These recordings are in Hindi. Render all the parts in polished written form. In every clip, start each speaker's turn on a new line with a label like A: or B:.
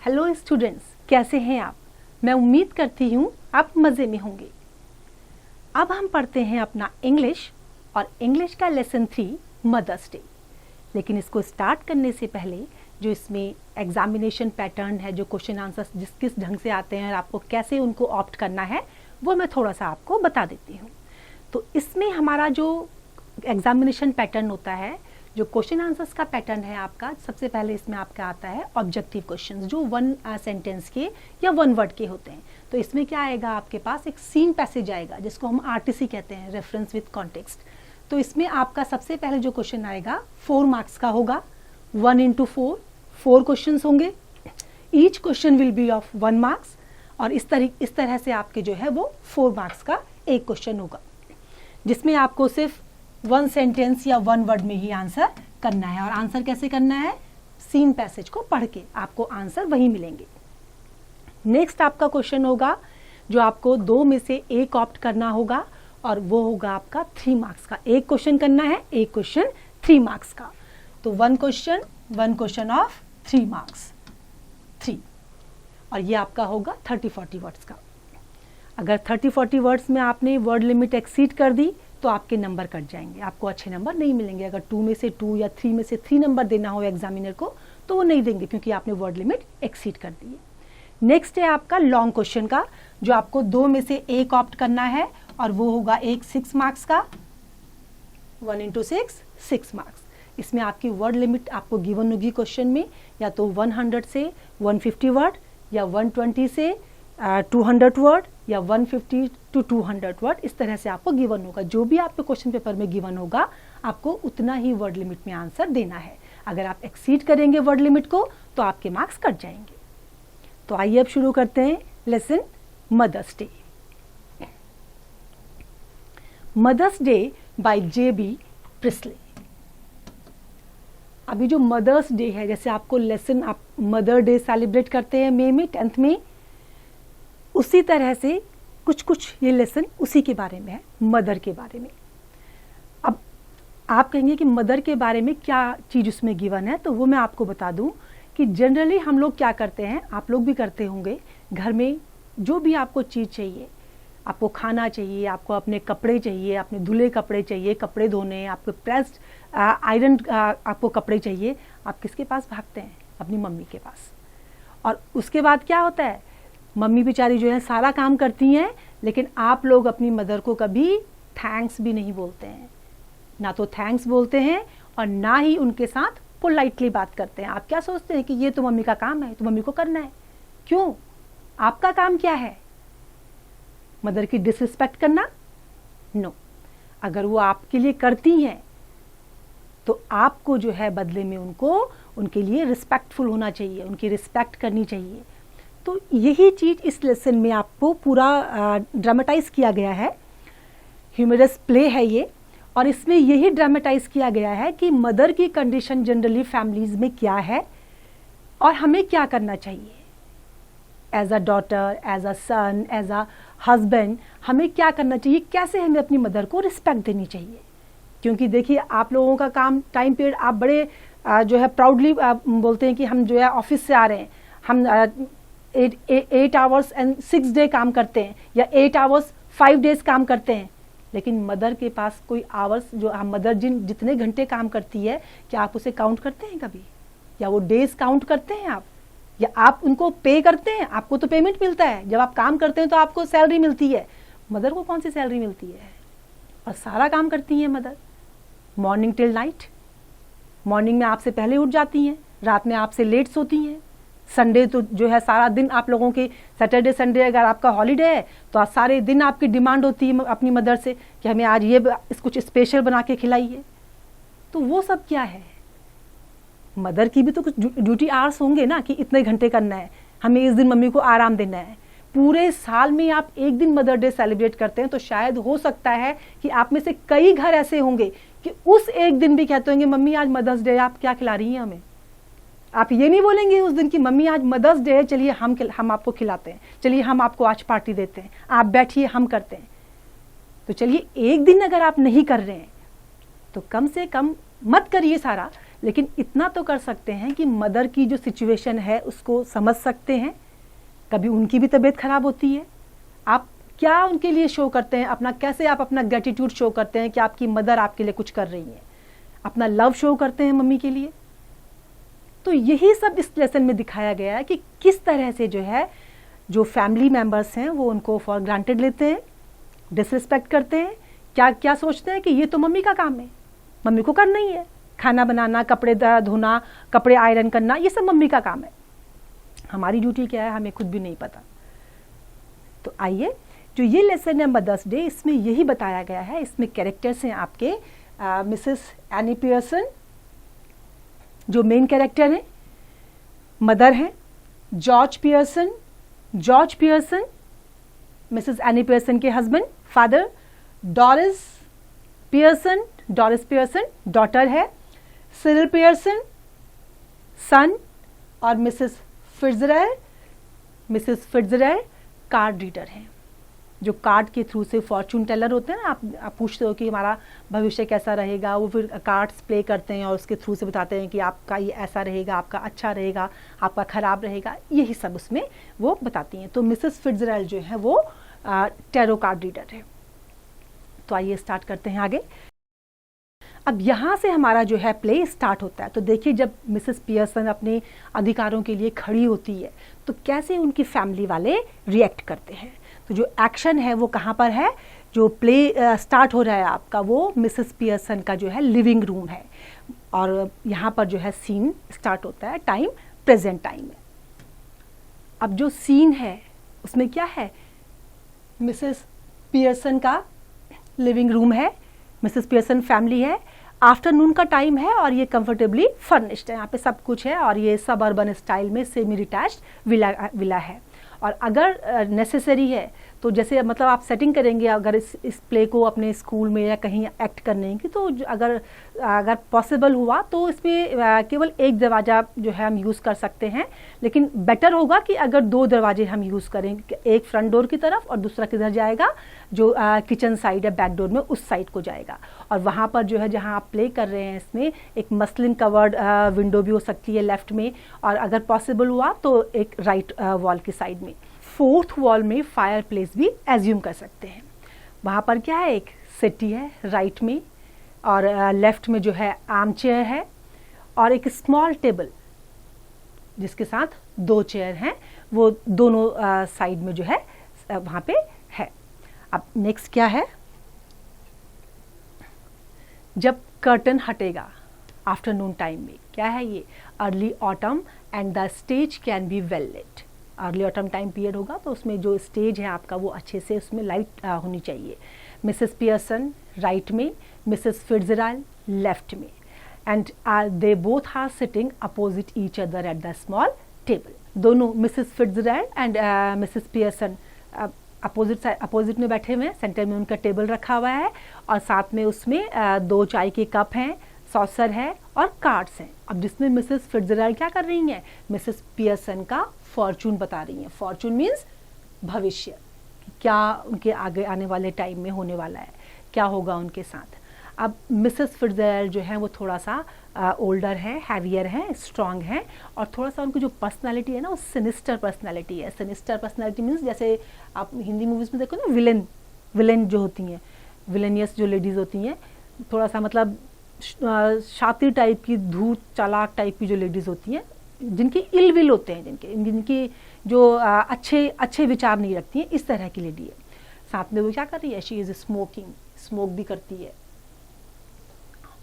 A: हेलो स्टूडेंट्स, कैसे हैं आप? मैं उम्मीद करती हूँ आप मज़े में होंगे। अब हम पढ़ते हैं अपना इंग्लिश और इंग्लिश का लेसन 3 मदर्स डे। लेकिन इसको स्टार्ट करने से पहले जो इसमें एग्जामिनेशन पैटर्न है, जो क्वेश्चन आंसर्स जिस किस ढंग से आते हैं और आपको कैसे उनको ऑप्ट करना है, वो मैं थोड़ा सा आपको बता देती हूँ। तो इसमें हमारा जो एग्जामिनेशन पैटर्न होता है, जो क्वेश्चन आंसर्स का पैटर्न है आपका, सबसे पहले इसमें आपका आता है ऑब्जेक्टिव क्वेश्चंस, जो 1 सेंटेंस के या 1 वर्ड के होते हैं। तो इसमें क्या आएगा, आपके पास एक सीन पैसेज आएगा जिसको हम आरटीसी कहते हैं, रेफरेंस विद कॉन्टेक्स्ट। तो इसमें आपका सबसे पहले जो क्वेश्चन आएगा 4 मार्क्स का होगा, 1 into 4 क्वेश्चन होंगे। Each question will be of 1 marks और इस तरह से आपके जो है वो 4 मार्क्स का एक क्वेश्चन होगा, जिसमें आपको सिर्फ 1 सेंटेंस या 1 वर्ड में ही आंसर करना है। और आंसर कैसे करना है? सीन पैसेज को पढ़ के आपको आंसर वही मिलेंगे। नेक्स्ट आपका क्वेश्चन होगा जो आपको 2 में से एक ऑप्ट करना होगा और वो होगा आपका 3 मार्क्स का। एक क्वेश्चन करना है, एक क्वेश्चन 3 मार्क्स का। तो 1 क्वेश्चन ऑफ 3 मार्क्स 3, और ये आपका होगा 30-40 वर्ड्स का। अगर 30-40 वर्ड्स में आपने वर्ड लिमिट एक्सीड कर दी तो आपके नंबर कट जाएंगे, आपको अच्छे नंबर नहीं मिलेंगे। अगर 2 में से 2 या 3 में से 3 नंबर देना हो एग्जामिनर को तो वो नहीं देंगे, क्योंकि आपने वर्ड लिमिट एक्सीड कर दी है। नेक्स्ट है आपका लॉन्ग क्वेश्चन का, जो आपको 2 में से एक ऑप्ट करना है और वो होगा एक 6 मार्क्स का। 1 into 6 मार्क्स। इसमें आपकी वर्ड लिमिट आपको गिवन होगी क्वेश्चन में, या तो 100 से 150 वर्ड, या 120 से 200 वर्ड, या 150 to 200 वर्ड। इस तरह से आपको गिवन होगा। जो भी आपके क्वेश्चन पेपर में गिवन होगा आपको उतना ही वर्ड लिमिट में आंसर देना है। अगर आप एक्सीड करेंगे वर्ड लिमिट को तो आपके मार्क्स कट जाएंगे। तो आइए अब शुरू करते हैं lesson Mother's Day. Mother's Day by J.B. Presley. अभी जो मदर्स डे है, जैसे आपको लेसन आप मदर डे सेलिब्रेट करते हैं मई में 10th में, उसी तरह से कुछ ये लेसन उसी के बारे में है, मदर के बारे में। अब आप कहेंगे कि मदर के बारे में क्या चीज़ उसमें गिवन है, तो वो मैं आपको बता दूं कि जनरली हम लोग क्या करते हैं, आप लोग भी करते होंगे, घर में जो भी आपको चीज़ चाहिए, आपको खाना चाहिए, आपको अपने कपड़े चाहिए, अपने धुले कपड़े चाहिए, कपड़े धोने, आपको प्रेस्ड आयरन आपको कपड़े चाहिए, आप किसके पास भागते हैं? अपनी मम्मी के पास। और उसके बाद क्या होता है, मम्मी बेचारी जो है सारा काम करती हैं, लेकिन आप लोग अपनी मदर को कभी थैंक्स भी नहीं बोलते हैं। ना तो थैंक्स बोलते हैं और ना ही उनके साथ पोलाइटली बात करते हैं। आप क्या सोचते हैं कि ये तो मम्मी का काम है, तो मम्मी को करना है। क्यों? आपका काम क्या है? मदर की डिसरिस्पेक्ट करना? नो। अगर वो आपके लिए करती हैं तो आपको जो है बदले में उनके लिए रिस्पेक्टफुल होना चाहिए, उनकी रिस्पेक्ट करनी चाहिए। तो यही चीज़ इस लेसन में आपको पूरा ड्रामेटाइज किया गया है। ह्यूमरस प्ले है ये, और इसमें यही ड्रामेटाइज किया गया है कि मदर की कंडीशन जनरली फैमिलीज में क्या है और हमें क्या करना चाहिए as a daughter, as a son, as a husband. हमें क्या करना चाहिए, कैसे हमें अपनी मदर को रिस्पेक्ट देनी चाहिए। क्योंकि देखिए, आप लोगों का काम टाइम पीरियड, आप बड़े जो है प्राउडली बोलते हैं कि हम जो है ऑफिस से आ रहे हैं, हम 8 आवर्स एंड 6 डे काम करते हैं, या 8 आवर्स 5 डेज काम करते हैं। लेकिन मदर के पास कोई आवर्स, जो मदर जितने घंटे काम करती है, क्या आप उसे काउंट करते हैं कभी? या वो डेज काउंट करते हैं आप? या आप उनको पे करते हैं? आपको तो पेमेंट मिलता है, जब आप काम करते हैं तो आपको सैलरी मिलती है। मदर को कौन सी सैलरी मिलती है? और सारा काम करती हैं mother, morning till night. Morning में आपसे पहले उठ जाती हैं, रात में आपसे लेट सोती हैं। संडे तो जो है सारा दिन आप लोगों के, सैटरडे संडे अगर आपका हॉलीडे है तो आज सारे दिन आपकी डिमांड होती है अपनी मदर से कि हमें आज ये कुछ स्पेशल बना के खिलाइए। तो वो सब क्या है? मदर की भी तो कुछ ड्यूटी आवर्स होंगे ना, कि इतने घंटे करना है, हमें इस दिन मम्मी को आराम देना है। पूरे साल में आप एक दिन मदर डे सेलिब्रेट करते हैं, तो शायद हो सकता है कि आप में से कई घर ऐसे होंगे कि उस एक दिन भी कहते होंगे मम्मी आज मदर्स डे, आप क्या खिला रही हैं हमें। आप ये नहीं बोलेंगे उस दिन कि मम्मी आज मदर्स डे है, चलिए हम आपको खिलाते हैं, चलिए हम आपको आज पार्टी देते हैं, आप बैठिए हम करते हैं। तो चलिए एक दिन अगर आप नहीं कर रहे हैं तो कम से कम मत करिए सारा, लेकिन इतना तो कर सकते हैं कि मदर की जो सिचुएशन है उसको समझ सकते हैं। कभी उनकी भी तबीयत खराब होती है, आप क्या उनके लिए शो करते हैं अपना, कैसे आप अपना ग्रेटिट्यूड शो करते हैं कि आपकी मदर आपके लिए कुछ कर रही है, अपना लव शो करते हैं मम्मी के लिए। तो यही सब इस लेसन में दिखाया गया है कि किस तरह से जो है जो फैमिली मेंबर्स हैं वो उनको फॉर ग्रांटेड लेते हैं, डिसरिस्पेक्ट करते हैं, क्या क्या सोचते हैं कि ये तो मम्मी का काम है, मम्मी को करना ही है, खाना बनाना, कपड़े धोना, कपड़े आयरन करना, ये सब मम्मी का काम है, हमारी ड्यूटी क्या है हमें खुद भी नहीं पता। तो आइए, जो ये लेसन है मदर्स डे, इसमें यही बताया गया है। इसमें कैरेक्टर्स हैं आपके मिसेस एनी पियर्सन जो मेन कैरेक्टर हैं, मदर हैं George Pearson, Mrs Annie Pearson के husband, father Doris Pearson daughter है, सिरिल पियर्सन सन, और मिसेस फिट्जरेल कार्ड रीडर हैं, जो कार्ड के थ्रू से फॉर्चून टेलर होते हैं ना, आप पूछते हो कि हमारा भविष्य कैसा रहेगा, वो फिर कार्ड्स प्ले करते हैं और उसके थ्रू से बताते हैं कि आपका ये ऐसा रहेगा, आपका अच्छा रहेगा, आपका ख़राब रहेगा, यही सब उसमें वो बताती हैं। तो मिसेस फिट्जरेल जो है वो टैरो कार्ड रीडर है। तो आइए स्टार्ट करते हैं आगे। अब यहाँ से हमारा जो है प्ले स्टार्ट होता है। तो देखिए, जब मिसेस पियर्सन अपने अधिकारों के लिए खड़ी होती है तो कैसे उनकी फैमिली वाले रिएक्ट करते हैं। तो जो एक्शन है वो कहाँ पर है, जो प्ले स्टार्ट हो रहा है आपका, वो मिसेस पियर्सन का जो है लिविंग रूम है, और यहाँ पर जो है सीन स्टार्ट होता है, टाइम प्रेजेंट टाइम है। अब जो सीन है उसमें क्या है, मिसेस पियर्सन का लिविंग रूम है, मिसेस पियर्सन फैमिली है, आफ्टरनून का टाइम है और ये कंफर्टेबली फर्निश्ड है, यहाँ पे सब कुछ है, और ये सब अर्बन स्टाइल में सेमी डिटैच्ड विला है। और अगर नेसेसरी है तो जैसे मतलब आप सेटिंग करेंगे अगर इस प्ले को अपने स्कूल में या कहीं एक्ट करने की, तो अगर पॉसिबल हुआ तो इसमें केवल एक दरवाज़ा जो है हम यूज़ कर सकते हैं, लेकिन बेटर होगा कि अगर 2 दरवाजे हम यूज़ करें, एक फ्रंट डोर की तरफ और दूसरा किधर जाएगा, जो किचन साइड है बैक डोर में, उस साइड को जाएगा। और वहाँ पर जो है जहाँ आप प्ले कर रहे हैं इसमें एक मसलिन कवर्ड विंडो भी हो सकती है लेफ्ट में, और अगर पॉसिबल हुआ तो एक राइट वॉल की साइड में। 4th वॉल में फायर प्लेस भी एज्यूम कर सकते हैं। वहाँ पर क्या है, एक सेटी है राइट में, और लेफ्ट में जो है आर्म चेयर है, और एक स्मॉल टेबल जिसके साथ 2 चेयर हैं, वो दोनों साइड में जो है वहाँ पे है। अब नेक्स्ट क्या है, जब कर्टन हटेगा आफ्टरनून टाइम में, क्या है ये, early autumn and the stage can be well lit. Early autumn time period होगा तो उसमें जो स्टेज है आपका वो अच्छे से उसमें लाइट होनी चाहिए। मिसेस पियर्सन राइट में, मिसेस फिट्जरेल लेफ्ट में, and they both are sitting opposite each other at the small table. दोनों Mrs Fitzgerald and Mrs Pearson opposite में बैठे हुए हैं, सेंटर में उनका टेबल रखा हुआ है, और साथ में उसमें 2 चाय के कप हैं, सॉसर है और कार्ड्स हैं। अब जिसमें मिसेस फिट्जरेल क्या कर रही हैं, मिसेस पियर्सन का फॉर्चून बता रही हैं। फॉर्चून मीन्स भविष्य, क्या उनके आगे आने वाले टाइम में होने वाला है, क्या होगा उनके साथ। अब मिसेस फिट्जरेल जो है वो थोड़ा सा ओल्डर है, हैवियर है, स्ट्रांग है, और थोड़ा सा उनकी जो पर्सनालिटी है ना वो सिनिस्टर पर्सनालिटी है। सिनिस्टर पर्सनालिटी मीन्स जैसे आप हिंदी मूवीज़ में देखो ना, विलेन जो होती हैं, विलेनियस जो लेडीज़ होती हैं, थोड़ा सा मतलब शातिर टाइप की, धूत चालाक टाइप की जो लेडीज़ होती हैं, जिनके इल विल होते हैं, जिनकी जो अच्छे विचार नहीं रखती हैं, इस तरह की लेडी है। साथ में वो क्या कर रही है, शी इज़ स्मोक भी करती है।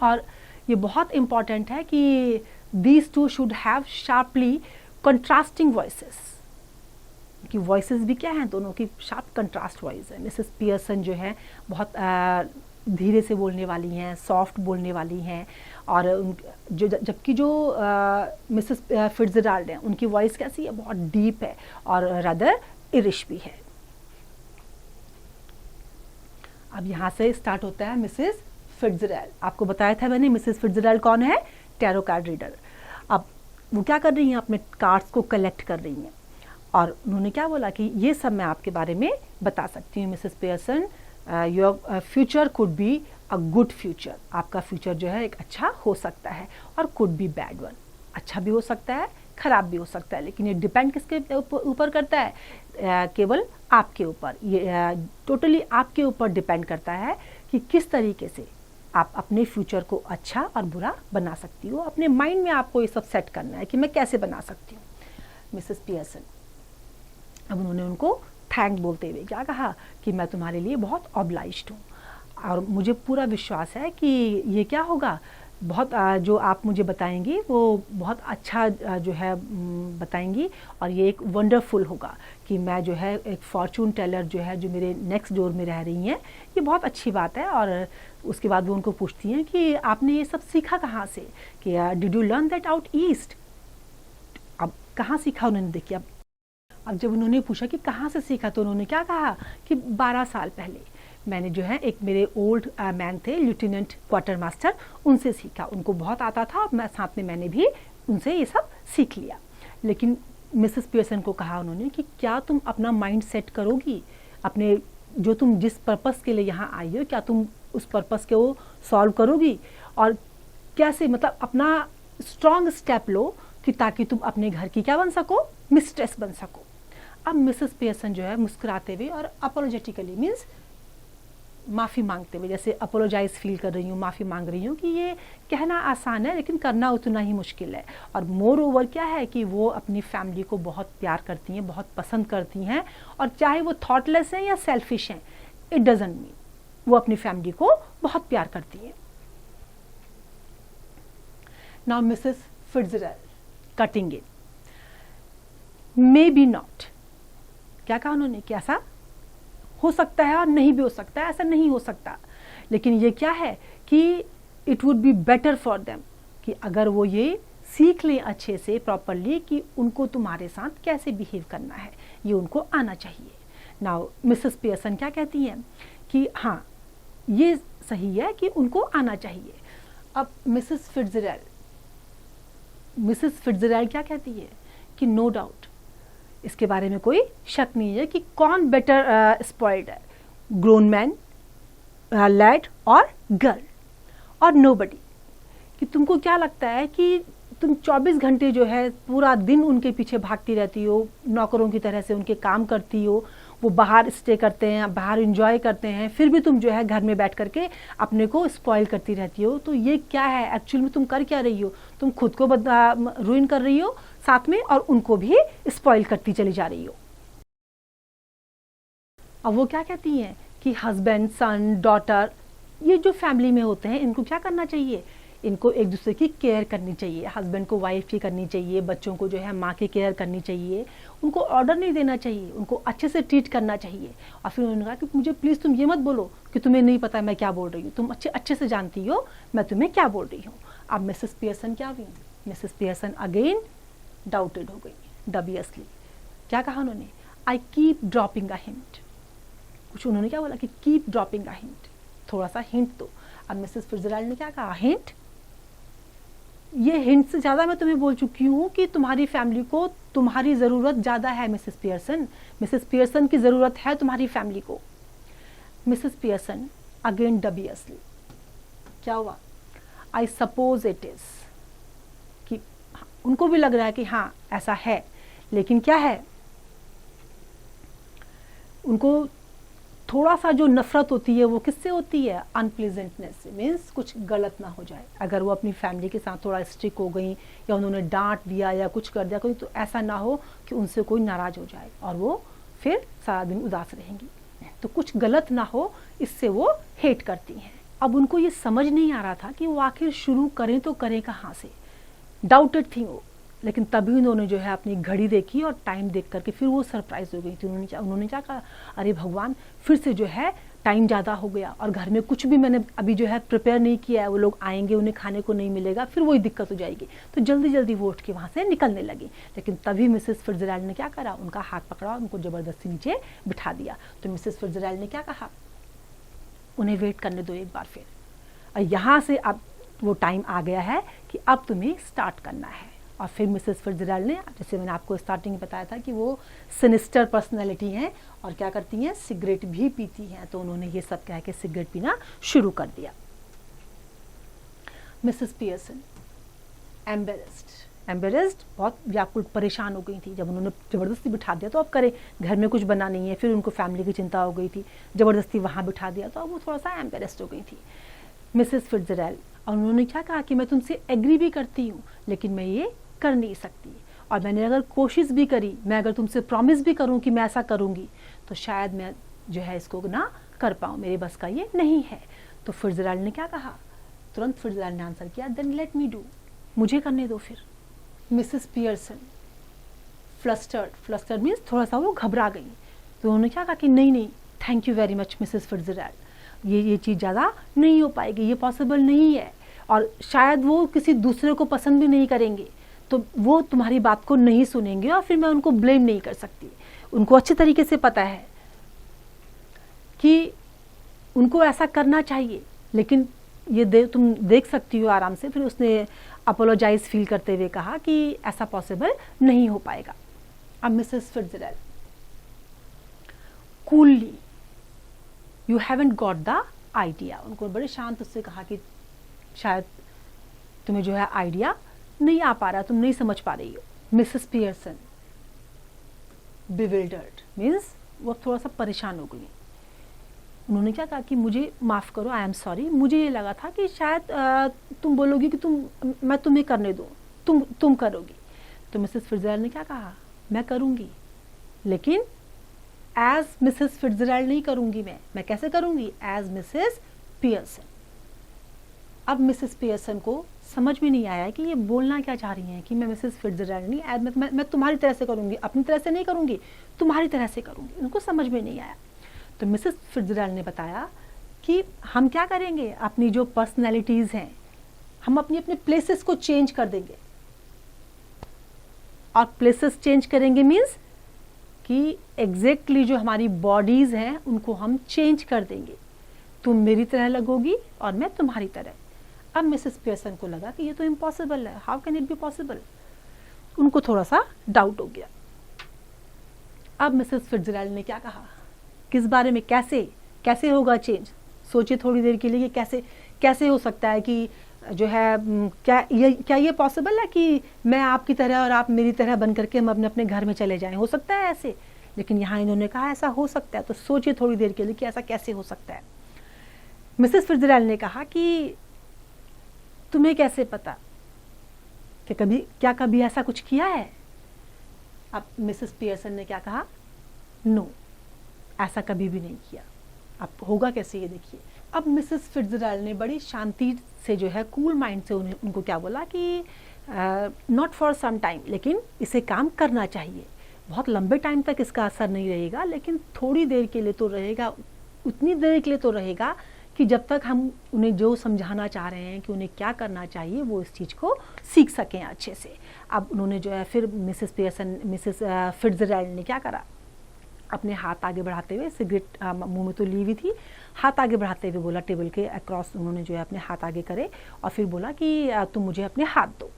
A: और ये बहुत इम्पॉर्टेंट है कि these two should have sharply contrasting voices, कि वॉइसेस भी क्या हैं, दोनों की शार्प कंट्रास्ट वॉइस है। मिसेस पियर्सन जो है बहुत धीरे से बोलने वाली हैं, सॉफ्ट बोलने वाली हैं, और जबकि जो मिसेस फिट्जरेल हैं उनकी वॉइस कैसी है, बहुत डीप है और रादर इरिश भी है। अब यहाँ से स्टार्ट होता है मिसेस फिट्जरेल। आपको बताया था मैंने मिसेस फिट्जरेल कौन है, टैरो कार्ड रीडर। अब वो क्या कर रही हैं, अपने कार्ड्स को कलेक्ट कर रही हैं, और उन्होंने क्या बोला कि ये सब मैं आपके बारे में बता सकती हूँ Mrs Pearson, your future could be a good future, आपका फ्यूचर जो है एक अच्छा हो सकता है, और कुड बी बैड वन, अच्छा भी हो सकता है, खराब भी हो सकता है, लेकिन ये डिपेंड किसके ऊपर करता है, केवल आपके ऊपर, ये टोटली आपके ऊपर डिपेंड करता है कि किस तरीके से आप अपने फ्यूचर को अच्छा और बुरा बना सकती हो। अपने माइंड में आपको ये सब सेट करना है कि मैं कैसे बना सकती हूँ। मिसेस पियर्सन, अब उन्होंने उनको थैंक बोलते हुए क्या कहा कि मैं तुम्हारे लिए बहुत ऑब्लाइज्ड हूँ, और मुझे पूरा विश्वास है कि ये क्या होगा, बहुत जो आप मुझे बताएंगी वो बहुत अच्छा जो है बताएंगी, और ये एक वंडरफुल होगा कि मैं जो है एक फॉर्चून टेलर जो है जो मेरे नेक्स्ट डोर में रह रही हैं, ये बहुत अच्छी बात है। और उसके बाद वो उनको पूछती हैं कि आपने ये सब सीखा कहाँ से, कि did you learn that out east. अब कहाँ सीखा उन्होंने, देखिए अब जब उन्होंने पूछा कि कहाँ से सीखा, तो उन्होंने क्या कहा कि 12 साल पहले मैंने जो है एक मेरे ओल्ड मैन थे लेफ्टिनेंट क्वार्टर मास्टर, उनसे सीखा, उनको बहुत आता था, और मैं साथ में मैंने भी उनसे ये सब सीख लिया। लेकिन मिसेस पियर्सन को कहा उन्होंने कि क्या तुम अपना माइंड सेट करोगी, अपने जो तुम जिस पर्पस के लिए यहाँ आई हो, क्या तुम उस पर्पस को सॉल्व करोगी, और कैसे, मतलब अपना स्ट्रॉन्ग स्टेप लो कि ताकि तुम अपने घर की क्या बन सको, मिस्ट्रेस बन सको। अब मिसेस पियर्सन जो है मुस्कुराते हुए और अपोलोजेटिकली मीन्स माफ़ी मांगते हुए, जैसे अपोलोजाइज फील कर रही हूँ, माफ़ी मांग रही हूँ, कि ये कहना आसान है लेकिन करना उतना ही मुश्किल है। और मोर ओवर क्या है कि वो अपनी फैमिली को बहुत प्यार करती हैं, बहुत पसंद करती हैं, और चाहे वो थॉटलेस हैं या सेल्फिश हैं, इट डजंट मीन, वो अपनी फैमिली को बहुत प्यार करती हैं। Now Mrs Fitzgerald cutting it, may be not, क्या कहा उन्होंने कि ऐसा हो सकता है और नहीं भी हो सकता है, ऐसा नहीं हो सकता, लेकिन ये क्या है कि it would be better for them, कि अगर वो ये सीख लें अच्छे से प्रॉपरली कि उनको तुम्हारे साथ कैसे बिहेव करना है, ये उनको आना चाहिए। नाउ मिसेस पियर्सन क्या कहती हैं कि हाँ ये सही है कि उनको आना चाहिए। अब मिसेस फिट्जरेल्ड क्या कहती है कि नो डाउट, इसके बारे में कोई शक नहीं है कि कौन बेटर स्पॉइल्ड है, ग्रोन मैन, लैड और गर्ल, और नोबडी। कि तुमको क्या लगता है कि तुम 24 घंटे जो है पूरा दिन उनके पीछे भागती रहती हो, नौकरों की तरह से उनके काम करती हो, वो बाहर स्टे करते हैं, बाहर एंजॉय करते हैं, फिर भी तुम जो है घर में बैठ करके अपने को स्पॉइल करती रहती हो। तो ये क्या है एक्चुअल में, तुम कर क्या रही हो, तुम खुद को रुइन कर रही हो साथ में, और उनको भी स्पॉइल करती चली जा रही हो। अब वो क्या कहती हैं कि हस्बैंड, सन, डॉटर, ये जो फैमिली में होते हैं इनको क्या करना चाहिए, इनको एक दूसरे की केयर करनी चाहिए, हस्बैंड को वाइफ की करनी चाहिए, बच्चों को जो है माँ की केयर करनी चाहिए, उनको ऑर्डर नहीं देना चाहिए, उनको अच्छे से ट्रीट करना चाहिए। और फिर उन्होंने कहा कि मुझे प्लीज़ तुम ये मत बोलो कि तुम्हें नहीं पता मैं क्या बोल रही हूँ, तुम अच्छे से जानती हो मैं तुम्हें क्या बोल रही हूँ। अब मिसेस पियर्सन क्या हुई, मिसेस पियर्सन अगेन डाउटेड हो गई डबियसली। क्या कहा उन्होंने, I keep dropping a hint, कुछ उन्होंने क्या बोला कि कीप ड्रॉपिंग अ हिंट, थोड़ा सा हिंट दो। अब मिसेस फिट्जरेल्ड ने क्या कहा, हिंट, ये हिंट से ज़्यादा मैं तुम्हें बोल चुकी हूँ कि तुम्हारी फैमिली को तुम्हारी ज़रूरत ज़्यादा है मिसेस पियर्सन की ज़रूरत है तुम्हारी फैमिली को। मिसेस पियर्सन अगेन डबियसली, क्या हुआ, आई सपोज इट इज़, कि उनको भी लग रहा है कि हाँ ऐसा है, लेकिन क्या है, उनको थोड़ा सा जो नफरत होती है वो किससे होती है, अनप्लेजेंटनेस से, मीन्स कुछ गलत ना हो जाए। अगर वो अपनी फैमिली के साथ थोड़ा स्ट्रिक्ट हो गई या उन्होंने डांट दिया या कुछ कर दिया कोई, तो ऐसा ना हो कि उनसे कोई नाराज़ हो जाए और वो फिर सारा दिन उदास रहेंगी, तो कुछ गलत ना हो इससे वो हेट करती हैं। अब उनको ये समझ नहीं आ रहा था कि वो आखिर शुरू करें तो करें कहाँ से, डाउटेड थी वो। लेकिन तभी उन्होंने जो है अपनी घड़ी देखी और टाइम देख करके फिर वो सरप्राइज हो गई थी। उन्होंने क्या कहा, अरे भगवान, फिर से जो है टाइम ज़्यादा हो गया और घर में कुछ भी मैंने अभी जो है प्रिपेयर नहीं किया है, वो लोग आएंगे उन्हें खाने को नहीं मिलेगा, फिर वही दिक्कत हो जाएगी। तो जल्दी जल्दी वो उठ के वहाँ से निकलने लगी। लेकिन तभी मिसेस फिट्जरेल्ड ने क्या करा, उनका हाथ पकड़ा और उनको ज़बरदस्ती नीचे बिठा दिया। तो मिसेस फिट्जरेल्ड ने क्या कहा, उन्हें वेट करने दो एक बार फिर, और यहाँ से अब वो टाइम आ गया है कि अब तुम्हें स्टार्ट करना है, और फिर मिसेस फिट्जजेराल्ड ने, जैसे मैंने आपको स्टार्टिंग में बताया था कि वो सिनिस्टर पर्सनैलिटी हैं और क्या करती हैं, सिगरेट भी पीती हैं, तो उन्होंने ये सब कह के सिगरेट पीना शुरू कर दिया। मिसेस पियर्सन एम्बेरेस्ड, बहुत व्याकुल, परेशान हो गई थी जब उन्होंने ज़बरदस्ती बिठा दिया, तो अब करें, घर में कुछ बना नहीं है, फिर उनको फैमिली की चिंता हो गई थी, ज़बरदस्ती वहाँ बिठा दिया, तो अब वो थोड़ा सा एम्बेरेस्ड हो गई थी मिसेस फिट्जजेराल्ड। और उन्होंने क्या कहा कि मैं तुमसे एग्री भी करती हूँ लेकिन मैं ये कर नहीं सकती, और मैंने अगर कोशिश भी करी, मैं अगर तुमसे प्रॉमिस भी करूँ कि मैं ऐसा करूँगी, तो शायद मैं जो है इसको ना कर पाऊँ, मेरे बस का ये नहीं है। तो फिट्जजेराल्ड ने क्या कहा, तुरंत फिट्जजेराल्ड ने आंसर किया, देन लेट मी डू, मुझे करने दो फिर। मिसेस पियर्सन फ्लस्टर्ड मीन्स थोड़ा सा वो घबरा गई, तो उन्होंने क्या कहा कि नहीं, thank you very much Mrs Fitzgerald, ये चीज़ ज़्यादा नहीं हो पाएगी, ये पॉसिबल नहीं है, और शायद वो किसी दूसरे को पसंद भी नहीं करेंगे, तो वो तुम्हारी बात को नहीं सुनेंगे और फिर मैं उनको ब्लेम नहीं कर सकती। उनको अच्छी तरीके से पता है कि उनको ऐसा करना चाहिए, लेकिन ये तुम देख सकती हो आराम से। फिर उसने अपोलोजाइज फील करते हुए कहा कि ऐसा पॉसिबल नहीं हो पाएगा। अब Mrs Fitzgerald coolly, you haven't got the idea, उनको बड़े शांत उससे कहा कि शायद तुम्हें जो है आइडिया नहीं आ पा रहा, तुम नहीं समझ पा रही हो। मिसेस पियर्सन बिविल्डर्ड मीन्स वो थोड़ा सा परेशान हो गई। उन्होंने क्या कहा कि मुझे माफ़ करो, आई एम सॉरी, मुझे ये लगा था कि शायद तुम बोलोगी कि मैं तुम्हें करने दूँ, तुम करोगी। तो मिसेस फिट्जजेराल्ड ने क्या कहा, मैं करूँगी, लेकिन एज मिसेस फिट्जजेराल्ड नहीं करूँगी, मैं कैसे करूँगी, एज मिसेस पियर्सन। अब मिसेस पियर्सन को समझ में नहीं आया कि ये बोलना क्या चाह रही हैं, कि मैं मिसेस फिट्जजेराल्ड नहीं, मैं तुम्हारी तरह से करूँगी, अपनी तरह से नहीं करूँगी, तुम्हारी तरह से करूँगी। उनको समझ में नहीं आया। तो मिसेस फिट्जजेराल्ड ने बताया कि हम क्या करेंगे, अपनी जो पर्सनैलिटीज़ हैं, हम अपने प्लेसेस को चेंज कर देंगे। और प्लेसेस चेंज करेंगे मीन्स कि एग्जैक्टली जो हमारी बॉडीज़ हैं उनको हम चेंज कर देंगे। तुम मेरी तरह लगोगी और मैं तुम्हारी तरह। अब मिसेस पियर्सन को लगा कि ये तो इम्पॉसिबल है, how can it be possible. उनको थोड़ा सा डाउट हो गया। अब मिसेस फिट्जजेराल्ड ने क्या कहा, किस बारे में, कैसे होगा चेंज। सोचिए थोड़ी देर के लिए, कैसे हो सकता है कि जो है क्या ये पॉसिबल है कि मैं आपकी तरह और आप मेरी तरह बन करके हम अपने घर में चले जाएं, हो सकता है ऐसे। लेकिन यहाँ इन्होंने कहा ऐसा हो सकता है, तो सोचिए थोड़ी देर के लिए कि ऐसा कैसे हो सकता है। मिसेस फिट्जजेराल्ड ने कहा कि तुम्हें कैसे पता कि कभी ऐसा कुछ किया है। अब मिसेस पियर्सन ने क्या कहा, नो, ऐसा कभी भी नहीं किया। अब होगा कैसे ये देखिए। अब मिसेस फिट्जजेराल्ड ने बड़ी शांति से जो है कूल माइंड से उनको क्या बोला कि नॉट फॉर सम टाइम, लेकिन इसे काम करना चाहिए। बहुत लंबे टाइम तक इसका असर नहीं रहेगा, लेकिन थोड़ी देर के लिए तो रहेगा, उतनी देर के लिए तो रहेगा कि जब तक हम उन्हें जो समझाना चाह रहे हैं कि उन्हें क्या करना चाहिए वो इस चीज़ को सीख सकें अच्छे से। अब उन्होंने जो है फिर मिसेस फिट्जजेराल्ड ने क्या करा, अपने हाथ आगे बढ़ाते हुए, सिगरेट मुंह में तो ली हुई थी, हाथ आगे बढ़ाते हुए बोला, टेबल के अक्रॉस उन्होंने जो है अपने हाथ आगे करे और फिर बोला कि तुम मुझे अपने हाथ दो।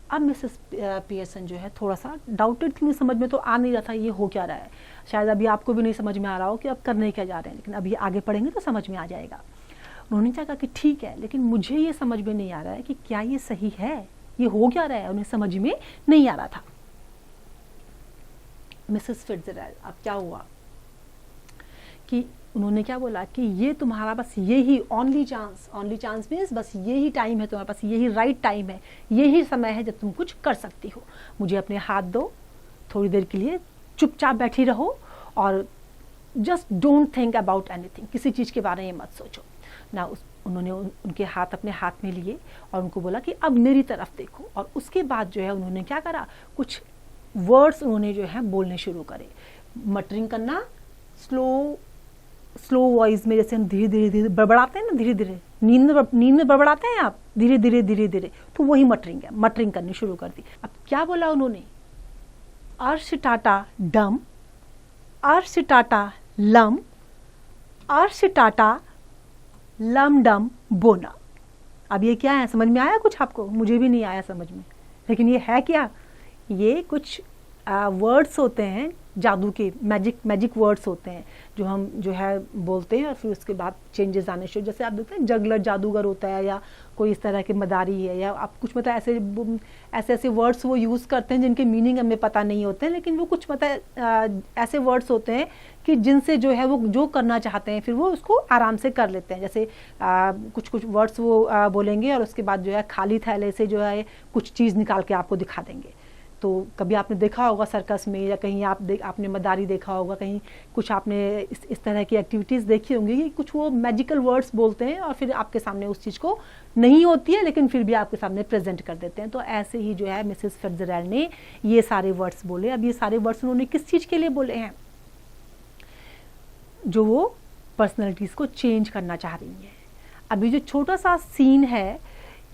A: अब मिसेस पियर्सन जो है थोड़ा सा डाउटेड थी, समझ में तो आ नहीं रहा था ये हो क्या रहा है। शायद अभी आपको भी नहीं समझ में आ रहा हो कि अब करने क्या जा रहे हैं, लेकिन अभी आगे पढ़ेंगे तो समझ में आ जाएगा। उन्होंने कहा कि ठीक है, लेकिन मुझे ये समझ में नहीं आ रहा है कि क्या ये सही है, ये हो क्या रहा है, उन्हें समझ में नहीं आ रहा था। मिसेस फिट्जजेराल्ड, अब क्या हुआ कि उन्होंने क्या बोला कि ये तुम्हारा बस यही ओनली चांस मीन्स बस यही टाइम है तुम्हारे पास, यही राइट टाइम है, यही समय है जब तुम कुछ कर सकती हो। मुझे अपने हाथ दो, थोड़ी देर के लिए चुपचाप बैठी रहो और just don't think about anything, किसी चीज़ के बारे में मत सोचो ना। उन्होंने उनके हाथ अपने हाथ में लिए और उनको बोला कि अब मेरी तरफ देखो। और उसके बाद जो है उन्होंने क्या करा, कुछ वर्ड्स उन्होंने जो है बोलने शुरू करे, मटरिंग करना, स्लो वॉइस में, जैसे हम धीरे धीरे बड़बड़ाते हैं ना, धीरे धीरे नींद में बड़बड़ाते हैं आप, धीरे धीरे, तो वही मटरिंग है, मटरिंग करनी शुरू कर दी। अब क्या बोला उन्होंने, अर्श टाटा डम, अर्श टाटा लम, अर्श टाटा लम डम बोना। अब ये क्या है, समझ में आया कुछ आपको? मुझे भी नहीं आया समझ में, लेकिन ये है क्या, ये कुछ वर्ड्स होते हैं, जादू के मैजिक वर्ड्स होते हैं जो हम जो है बोलते हैं और फिर उसके बाद चेंजेस आने शुरू। जैसे आप देखते हैं जगलर जादूगर होता है या कोई इस तरह के मदारी है, या आप कुछ मतलब ऐसे वर्ड्स वो यूज़ करते हैं जिनके मीनिंग हमें पता नहीं होते हैं, लेकिन वो कुछ मतलब ऐसे वर्ड्स होते हैं कि जिनसे जो है वो जो करना चाहते हैं फिर वो उसको आराम से कर लेते हैं। जैसे कुछ वर्ड्स वो बोलेंगे और उसके बाद जो है खाली थैले से जो है कुछ चीज़ निकाल के आपको दिखा देंगे। तो कभी आपने देखा होगा सर्कस में या कहीं आपने मदारी देखा होगा, कहीं कुछ आपने इस तरह की एक्टिविटीज़ देखी होंगी कि कुछ वो मैजिकल वर्ड्स बोलते हैं और फिर आपके सामने उस चीज़ को नहीं होती है लेकिन फिर भी आपके सामने प्रेजेंट कर देते हैं। तो ऐसे ही जो है मिसेस फिट्जरैल्ड ने ये सारे वर्ड्स बोले। अब ये सारे वर्ड्स उन्होंने किस चीज़ के लिए बोले हैं, जो वो पर्सनैलिटीज़ को चेंज करना चाह रही हैं। अभी जो छोटा सा सीन है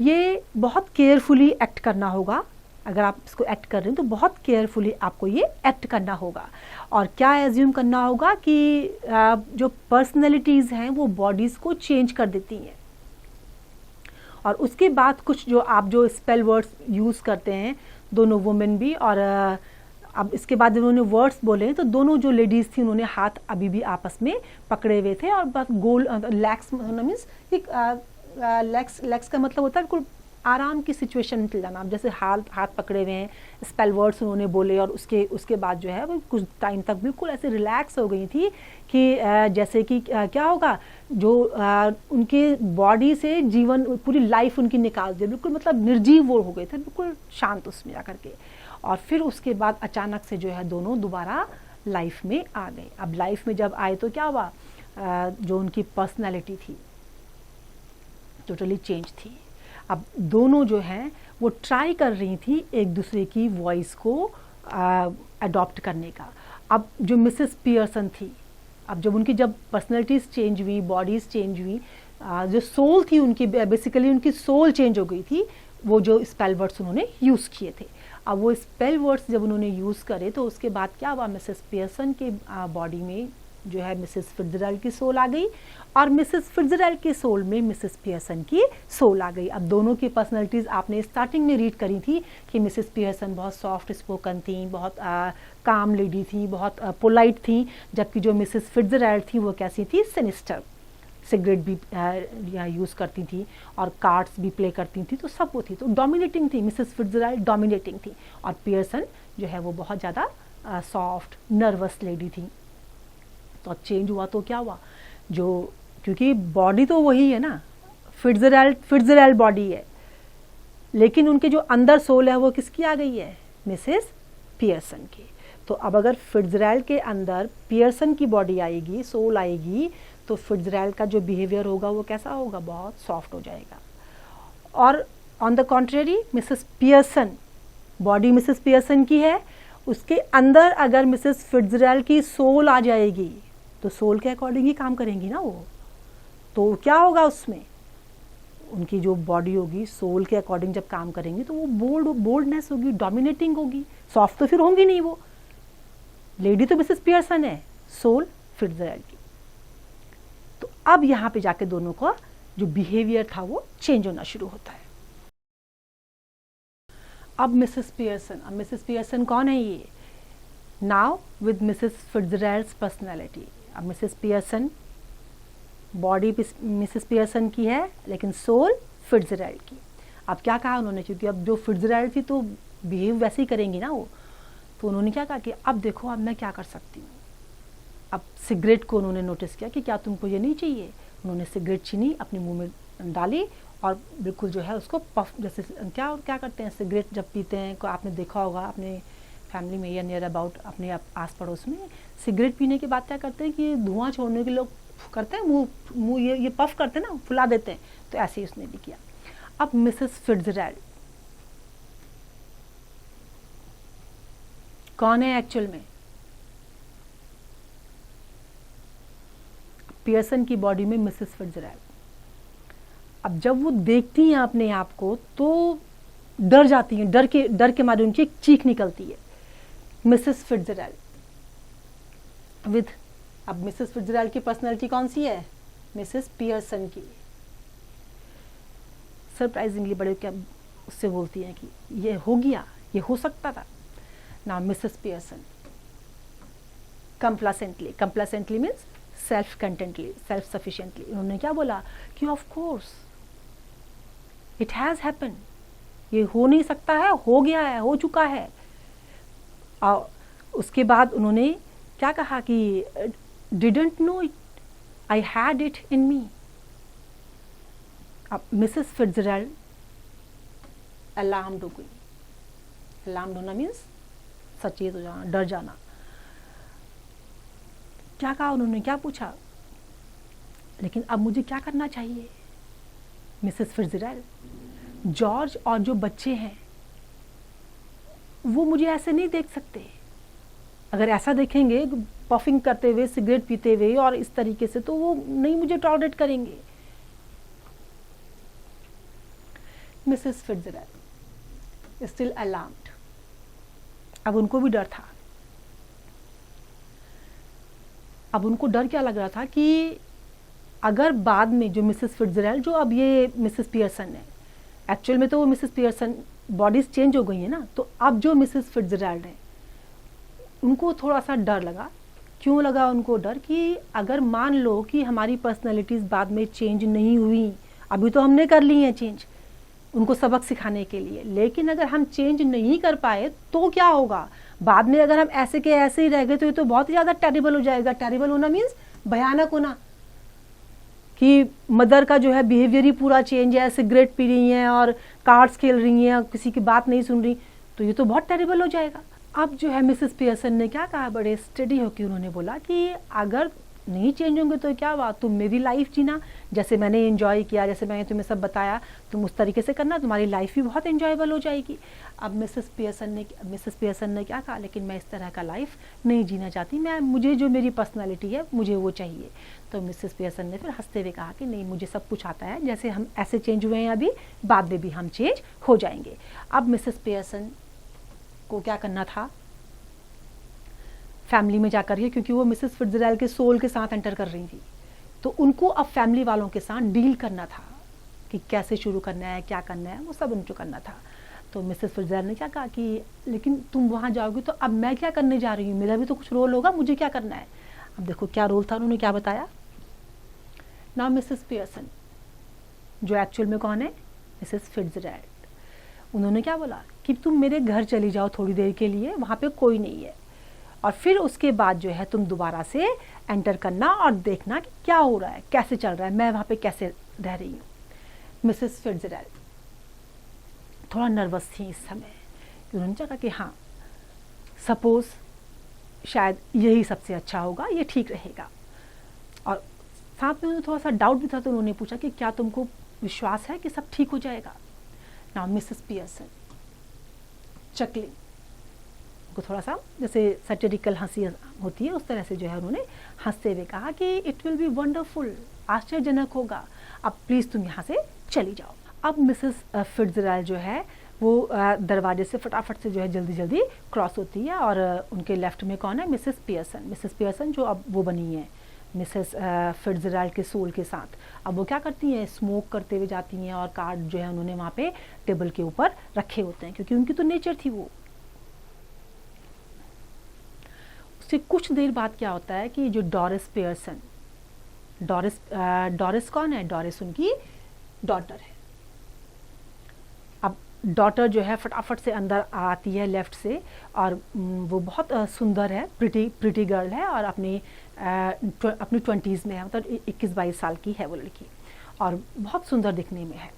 A: ये बहुत केयरफुली एक्ट करना होगा। अगर आप इसको एक्ट कर रहे हैं तो बहुत केयरफुली आपको ये एक्ट करना होगा। और क्या एज्यूम करना होगा कि जो पर्सनैलिटीज़ हैं वो बॉडीज़ को चेंज कर देती हैं। और उसके बाद कुछ जो आप जो स्पेल वर्ड्स यूज़ करते हैं दोनों वुमेन भी, और अब इसके बाद उन्होंने वर्ड्स बोले तो दोनों जो लेडीज़ थी उन्होंने हाथ अभी भी आपस में पकड़े हुए थे और बस गोल लैक्स मीन्स लैक्स का मतलब होता है बिल्कुल आराम की सिचुएशन में चल जाना। आप जैसे हाथ पकड़े हुए हैं, स्पेल वर्ड्स उन्होंने बोले और उसके बाद जो है वो कुछ टाइम तक बिल्कुल ऐसे रिलैक्स हो गई थी कि जैसे कि क्या होगा, जो उनके बॉडी से जीवन पूरी लाइफ उनकी निकाल दी, बिल्कुल मतलब निर्जीव वो हो गए थे, बिल्कुल शांत उसमें जाकर के। और फिर उसके बाद अचानक से जो है दोनों दोबारा लाइफ में आ गए। अब लाइफ में जब आए तो क्या हुआ, जो उनकी पर्सनैलिटी थी टोटली चेंज थी। अब दोनों जो हैं वो ट्राई कर रही थी एक दूसरे की वॉइस को अडॉप्ट करने का। अब जो मिसेस पियर्सन थी, अब जब पर्सनैलिटीज़ चेंज हुई, बॉडीज़ चेंज हुई, जो सोल थी उनकी, बेसिकली उनकी सोल चेंज हो गई थी। वो जो स्पेल वर्ड्स उन्होंने यूज़ किए थे, अब वो स्पेल वर्ड्स जब उन्होंने यूज़ करे तो उसके बाद क्या हुआ, मिसेस पियर्सन के बॉडी में जो है मिसेस फिट्जरैल्ड की सोल आ गई और मिसेस फिट्जरैल्ड के सोल में मिसेस पियर्सन की सोल आ गई। अब दोनों की पर्सनैलिटीज़ आपने स्टार्टिंग में रीड करी थी कि मिसेस पियर्सन बहुत सॉफ्ट स्पोकन थी, बहुत काम लेडी थी, बहुत पोलाइट थी, जबकि जो मिसेस फिट्जरैल्ड थी वो कैसी थी, सिनिस्टर, सिगरेट भी यूज़ करती थी और कार्ड्स भी प्ले करती थी, तो सब वो थी, तो डोमिनेटिंग थी। मिसेस फिट्जरैल्ड डोमिनेटिंग थी और पियर्सन जो है वो बहुत ज़्यादा सॉफ्ट नर्वस लेडी थी। तो चेंज हुआ तो क्या हुआ, जो क्योंकि बॉडी तो वही है ना, फिट्जरैल्ड बॉडी है, लेकिन उनके जो अंदर सोल है वो किसकी आ गई है, मिसेस पियर्सन की। तो अब अगर फिट्जरैल्ड के अंदर पियर्सन की बॉडी आएगी, सोल आएगी, तो फिट्जरैल्ड का जो बिहेवियर होगा वो कैसा होगा, बहुत सॉफ्ट हो जाएगा। और on the contrary Mrs Pearson, body Mrs Pearson की है, उसके अंदर अगर मिसेस फिट्जरैल्ड की सोल आ जाएगी तो सोल के अकॉर्डिंग ही काम करेंगी ना वो, तो क्या होगा उसमें, उनकी जो बॉडी होगी सोल के अकॉर्डिंग जब काम करेंगी तो वो बोल्डनेस होगी, डोमिनेटिंग होगी, सॉफ्ट तो फिर होंगी नहीं वो। लेडी तो मिसेस पियर्सन है, सोल फिट्जरैल्ड की। तो अब यहाँ पे जाके दोनों का जो बिहेवियर था वो चेंज होना शुरू होता है। अब मिसेस पियर्सन कौन है ये, नाउ विद मिसेस फिट्जरैल्ड्स पर्सनैलिटी। अब Mrs Pearson, body Mrs Pearson की है लेकिन सोल फिट्जरैल्ड की। अब क्या कहा उन्होंने, क्योंकि अब जो फिट्जरैल्ड थी तो बिहेव वैसे ही करेंगी ना वो, तो उन्होंने क्या कहा कि अब देखो अब मैं क्या कर सकती हूँ। अब सिगरेट को उन्होंने नोटिस किया कि क्या तुमको ये नहीं चाहिए, उन्होंने सिगरेट छीनी, अपने मुंह में डाली और बिल्कुल जो है उसको पफ, जैसे क्या करते हैं सिगरेट जब पीते हैं, को आपने देखा होगा अपने फैमिली में या नियर अबाउट अपने आस पड़ोस में, सिगरेट पीने के बाद क्या करते हैं कि धुआं छोड़ने के लोग करते हैं, मुंह ये पफ करते हैं ना, फुला देते हैं, तो ऐसे ही उसने भी किया। अब मिसेस फिट्जरैल्ड कौन है एक्चुअल में, पियर्सन की बॉडी में मिसेस फिट्जरैल्ड। अब जब वो देखती हैं अपने आप को तो डर जाती हैं, डर के मारे उनकी एक चीख निकलती है। मिसेस फिट्जरैल्ड विद, अब मिसेस फिट्जरैल्ड की पर्सनैलिटी कौन सी है, मिसेस पियर्सन की। सरप्राइजिंगली बड़े क्या उससे बोलती हैं कि ये हो गया, ये हो सकता था। Now Mrs Pearson complacently means self contentedly, self sufficiently उन्होंने क्या बोला कि of course it has happen, ये हो नहीं सकता है, हो गया है, हो चुका है। और उसके बाद उन्होंने क्या कहा कि didn't know I had it in me. अब मिसेस फिट्जजेराल्ड अलार्म्ड हो गई। अलार्म्ड होना मीन्स सचेत हो जाना, डर जाना। क्या कहा उन्होंने, क्या पूछा, लेकिन अब मुझे क्या करना चाहिए? मिसेस फिट्जजेराल्ड, जॉर्ज और जो बच्चे हैं वो मुझे ऐसे नहीं देख सकते। अगर ऐसा देखेंगे पफिंग करते हुए, सिगरेट पीते हुए और इस तरीके से, तो वो नहीं मुझे टॉलरेट करेंगे। Mrs Fitzgerald still alarmed. अब उनको भी डर था। अब उनको डर क्या लग रहा था कि अगर बाद में जो मिसेस फिट्जजेराल्ड, जो अब ये मिसेस पियर्सन है, एक्चुअल में तो वो मिसेस पियर्सन बॉडीज चेंज हो गई है ना, तो अब जो मिसेस फिट्जजेराल्ड है उनको थोड़ा सा डर लगा। क्यों लगा उनको डर? कि अगर मान लो कि हमारी पर्सनैलिटीज़ बाद में चेंज नहीं हुई, अभी तो हमने कर ली है चेंज उनको सबक सिखाने के लिए, लेकिन अगर हम चेंज नहीं कर पाए तो क्या होगा? बाद में अगर हम ऐसे के ऐसे ही रह गए तो ये तो बहुत ज़्यादा टेरिबल हो जाएगा। टेरिबल होना मीन्स भयानक होना, कि मदर का जो है बिहेवियर ही पूरा चेंज है, सिगरेट पी रही हैं और कार्ड्स खेल रही हैं, किसी की बात नहीं सुन रही, तो ये तो बहुत टेरिबल हो जाएगा। अब जो है मिसेस पियर्सन ने क्या कहा, बड़े स्टडी होकर उन्होंने बोला कि अगर नहीं चेंज होंगे तो क्या हुआ, तुम मेरी लाइफ जीना, जैसे मैंने एंजॉय किया, जैसे मैंने तुम्हें सब बताया, तुम उस तरीके से करना, तुम्हारी लाइफ भी बहुत एंजॉयबल हो जाएगी। अब मिसेस पियर्सन ने क्या कहा, लेकिन मैं इस तरह का लाइफ नहीं जीना चाहती, मुझे जो मेरी पर्सनालिटी है मुझे वो चाहिए। तो मिसेस पियर्सन ने फिर हंसते हुए कहा कि नहीं, मुझे सब कुछ आता है, जैसे हम ऐसे चेंज हुए हैं अभी, बाद में भी हम चेंज हो जाएंगे। अब मिसेस पियर्सन को क्या करना था, फैमिली में जाकर के, क्योंकि वो मिसेस फिट्जजेराल्ड के सोल के साथ एंटर कर रही थी, तो उनको अब फैमिली वालों के साथ डील करना था कि कैसे शुरू करना है, क्या करना है, वो सब उनको करना था। तो मिसेस फिट्जजेराल्ड ने क्या कहा कि लेकिन तुम वहाँ जाओगी तो अब मैं क्या करने जा रही हूँ, मेरा भी तो कुछ रोल होगा, मुझे क्या करना है। अब देखो क्या रोल था, उन्होंने क्या बताया। नाउ मिसेस पियर्सन, जो एक्चुअल में कौन है, मिसेस फिट्जजेराल्ड, उन्होंने क्या बोला कि तुम मेरे घर चली जाओ थोड़ी देर के लिए, वहाँ पे कोई नहीं है, और फिर उसके बाद जो है तुम दोबारा से एंटर करना और देखना कि क्या हो रहा है, कैसे चल रहा है, मैं वहाँ पे कैसे रह रही हूँ। मिसेस फिट्जजेराल्ड थोड़ा नर्वस थी इस समय। उन्होंने कहा कि हाँ, सपोज शायद यही सबसे अच्छा होगा, ये ठीक रहेगा। और साथ में उन्हें थोड़ा सा डाउट भी था, तो उन्होंने पूछा कि क्या तुमको विश्वास है कि सब ठीक हो जाएगा। नाउ मिसेस पियर्सन चकली को थोड़ा सा जैसे सैटिरिकल हंसी होती है उस तरह से जो है उन्होंने हंसते हुए कहा कि इट विल बी वंडरफुल, आश्चर्यजनक होगा, अब प्लीज़ तुम यहाँ से चली जाओ। अब मिसेस फिट्जजेराल्ड जो है वो दरवाजे से फटाफट से जो है जल्दी जल्दी क्रॉस होती है, और उनके लेफ्ट में कौन है, मिसेस पियर्सन जो अब वो बनी है मिसेस फिट्जजेराल्ड के सोल के साथ। अब वो क्या करती हैं, स्मोक करते हुए जाती हैं, और कार्ड जो है उन्होंने वहाँ पे टेबल के ऊपर रखे होते हैं, क्योंकि उनकी तो नेचर थी वो। उससे कुछ देर बाद क्या होता है कि जो डोरिस पियर्सन, डोरिस कौन है, डोरिस उनकी डॉटर है। अब डॉटर जो है फटाफट से अंदर आती है लेफ्ट से, और वो बहुत सुंदर है, प्रिटी गर्ल है, और अपनी 20s में है, मतलब 21-22 साल की है वो लड़की, और बहुत सुंदर दिखने में है।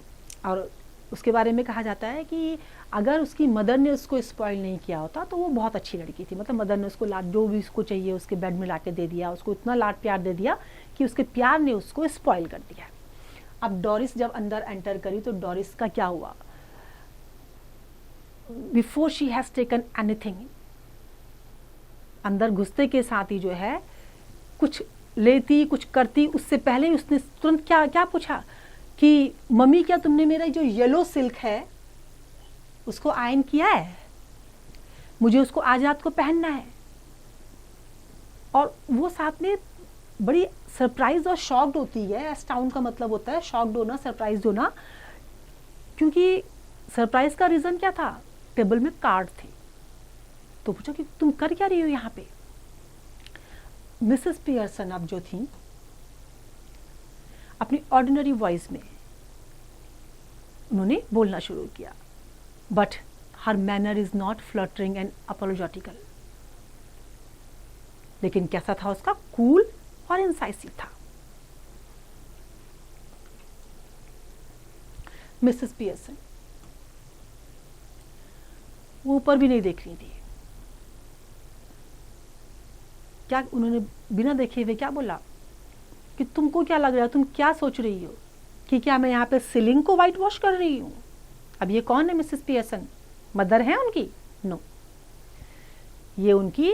A: और उसके बारे में कहा जाता है कि अगर उसकी मदर ने उसको स्पॉइल नहीं किया होता तो वो बहुत अच्छी लड़की थी, मतलब मदर ने उसको जो भी उसको चाहिए उसके बेड में लाके दे दिया, उसको इतना लाड प्यार दे दिया कि उसके प्यार ने उसको स्पॉइल कर दिया। अब डोरिस जब अंदर एंटर करी तो डोरिस का क्या हुआ, before she has taken anything, अंदर घुसते के साथ ही जो है कुछ लेती कुछ करती, उससे पहले ही उसने तुरंत क्या पूछा कि मम्मी क्या तुमने मेरा जो येलो सिल्क है उसको आयन किया है, मुझे उसको आज रात को पहनना है। और वो साथ में बड़ी सरप्राइज और शॉक्ड होती है, एस्टाउंड का मतलब होता है शॉक्ड होना, सरप्राइज होना, क्योंकि सरप्राइज का रीजन क्या था? टेबल में कार्ड थे। तो पूछा कि तुम कर क्या रही हो यहाँ पे? मिसेस पियर्सन अब जो थी, अपनी ऑर्डिनरी वॉइस में उन्होंने बोलना शुरू किया, but her manner is not fluttering and apologetical. लेकिन कैसा था उसका? कूल और इंसाइसिव था। मिसेस पियर्सन वो ऊपर भी नहीं देख रही थी। क्या उन्होंने बिना देखे हुए क्या बोला कि तुमको क्या लग रहा है, तुम क्या सोच रही हो कि क्या मैं यहाँ पे सीलिंग को वाइट वॉश कर रही हूँ? अब ये कौन है? मिसेस पियर्सन मदर है उनकी? नो, ये उनकी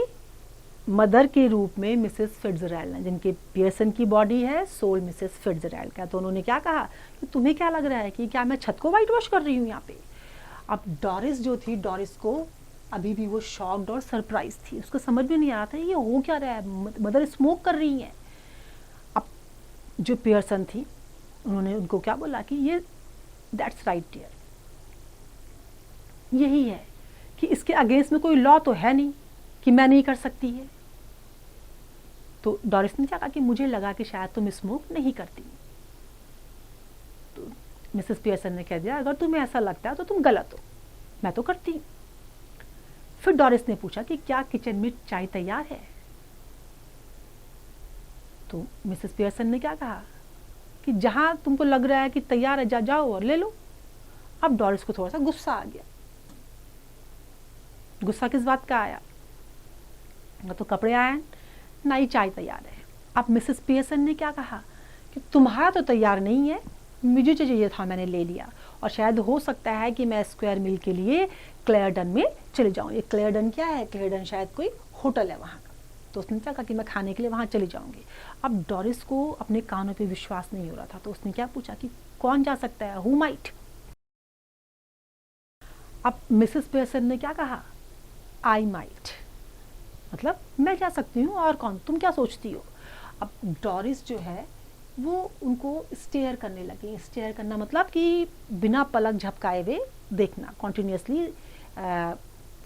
A: मदर के रूप में मिसेस फिट्जरैल्ड है, जिनके पियर्सन की बॉडी है, सोल मिसेस फिट्जरैल्ड का। तो उन्होंने क्या कहा कि तुम्हें क्या लग रहा है कि क्या मैं छत को वाइट वॉश कर रही हूँ यहाँ पे? अब डोरिस जो थी, डोरिस को अभी भी वो शॉक्ड और सरप्राइज थी। उसको समझ में नहीं आ रहा था ये हो क्या रहा है, मदर स्मोक कर रही हैं। अब जो पियर्सन थी उन्होंने उनको क्या बोला कि ये दैट्स राइट डियर, यही है कि इसके अगेंस्ट में कोई लॉ तो है नहीं कि मैं नहीं कर सकती है। तो डोरिस ने क्या कहा कि मुझे लगा कि शायद तुम स्मोक नहीं करती। तो मिसेस पियर्सन ने कह दिया अगर तुम्हें ऐसा लगता है तो तुम गलत हो, मैं तो करती हूँ। फिर डोरिस ने पूछा कि क्या किचन में चाय तैयार है? तो मिसेस पियर्सन ने क्या कहा कि जहां तुमको लग रहा है कि तैयार है जाओ और ले लो। अब डोरिस को थोड़ा सा गुस्सा आ गया। गुस्सा किस बात का आया? ना तो कपड़े आए ना ही चाय तैयार है। अब मिसेस पियर्सन ने क्या कहा कि तुम्हारा तो तैयार नहीं है, मुझे जो चाहिए था मैंने ले लिया, और शायद हो सकता है कि मैं स्क्वायर मील के लिए क्लेयरडन में चले जाऊँ। ये क्लेयरडन क्या है? क्लेयरडन शायद कोई होटल है वहाँ का। तो उसने क्या कहा कि मैं खाने के लिए वहाँ चली जाऊँगी। अब डोरिस को अपने कानों पे विश्वास नहीं हो रहा था, तो उसने क्या पूछा कि कौन जा सकता है, हु माइट? अब मिसेस पियर्सन ने क्या कहा? आई माइट, मतलब मैं जा सकती हूँ, और कौन, तुम क्या सोचती हो? अब डोरिस जो है वो उनको स्टेयर करने लगी। स्टेयर करना मतलब कि बिना पलक झपकाए हुए देखना, कॉन्टिन्यूसली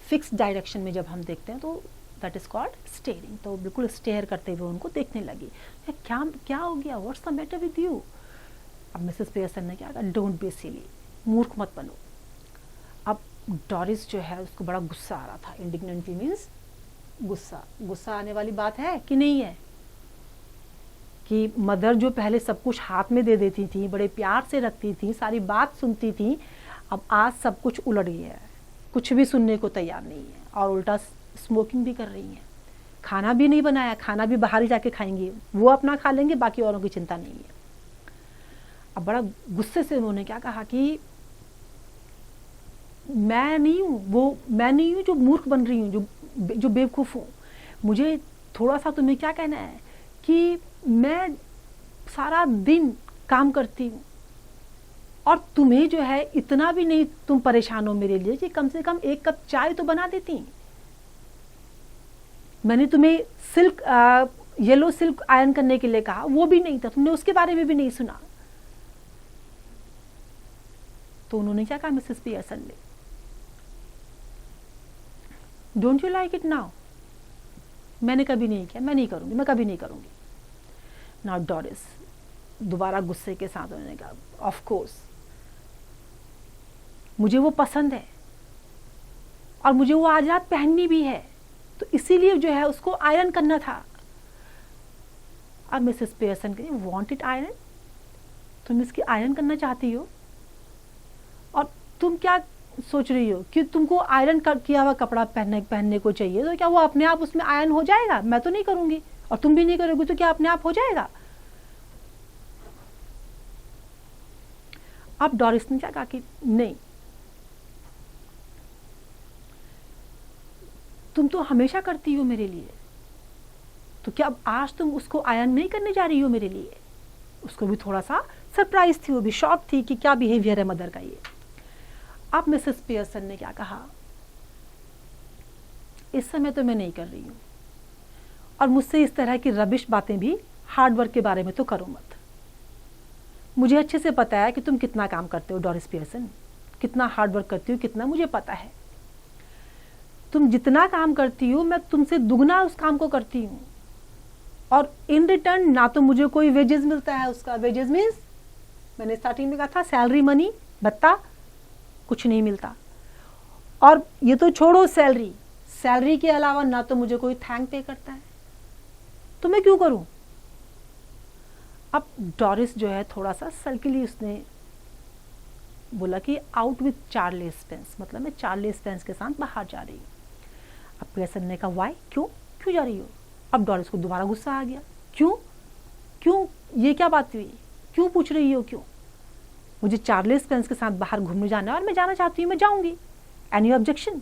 A: फिक्स डायरेक्शन में जब हम देखते हैं तो दैट इज कॉल्ड स्टेयरिंग। तो बिल्कुल स्टेयर करते हुए उनको देखने लगी। क्या क्या हो गया, what's the matter with you? अब मिसेस पियर्सन ने क्या कहा, डोंट बी सिली, मूर्ख मत बनो। अब डोरिस जो है उसको बड़ा गुस्सा आ रहा था। इंडिग्नेंटली मीन्स गुस्सा आने वाली बात है कि नहीं है? कि मदर जो पहले सब कुछ हाथ में दे देती थी, बड़े प्यार से रखती थी, सारी बात सुनती थी, अब आज सब कुछ उलट गया है, कुछ भी सुनने को तैयार नहीं है, और उल्टा स्मोकिंग भी कर रही है। खाना भी नहीं बनाया, खाना भी बाहर ही जाके खाएंगे, वो अपना खा लेंगे, बाकी औरों की चिंता नहीं है। अब बड़ा गुस्से से उन्होंने क्या कहा कि मैं नहीं हूँ जो मूर्ख बन रही हूँ, जो बेवकूफ़ हूँ। मुझे थोड़ा सा तुम्हें क्या कहना है कि मैं सारा दिन काम करती हूँ, और तुम्हें जो है इतना भी नहीं तुम परेशान हो मेरे लिए कि कम से कम एक कप चाय तो बना देती। मैंने तुम्हें येलो सिल्क आयरन करने के लिए कहा, वो भी नहीं था, तुमने उसके बारे में भी नहीं सुना। तो उन्होंने क्या कहा मिसेस पियर्सन ने, don't you like it now? मैंने कभी नहीं किया, मैं नहीं करूंगी, मैं कभी नहीं करूंगी। नाउ डोरिस दोबारा गुस्से के साथ उन्होंने कहा, ऑफ कोर्स मुझे वो पसंद है, और मुझे वो आजाद पहननी भी है, तो इसीलिए जो है उसको आयरन करना था। अब मिसेस पियर्सन कहे, वांट इट आयरन? तुम इसकी आयरन करना चाहती हो, और तुम क्या सोच रही हो कि तुमको आयरन किया हुआ कपड़ा पहनने को चाहिए, तो क्या वो अपने आप उसमें आयरन हो जाएगा? मैं तो नहीं करूंगी, और तुम भी नहीं करोगे, तो क्या अपने आप हो जाएगा? अब डोरिस ने क्या कहा कि नहीं, तुम तो हमेशा करती हो मेरे लिए, तो क्या अब आज तुम उसको आयरन नहीं करने जा रही हो मेरे लिए? उसको भी थोड़ा सा सरप्राइज थी, वो भी शॉक थी कि क्या बिहेवियर है मदर का ये। अब मिसेस पियर्सन ने क्या कहा, इस समय तो मैं नहीं कर रही हूं, और मुझसे इस तरह की रबिश बातें भी हार्डवर्क के बारे में तो करो मत। मुझे अच्छे से पता है कि तुम कितना काम करते हो डोरिस पियर्सन, कितना हार्ड वर्क करती हो कितना मुझे पता है। तुम जितना काम करती हो मैं तुमसे दुगना उस काम को करती हूँ, और इन रिटर्न ना तो मुझे कोई वेजेस मिलता है उसका। वेजेस मीन्स मैंने स्टार्टिंग में कहा था सैलरी, मनी, भत्ता, कुछ नहीं मिलता। और ये तो छोड़ो सैलरी, सैलरी के अलावा ना तो मुझे कोई थैंक पे करता है, तो मैं क्यों करूं। अब डोरिस जो है थोड़ा सा सल्किली उसने बोला कि आउट विथ चार्ली स्पेंस, मतलब मैं चार्ली स्पेंस के साथ बाहर जा रही हूँ। अब पियर्सन ने कहा वाई, क्यों जा रही हो। अब डोरिस को दोबारा गुस्सा आ गया, क्यों ये क्या बात हुई, क्यों पूछ रही हो, क्यों। मुझे चार्ली स्पेंस के साथ बाहर घूमने जाना है और मैं जाना चाहती हूँ, मैं जाऊंगी। Any objection.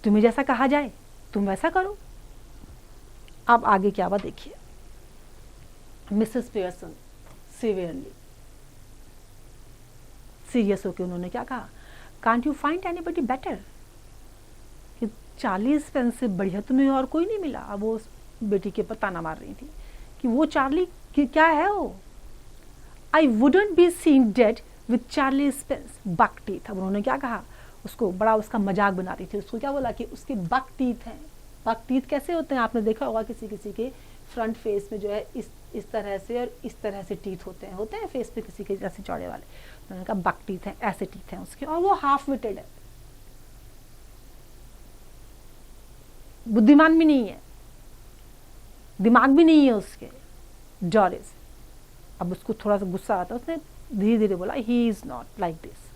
A: तुम्हें जैसा कहा जाए तुम वैसा करो। अब आगे क्या हुआ देखिए। मिसेस पियर्सन सीरियस होकर उन्होंने क्या कहा, can't you find anybody better, कि चार्ली स्पेंस से बढ़िया तुम्हें और कोई नहीं मिला। अब वो बेटी के ऊपर ताना मार रही थी कि वो चार्ली की क्या है वो। I wouldn't be seen dead with Charlie Spence, buck teeth. अब उन्होंने क्या कहा, उसको बड़ा उसका मजाक बना रही थी। उसको क्या बोला कि उसके बक टीथ हैं। बक टीथ कैसे होते हैं, आपने देखा होगा किसी के फ्रंट फेस में जो है इस तरह से और इस तरह से टीथ होते हैं फेस पे किसी के जैसे चौड़े वाले। उन्होंने कहा बक टीथ हैं, ऐसे टीथ हैं उसके, और वो हाफ विटेड है, बुद्धिमान भी नहीं है, दिमाग भी नहीं है उसके। डोरिस, अब उसको थोड़ा सा गुस्सा आता, उसने धीरे धीरे बोला he is not like this.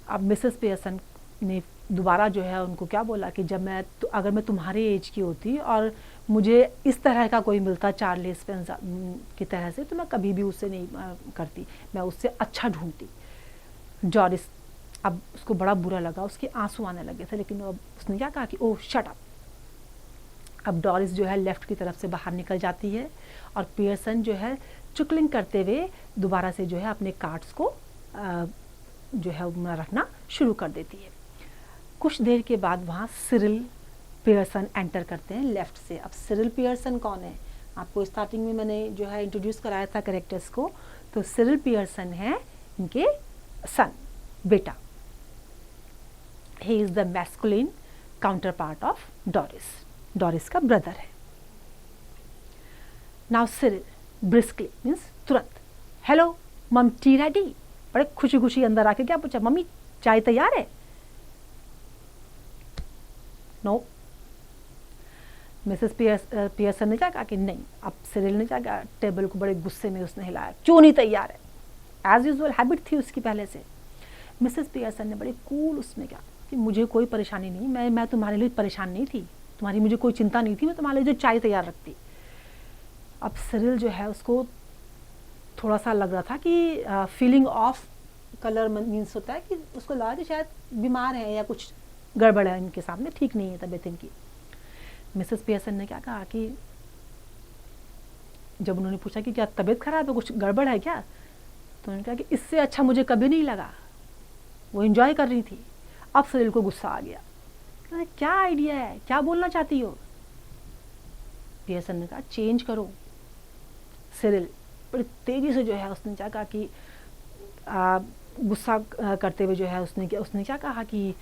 A: अब मिसेस पियर्सन ने दोबारा जो है उनको क्या बोला कि अगर मैं तुम्हारे एज की होती और मुझे इस तरह का कोई मिलता चार्ली स्पेंस की तरह से, तो मैं कभी भी उससे नहीं करती, मैं उससे अच्छा ढूंढती। डोरिस, अब उसको बड़ा बुरा लगा, उसके आंसू आने लगे थे, लेकिन अब उसने क्या कहा कि ओह शट अप। अब डोरिस जो है लेफ्ट की तरफ से बाहर निकल जाती है और पियर्सन जो है चुकलिंग करते हुए दोबारा से जो है अपने कार्ड्स को जो है रखना शुरू कर देती है। कुछ देर के बाद वहाँ सिरिल पियर्सन एंटर करते हैं लेफ्ट से। अब सिरिल पियर्सन कौन है, आपको स्टार्टिंग में मैंने जो है इंट्रोड्यूस कराया था कैरेक्टर्स को। तो सिरिल पियर्सन है इनके सन, बेटा। He is the masculine counter part of Doris, Doris का ब्रदर है। नाउ सिरिल ब्रिस्कली मीन्स तुरंत, हेलो मम, टी रेडी। बड़े खुशी खुशी अंदर आके क्या पूछा, मम्मी चाय तैयार है। नो। मिसेस पियर्सन ने क्या कहा कि नहीं। अब सिरिल ने क्या कहा, टेबल को बड़े गुस्से में उसने हिलाया, क्यों नहीं तैयार है। एज यूजुअल हैबिट थी उसकी पहले से। मिसेस पियर्सन ने बड़े कूल उसमें क्या कि मुझे कोई परेशानी नहीं, मैं तुम्हारे लिए परेशान नहीं थी, तुम्हारी मुझे कोई चिंता नहीं थी, मैं तुम्हारे लिए जो चाय तैयार रखती। अब सिरिल जो है उसको थोड़ा सा लग रहा था कि फीलिंग ऑफ कलर मीन्स होता है कि उसको लगा कि शायद बीमार है या कुछ गड़बड़ है इनके सामने, ठीक नहीं है तबीयत इनकी। मिसेस पियर्सन ने क्या कहा कि जब उन्होंने पूछा कि क्या तबीयत खराब है, कुछ गड़बड़ है क्या, तो उन्होंने कहा कि इससे अच्छा मुझे कभी नहीं लगा। वो एंजॉय कर रही थी। अब सिरिल को गुस्सा आ गया, क्या आइडिया है, क्या बोलना चाहती हो। पियर्सन ने कहा चेंज करो। सिरिल बड़ी तेजी से जो है उसने क्या कहा कि गुस्सा करते हुए जो है उसने क्या कहा कि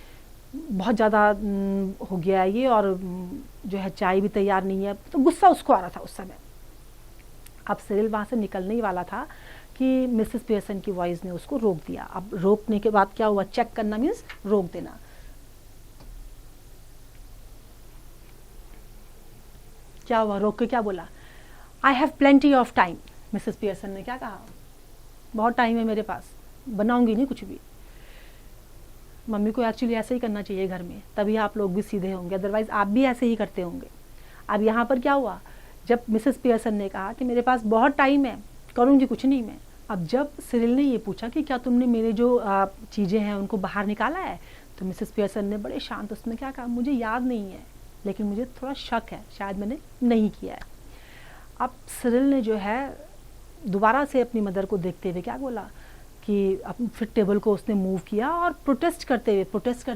A: बहुत ज़्यादा हो गया है ये, और जो है चाय भी तैयार नहीं है। तो गुस्सा उसको आ रहा था उस समय। अब सिरिल वहाँ से निकलने ही वाला था कि मिसेस पियर्सन की वॉइस ने उसको रोक दिया। अब रोकने के बाद क्या हुआ, चेक करना मीन्स रोक देना। क्या हुआ, रोक के क्या बोला, I have plenty of time. Mrs Pearson ने क्या कहा, बहुत टाइम है मेरे पास, बनाऊंगी नहीं कुछ भी। मम्मी को एक्चुअली ऐसे ही करना चाहिए घर में, तभी आप लोग भी सीधे होंगे, अदरवाइज आप भी ऐसे ही करते होंगे। अब यहाँ पर क्या हुआ, जब मिसेस पियर्सन ने कहा कि मेरे पास बहुत टाइम है, करूँगी कुछ नहीं मैं। अब जब सिरिल ने ये पूछा कि क्या तुमने मेरे जो चीज़ें हैं उनको बाहर निकाला है, तो मिसेस पियर्सन ने बड़े शांत उसमें क्या कहा, मुझे याद नहीं है, लेकिन मुझे थोड़ा शक है, शायद मैंने नहीं किया है। अब सिरिल ने जो है दोबारा से अपनी मदर को देखते हुए क्या बोला कि अब फिर टेबल को उसने मूव किया और प्रोटेस्ट करते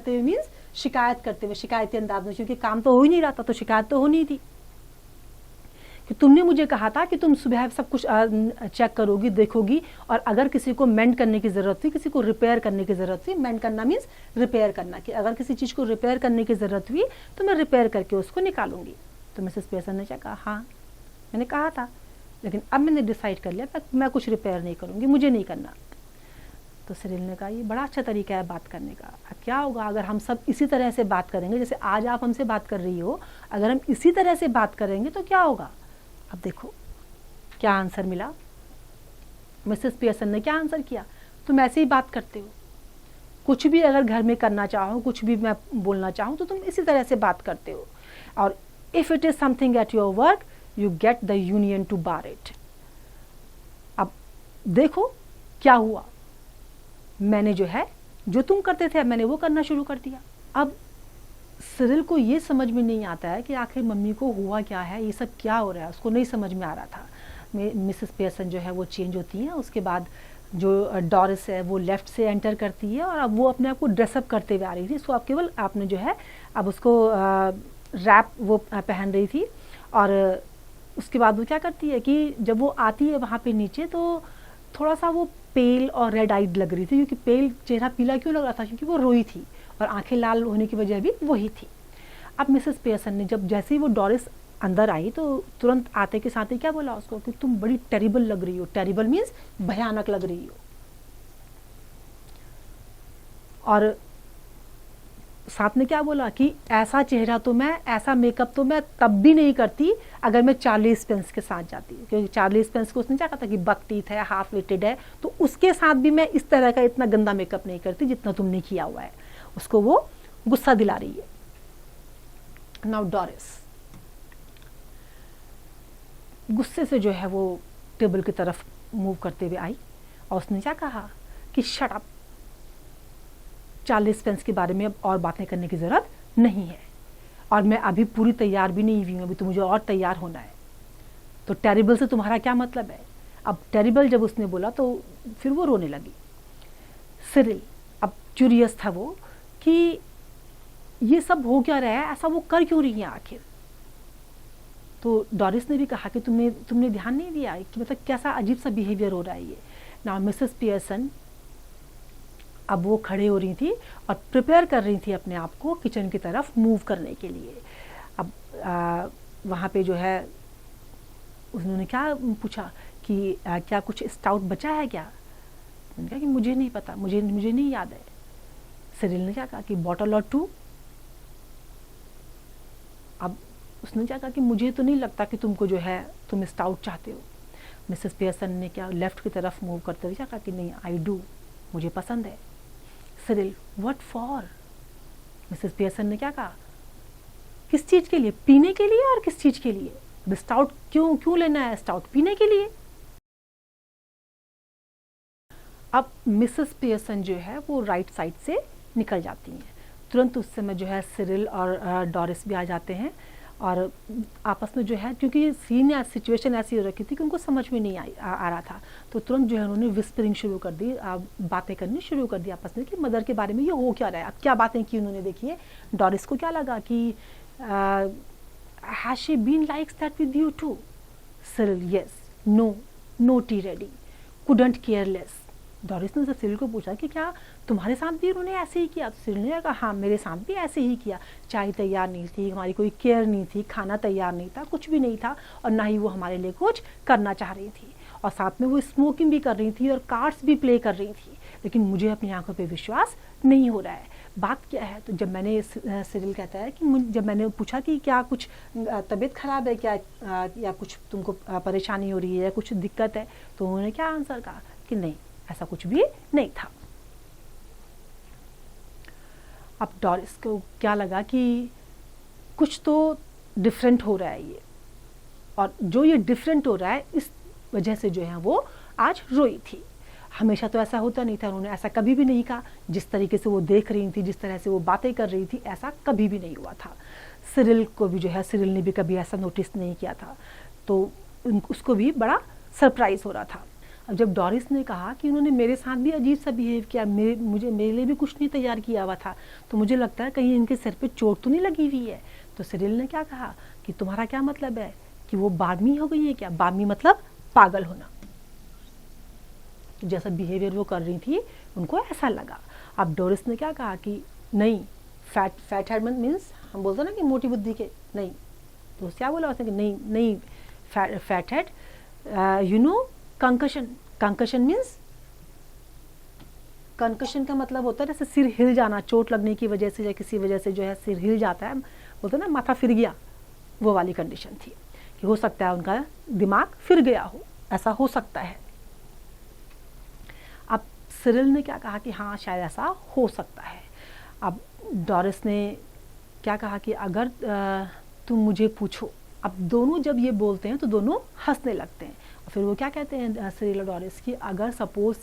A: हुए मीन्स शिकायत करते हुए, शिकायती अंदाज में, क्योंकि काम तो हो ही नहीं रहा था तो शिकायत तो होनी थी कि तुमने मुझे कहा था कि तुम सुबह सब कुछ चेक करोगी, देखोगी, और अगर किसी को मेंड करने की ज़रूरत हुई, किसी को रिपेयर करने की ज़रूरत हुई, मेंड करना मीन्स रिपेयर करना, कि अगर किसी चीज़ को रिपेयर करने की ज़रूरत हुई तो मैं रिपेयर करके उसको निकालूंगी। तो मिसेस पियर्सन ने क्या कहा, हाँ मैंने कहा था, लेकिन अब मैंने डिसाइड कर लिया मैं कुछ रिपेयर नहीं करूँगी, मुझे नहीं करना। तो सिरिल ने कहा ये बड़ा अच्छा तरीका है बात करने का। अब क्या होगा अगर हम सब इसी तरह से बात करेंगे, जैसे आज आप हमसे बात कर रही हो, अगर हम इसी तरह से बात करेंगे तो क्या होगा। अब देखो क्या आंसर मिला। मिसेस पियर्सन ने क्या आंसर किया, तुम ऐसे ही बात करते हो, कुछ भी अगर घर में करना चाहो, कुछ भी मैं बोलना चाहूँ तो तुम इसी तरह से बात करते हो, और if it is something at your work you get the union to bar it. अब देखो क्या हुआ, मैंने जो है जो तुम करते थे मैंने वो करना शुरू कर दिया। अब सिरिल को ये समझ में नहीं आता है कि आखिर मम्मी को हुआ क्या है, ये सब क्या हो रहा है, उसको नहीं समझ में आ रहा था। मिसेस पियर्सन जो है वो चेंज होती है, उसके बाद जो डॉरिस है वो लेफ़्ट से एंटर करती है, और अब वो अपने आप को ड्रेसअप करते हुए आ रही थी। सो अब केवल आपने जो है अब उसको रैप वो पहन रही थी, और उसके बाद वो क्या करती है कि जब वो आती है वहाँ पे नीचे तो थोड़ा सा वो पेल और रेड आइड लग रही थी, क्योंकि पेल चेहरा पीला क्यों लग रहा था, क्योंकि वो रोई थी, और आंखें लाल होने की वजह भी वही थी। अब मिसेस पियर्सन ने जब जैसे ही वो डॉरिस अंदर आई तो तुरंत आते के साथ ही क्या बोला उसको कि तुम बड़ी टेरिबल लग रही हो। टेरिबल मीन्स भयानक लग रही हो। और साथ में क्या बोला कि ऐसा चेहरा तो मैं, ऐसा मेकअप तो मैं तब भी नहीं करती अगर मैं चार्ली स्पेंस के साथ जाती, क्योंकि चार्ली स्पेंस को उसने क्या कहा था कि बक टीथ है, हाफ वेटेड है, तो उसके साथ भी मैं इस तरह का इतना गंदा मेकअप नहीं करती जितना तुमने किया हुआ है। उसको वो गुस्सा दिला रही है। नाउ डॉरिस गुस्से से जो है वो टेबल की तरफ मूव करते हुए आई, और उसने क्या कहा कि शट अप, चार्ली स्पेंस के बारे में अब और बातें करने की ज़रूरत नहीं है, और मैं अभी पूरी तैयार भी नहीं हुई हूँ, अभी तो मुझे और तैयार होना है। तो टेरिबल से तुम्हारा क्या मतलब है। अब टेरिबल जब उसने बोला तो फिर वो रोने लगी। सिरिल अब क्यूरियस था वो कि ये सब हो क्या रहा है, ऐसा वो कर क्यों रही है आखिर। तो डॉरिस ने भी कहा कि तुमने ध्यान नहीं दिया कि मतलब कैसा अजीब सा बिहेवियर हो रहा है ये। नाउ मिसेस पियर्सन अब वो खड़े हो रही थी और प्रिपेयर कर रही थी अपने आप को किचन की तरफ मूव करने के लिए। अब वहाँ पे जो है उन्होंने क्या पूछा कि क्या कुछ स्टाउट बचा है क्या। मैंने कहा कि मुझे नहीं पता, मुझे नहीं याद है। सिरिल ने क्या कहा कि बॉटल और 2। अब उसने क्या कहा कि मुझे तो नहीं लगता कि तुमको जो है तुम स्टाउट चाहते हो। मिसेस पियर्सन ने क्या लेफ़्ट की तरफ मूव करते हुए क्या कहा कि नहीं, आई डू, मुझे पसंद है। Cyril what for. Mrs Pearson ने क्या कहा, किस चीज़ के लिए, पीने के लिए और किस चीज़ के लिए। स्टाउट क्यों लेना है, स्टाउट पीने के लिए। अब मिसेस पियर्सन जो है वो राइट साइड से निकल जाती हैं। तुरंत उस समय जो है सिरिल और डॉरिस भी आ जाते हैं, और आपस में जो है क्योंकि सीन या सिचुएशन ऐसी हो रखी थी कि उनको समझ में नहीं आ रहा था, तो तुरंत जो है उन्होंने विस्परिंग शुरू कर दी, बातें करनी शुरू कर दी आपस में कि मदर के बारे में ये हो क्या रहा है। अब क्या बातें की उन्होंने, देखिए डॉरिस को क्या लगा कि has she been likes that with you too. Cyril yes, no tea ready, couldn't care less. Doris ने जब सिरिल को पूछा कि क्या तुम्हारे साथ भी उन्होंने ऐसे ही किया, तो सिरिल ने कहा हाँ मेरे साथ भी ऐसे ही किया। चाय तैयार नहीं थी, हमारी कोई केयर नहीं थी, खाना तैयार नहीं था, कुछ भी नहीं था, और ना ही वो हमारे लिए कुछ करना चाह रही थी, और साथ में वो स्मोकिंग भी कर रही थी और कार्ड्स भी प्ले कर रही थी, लेकिन मुझे अपनी आंखों पे विश्वास नहीं हो रहा है। बात क्या है, तो जब मैंने, सिरिल कहता है कि जब मैंने पूछा कि क्या कुछ तबीयत ख़राब है क्या, या कुछ तुमको परेशानी हो रही है या कुछ दिक्कत है, तो उन्होंने क्या आंसर कहा कि नहीं ऐसा कुछ भी नहीं था। अब डॉरिस को क्या लगा कि कुछ तो डिफरेंट हो रहा है ये, और जो ये डिफरेंट हो रहा है इस वजह से जो है वो आज रोई थी। हमेशा तो ऐसा होता नहीं था, उन्होंने ऐसा कभी भी नहीं कहा। जिस तरीके से वो देख रही थी, जिस तरह से वो बातें कर रही थी, ऐसा कभी भी नहीं हुआ था। सिरिल को भी जो है, सिरिल ने भी कभी ऐसा नोटिस नहीं किया था, तो उसको भी बड़ा सरप्राइज हो रहा था। अब जब डॉरिस ने कहा कि उन्होंने मेरे साथ भी अजीब सा बिहेव किया, मेरे लिए भी कुछ नहीं तैयार किया हुआ था, तो मुझे लगता है कहीं इनके सिर पे चोट तो नहीं लगी हुई है। तो सिरिल ने क्या कहा कि तुम्हारा क्या मतलब है कि वो बार्मी हो गई है क्या। बार्मी मतलब पागल होना, जैसा बिहेवियर वो कर रही थी उनको ऐसा लगा। अब डोरिस ने क्या कहा कि नहीं, फैट हेड मीन्स हम बोलते हैं ना कि मोटी बुद्धि के, नहीं, तो क्या बोला उसने कि नहीं नहीं, fat head, you know concussion. Concussion means, concussion का मतलब होता है जैसे सिर हिल जाना, चोट लगने की वजह से या किसी वजह से जो है सिर हिल जाता है, बोलते हैं ना माथा फिर गया, वो वाली कंडीशन थी कि हो सकता है उनका दिमाग फिर गया हो, ऐसा हो सकता है। अब सिरिल ने क्या कहा कि हाँ शायद ऐसा हो सकता है। अब डोरिस ने क्या कहा कि अगर तुम मुझे पूछो, अब दोनों जब ये बोलते हैं तो दोनों हंसने लगते हैं। और फिर वो क्या कहते हैं सिरिल और डोरिस कि अगर सपोज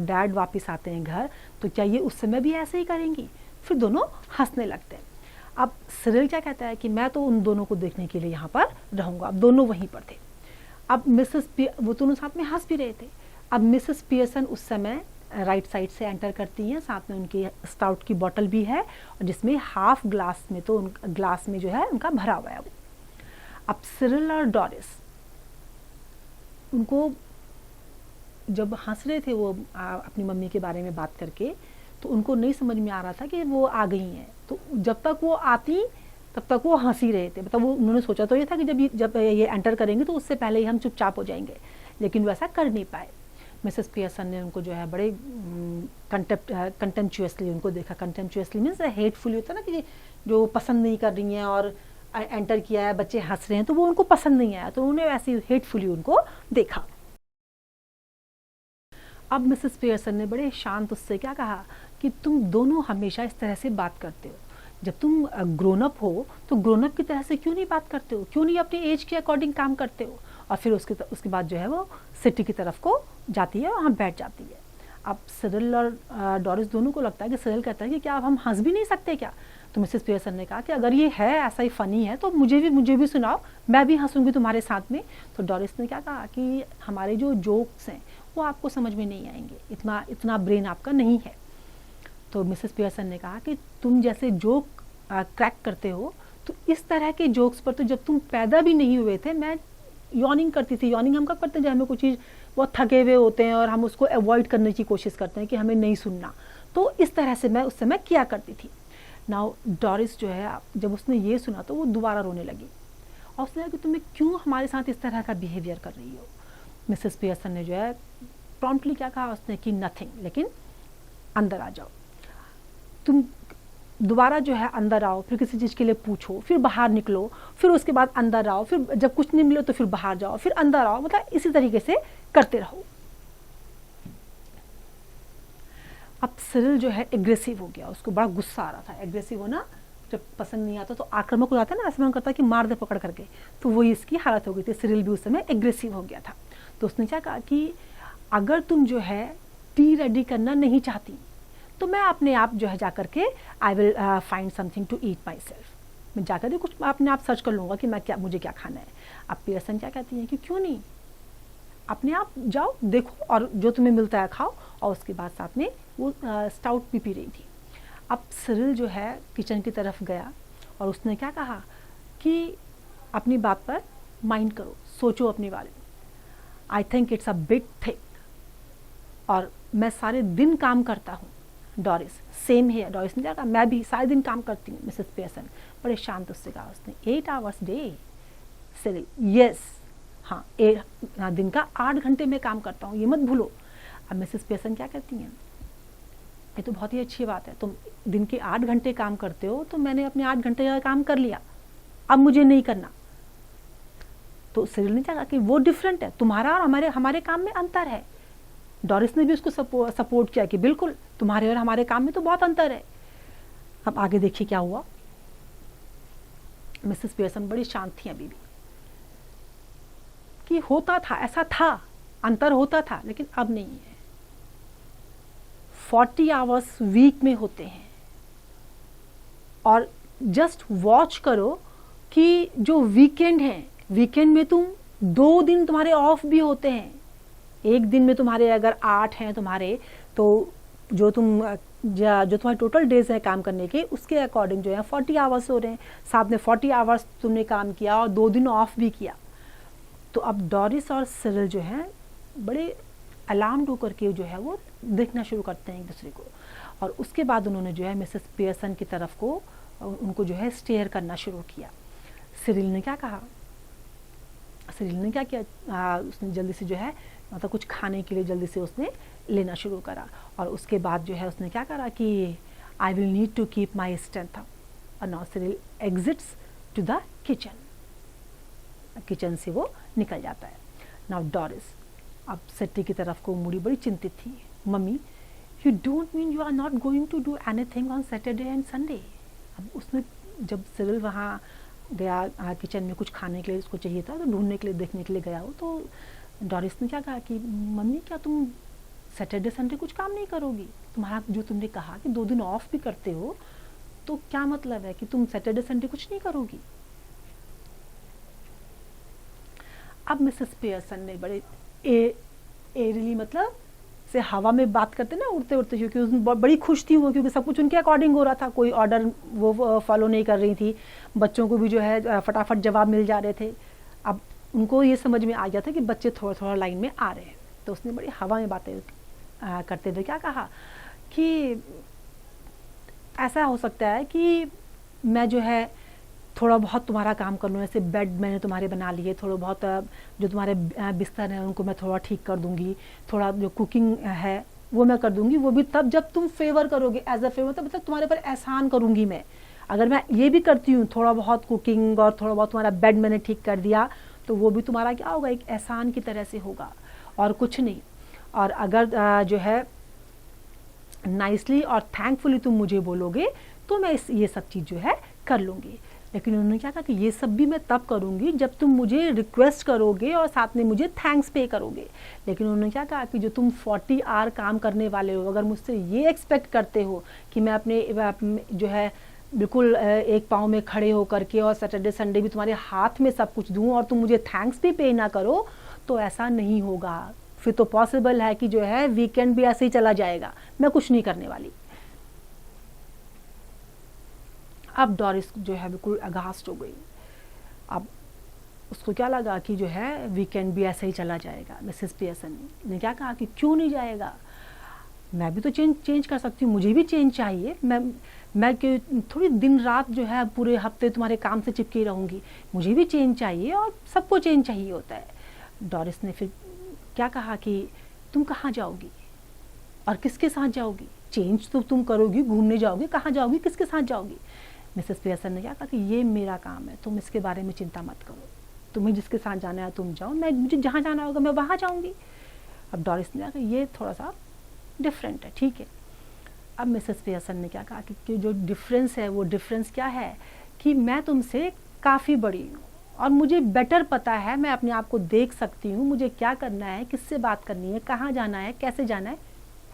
A: डैड वापस आते हैं घर तो क्या ये उस समय भी ऐसे ही करेंगी। फिर दोनों हंसने लगते हैं। अब सिरिल क्या कहता है कि मैं तो उन दोनों को देखने के लिए यहाँ पर रहूँगा। अब दोनों वहीं पर थे। अब वो दोनों साथ में हंस भी रहे थे। अब मिसेस पियर्सन उस समय राइट साइड से एंटर करती हैं, साथ में उनकी स्टाउट की बोतल भी है और जिसमें हाफ ग्लास में तो ग्लास में जो है उनका भरा हुआ है वो। अब सिरिल और डोरिस उनको जब हंस रहे थे वो अपनी मम्मी के बारे में बात करके, तो उनको नहीं समझ में आ रहा था कि वो आ गई हैं। तो जब तक वो आती तब तक वो हंस ही रहे थे। मतलब वो उन्होंने सोचा तो ये था कि जब ये एंटर करेंगे तो उससे पहले ही हम चुपचाप हो जाएंगे, लेकिन वो ऐसा कर नहीं पाए। मिसेस पियर्सन ने उनको जो है बड़े कंटेम्पचुअसली उनको देखा। कंटेम्पचुअसली मीन्स हेटफुली होता है ना कि जो पसंद नहीं कर रही हैं और एंटर किया है, बच्चे हंस रहे हैं तो वो उनको पसंद नहीं आया, तो उन्होंने ऐसे हेटफुली उनको देखा। अब मिसेस पियर्सन ने बड़े शांत उससे क्या कहा कि तुम दोनों हमेशा इस तरह से बात करते हो, जब तुम ग्रोन अप हो तो ग्रोन अप की तरह से क्यों नहीं बात करते हो, क्यों नहीं अपनी एज के अकॉर्डिंग काम करते हो। और फिर उसके बाद जो है वो सिटी की तरफ को जाती है और वहाँ बैठ जाती है। अब सिरिल और डोरिस दोनों को लगता है कि सिरिल कहता है कि क्या अब हम हंस भी नहीं सकते क्या। तो मिसेस पियर्सन ने कहा कि अगर ये है ऐसा ही फ़नी है तो मुझे भी सुनाओ, मैं भी हंसूंगी तुम्हारे साथ में। तो डोरिस ने क्या कहा कि हमारे जो जोक्स हैं वो आपको समझ में नहीं आएंगे, इतना ब्रेन आपका नहीं है। तो मिसेस पियर्सन ने कहा कि तुम जैसे जोक क्रैक करते हो तो इस तरह के जोक्स पर तो जब तुम पैदा भी नहीं हुए थे मैं यॉर्निंग करती थी। यॉर्निंग हम कब करते हैं जब हमें कोई चीज़ बहुत थके हुए होते हैं और हम उसको अवॉइड करने की कोशिश करते हैं कि हमें नहीं सुनना, तो इस तरह से मैं उस समय किया करती थी। नाउ डोरिस जो है जब उसने ये सुना तो वो दोबारा रोने लगी और उसने कहा कि तुम्हें क्यों हमारे साथ इस तरह का बिहेवियर कर रही हो। मिसेस पियर्सन ने जो है प्रॉम्प्टली क्या कहा उसने कि नथिंग, लेकिन अंदर आ जाओ, तुम दोबारा जो है अंदर आओ, फिर किसी चीज़ के लिए पूछो, फिर बाहर निकलो, फिर उसके बाद अंदर आओ, फिर जब कुछ नहीं मिले तो फिर बाहर जाओ, फिर अंदर आओ, मतलब इसी तरीके से करते रहो। अब सिरिल जो है एग्रेसिव हो गया, उसको बड़ा गुस्सा आ रहा था। एग्रेसिव होना जब पसंद नहीं आता तो आक्रामक हो जाता है ना, ऐसा मन करता है कि मार दे पकड़ करके, तो वही इसकी हालत हो गई थी। सिरिल भी उस समय एग्रेसिव हो गया था। तो उसने क्या कहा कि अगर तुम जो है टी रेडी करना नहीं चाहती तो मैं अपने आप जो है जाकर के I will find something to eat myself, मैं जाकर के कुछ अपने आप सर्च कर लूँगा कि मुझे क्या खाना है। अब पियर्सन क्या कहती हैं कि क्यों नहीं, अपने आप जाओ देखो और जो तुम्हें मिलता है खाओ। और उसके बाद साथ में वो स्टाउट भी पी रही थी। अब सिरिल जो है किचन की तरफ गया और उसने क्या कहा कि अपनी बात पर माइंड करो, सोचो अपने बारे में। I think it's a big thing और मैं सारे दिन काम करता हूँ। डोरिस सेम है, डोरिस ने क्या कहा मैं भी सारे दिन काम करती हूँ। मिसेस पियर्सन बड़े शांत उससे कहा उसने 8 hours डे। सिरिल यस, हाँ दिन का 8 घंटे में काम करता हूँ, ये मत भूलो। अब मिसेस पियर्सन क्या कहती हैं, ये तो बहुत ही अच्छी बात है, तुम दिन के 8 घंटे काम करते हो तो मैंने अपने 8 घंटे का काम कर लिया, अब मुझे नहीं करना। तो सिरिल ने कहा कि वो डिफरेंट है, तुम्हारा और हमारे काम में अंतर है। डोरिस ने भी उसको सपोर्ट किया कि बिल्कुल तुम्हारे और हमारे काम में तो बहुत अंतर है। अब आगे देखिए क्या हुआ। मिसेस पियर्सन बड़ी शांत थी अभी भी कि होता था, ऐसा था, अंतर होता था, लेकिन अब नहीं है। 40 hours वीक में होते हैं और जस्ट वॉच करो कि जो वीकेंड है, वीकेंड में तुम 2 दिन तुम्हारे ऑफ भी होते हैं। एक दिन में तुम्हारे अगर 8 हैं तुम्हारे, तो जो तुम्हारे टोटल डेज है काम करने के उसके अकॉर्डिंग जो है 40 hours हो रहे हैं। साथ में 40 hours तुमने काम किया और 2 दिन ऑफ भी किया। तो अब डोरिस और सिरिल जो है बड़े अलार्म्ड होकर के जो है वो देखना शुरू करते हैं एक दूसरे को, और उसके बाद उन्होंने जो है मिसेस पियर्सन की तरफ को उनको जो है स्टेयर करना शुरू किया। सिरिल ने क्या कहा, सिरिल ने क्या किया, उसने जल्दी से जो है मतलब कुछ खाने के लिए जल्दी से उसने लेना शुरू करा, और उसके बाद जो है उसने क्या करा कि I will need to keep my strength, और now Cyril exits to the kitchen, kitchen से वो निकल जाता है। नाउ डोरिस अब सेट्टी की तरफ को मुड़ी, बड़ी चिंतित थी। Mummy you don't mean you are not going to do anything on Saturday and Sunday. अब उसने जब सिरिल वहाँ गया किचन में कुछ खाने के लिए उसको चाहिए था, तो ढूंढने के लिए देखने के लिए गया हो, तो डोरिस ने क्या कहा कि मम्मी क्या तुम सैटरडे संडे कुछ काम नहीं करोगी, तुम्हारा जो तुमने कहा कि 2 दिन ऑफ भी करते हो, तो क्या मतलब है कि तुम सैटरडे संडे कुछ नहीं करोगी। अब मिसेस पियर्सन ने बड़े एयरली मतलब से हवा में बात करते ना, उड़ते उड़ते, क्योंकि उसमें बड़ी खुश थी वो, क्योंकि सब कुछ उनके अकॉर्डिंग हो रहा था, कोई ऑर्डर वो फॉलो नहीं कर रही थी, बच्चों को भी जो है फटाफट जवाब मिल जा रहे थे। अब उनको ये समझ में आ गया था कि बच्चे थोड़ा थोड़ा लाइन में आ रहे हैं, तो उसने बड़ी हवा में बातें करते हुए क्या कहा कि ऐसा हो सकता है कि मैं जो है थोड़ा बहुत तुम्हारा काम कर लूँ, ऐसे बेड मैंने तुम्हारे बना लिए, थोड़ा बहुत जो तुम्हारे बिस्तर हैं उनको मैं थोड़ा ठीक कर दूंगी, थोड़ा जो कुकिंग है वो मैं कर दूंगी, वो भी तब जब तुम फेवर करोगे, एज अ फेवर, मतलब तुम्हारे पर एहसान करूंगी मैं। अगर मैं ये भी करती हूँ थोड़ा बहुत कुकिंग और थोड़ा बहुत तुम्हारा बेड मैंने ठीक कर दिया, तो वो भी तुम्हारा क्या होगा, एक एहसान की तरह से होगा और कुछ नहीं। और अगर जो है नाइसली और थैंकफुली तुम मुझे बोलोगे तो मैं ये सब चीज़ जो है कर लूँगी। लेकिन उन्होंने क्या कहा कि ये सब भी मैं तब करूँगी जब तुम मुझे रिक्वेस्ट करोगे और साथ में मुझे थैंक्स पे करोगे। लेकिन उन्होंने क्या कहा कि जो तुम 40 आवर काम करने वाले हो, अगर मुझसे ये एक्सपेक्ट करते हो कि मैं अपने जो है बिल्कुल एक पाँव में खड़े होकर के और सैटरडे संडे भी तुम्हारे हाथ में सब कुछ दूँ और तुम मुझे थैंक्स भी पे ना करो, तो ऐसा नहीं होगा। फिर तो पॉसिबल है कि जो है वीकेंड भी ऐसे ही चला जाएगा, मैं कुछ नहीं करने वाली। अब डोरिस जो है बिल्कुल अगास्ट हो गई। अब उसको क्या लगा कि जो है वीकेंड भी ऐसे ही चला जाएगा। मिसेस पियर्सन ने क्या कहा कि क्यों नहीं जाएगा, मैं भी तो चेंज कर सकती हूँ, मुझे भी चेंज चाहिए, मैं थोड़ी दिन रात जो है पूरे हफ्ते तुम्हारे काम से चिपकी रहूँगी, मुझे भी चेंज चाहिए और सबको चेंज चाहिए होता है। डोरिस ने फिर क्या कहा कि तुम कहाँ जाओगी और किसके साथ जाओगी, चेंज तो तुम करोगी, घूमने जाओगी, कहाँ जाओगी, किसके साथ जाओगी। मिसेस पियर्सन ने क्या कहा कि ये मेरा काम है, तुम इसके बारे में चिंता मत करो, तुम्हें जिसके साथ जाना है तुम जाओ, मुझे जहाँ जाना होगा मैं वहाँ जाऊँगी। अब डोरिस ने कहा ये थोड़ा सा डिफरेंट है, ठीक है। अब मिसेस पियर्सन ने क्या कहा कि जो डिफरेंस है वो डिफरेंस क्या है कि मैं तुमसे काफ़ी बड़ी हूँ और मुझे बेटर पता है, मैं अपने आप को देख सकती हूँ, मुझे क्या करना है, किससे बात करनी है, कहाँ जाना है, कैसे जाना है,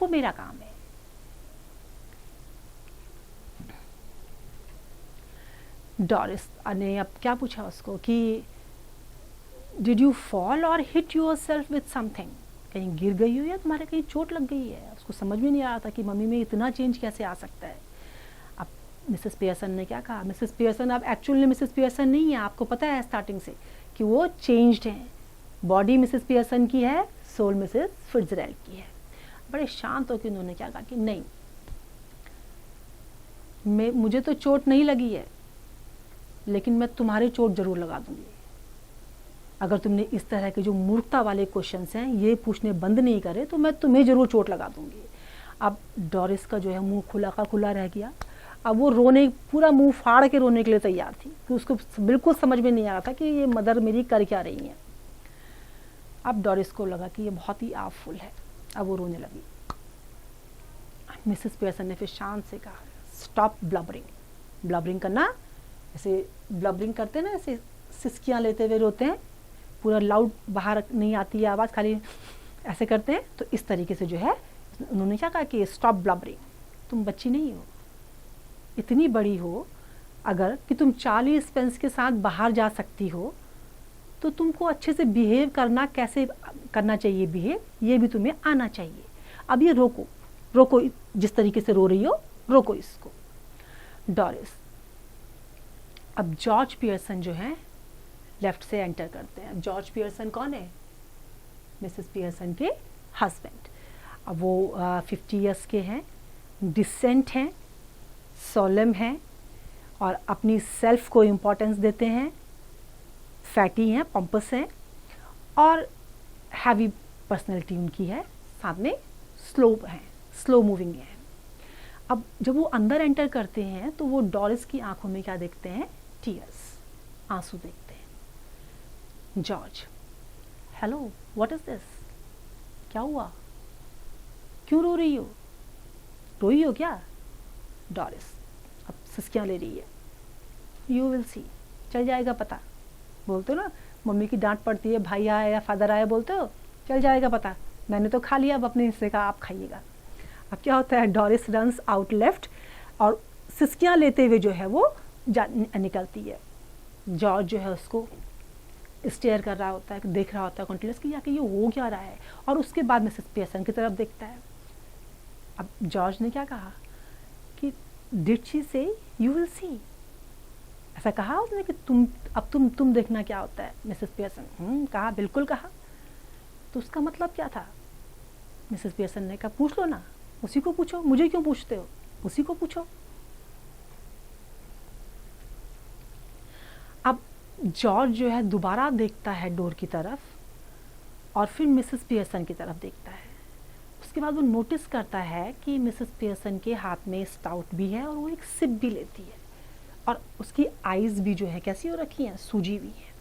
A: वो मेरा काम है। डोरिस ने अब क्या पूछा उसको कि डिड यू फॉल और हिट योरसेल्फ विद समथिंग, कहीं गिर गई हो या तुम्हारे कहीं चोट लग गई है। उसको समझ में नहीं आ रहा था कि मम्मी में इतना चेंज कैसे आ सकता है। अब मिसेस पियर्सन ने क्या कहा, मिसेस पियर्सन अब एक्चुअली मिसेस पियर्सन नहीं है, आपको पता है स्टार्टिंग से कि वो चेंज्ड हैं। बॉडी मिसेस पियर्सन की है, सोल मिसेस फिट्जरेल्ड की है। बड़े शांत होकर उन्होंने क्या कहा कि नहीं, मुझे तो चोट नहीं लगी है, लेकिन मैं तुम्हारी चोट जरूर लगा दूंगी अगर तुमने इस तरह के जो मूर्खता वाले क्वेश्चंस हैं ये पूछने बंद नहीं करे, तो मैं तुम्हें जरूर चोट लगा दूंगी। अब डोरिस का जो है मुंह खुला का खुला रह गया। अब वो रोने, पूरा मुंह फाड़ के रोने के लिए तैयार थी कि उसको बिल्कुल समझ में नहीं आ रहा था कि ये मदर मेरी कर क्या रही है। अब डोरिस को लगा कि ये बहुत ही आवफुल है, अब वो रोने लगी। मिसेस पियर्सन ने फिर शांत से कहा, स्टॉप ब्लबरिंग। ब्लबरिंग करना, ऐसे ब्लबरिंग करते हैं ना, ऐसे सिसकियाँ लेते हुए रोते हैं, पूरा लाउड बाहर नहीं आती है आवाज़, खाली ऐसे करते हैं, तो इस तरीके से जो है उन्होंने क्या कहा कि स्टॉप ब्लबरिंग। तुम बच्ची नहीं हो, इतनी बड़ी हो अगर कि तुम 40 पेंस के साथ बाहर जा सकती हो, तो तुमको अच्छे से बिहेव करना, कैसे करना चाहिए बिहेव, ये भी तुम्हें आना चाहिए। अब ये रोको, रोको, जिस तरीके से रो रही हो रोको इसको। डोरिस, अब जॉर्ज पियर्सन जो है लेफ्ट से एंटर करते हैं। जॉर्ज पियर्सन कौन है? मिसेस पियर्सन के हस्बैंड। अब वो 50 ईयर्स के हैं, डिसेंट हैं, सोलम हैं और अपनी सेल्फ को इम्पोर्टेंस देते हैं, फैटी हैं, पंपस हैं और हैवी पर्सनैलिटी उनकी है, साथ में स्लो मूविंग है। अब जब वो अंदर एंटर करते हैं तो वो डोरिस की आंखों में क्या देखते हैं? टीयर्स, आंसू देखते हैं। George, hello, what is this? क्या हुआ? क्यों रो रही हो? रोई हो क्या? डोरिस अब सिसकियां ले रही है। यू विल सी, चल जाएगा पता। बोलते हो ना, मम्मी की डांट पड़ती है, भाई आया या फादर आया, बोलते हो चल जाएगा पता, मैंने तो खा लिया, अब अपने हिस्से का आप खाइएगा। अब क्या होता है? डोरिस रन्स आउट लेफ्ट और सिसकियां लेते हुए जो है वो निकलती है। जॉर्ज जो है उसको स्टेयर कर रहा होता है, देख रहा होता है कॉन्टिन्यूस कि ये हो क्या रहा है, और उसके बाद मिसेस पियर्सन की तरफ देखता है। अब जॉर्ज ने क्या कहा कि डिड शी से यू विल सी? ऐसा कहा उसने कि तुम देखना क्या होता है? मिसेस पियर्सन कहा, बिल्कुल कहा। तो उसका मतलब क्या था? मिसेस पियर्सन ने कहा, पूछ लो ना, उसी को पूछो, मुझे क्यों पूछते हो, उसी को पूछो। अब जॉर्ज जो है दोबारा देखता है डोर की तरफ और फिर मिसेस पियर्सन की तरफ देखता है। उसके बाद वो नोटिस करता है कि मिसेस पियर्सन के हाथ में स्टाउट भी है और वो एक सिप भी लेती है और उसकी आईज भी जो है कैसी हो रखी हैं? सूजी हुई है।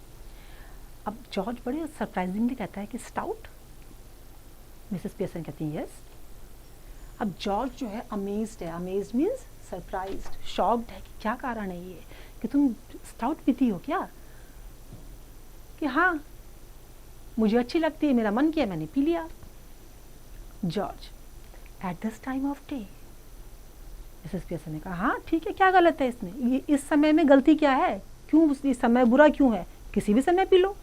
A: अब जॉर्ज बड़े सरप्राइजिंगली कहता है कि स्टाउट? मिसेस पियर्सन कहती है यस। अब जॉर्ज जो है अमेज्ड है, अमेज्ड मीन्स सरप्राइज्ड, शॉक्ड है कि क्या कारण है ये कि तुम स्टाउट पीती हो क्या? कि हाँ, मुझे अच्छी लगती है, मेरा मन किया, मैंने पी लिया। George, at this time of day? Mrs Pearson ने कहा, हाँ ठीक है, क्या गलत है इसमें? ये इस समय में गलती क्या है? क्यों इस समय बुरा क्यों है? किसी भी समय पी लो।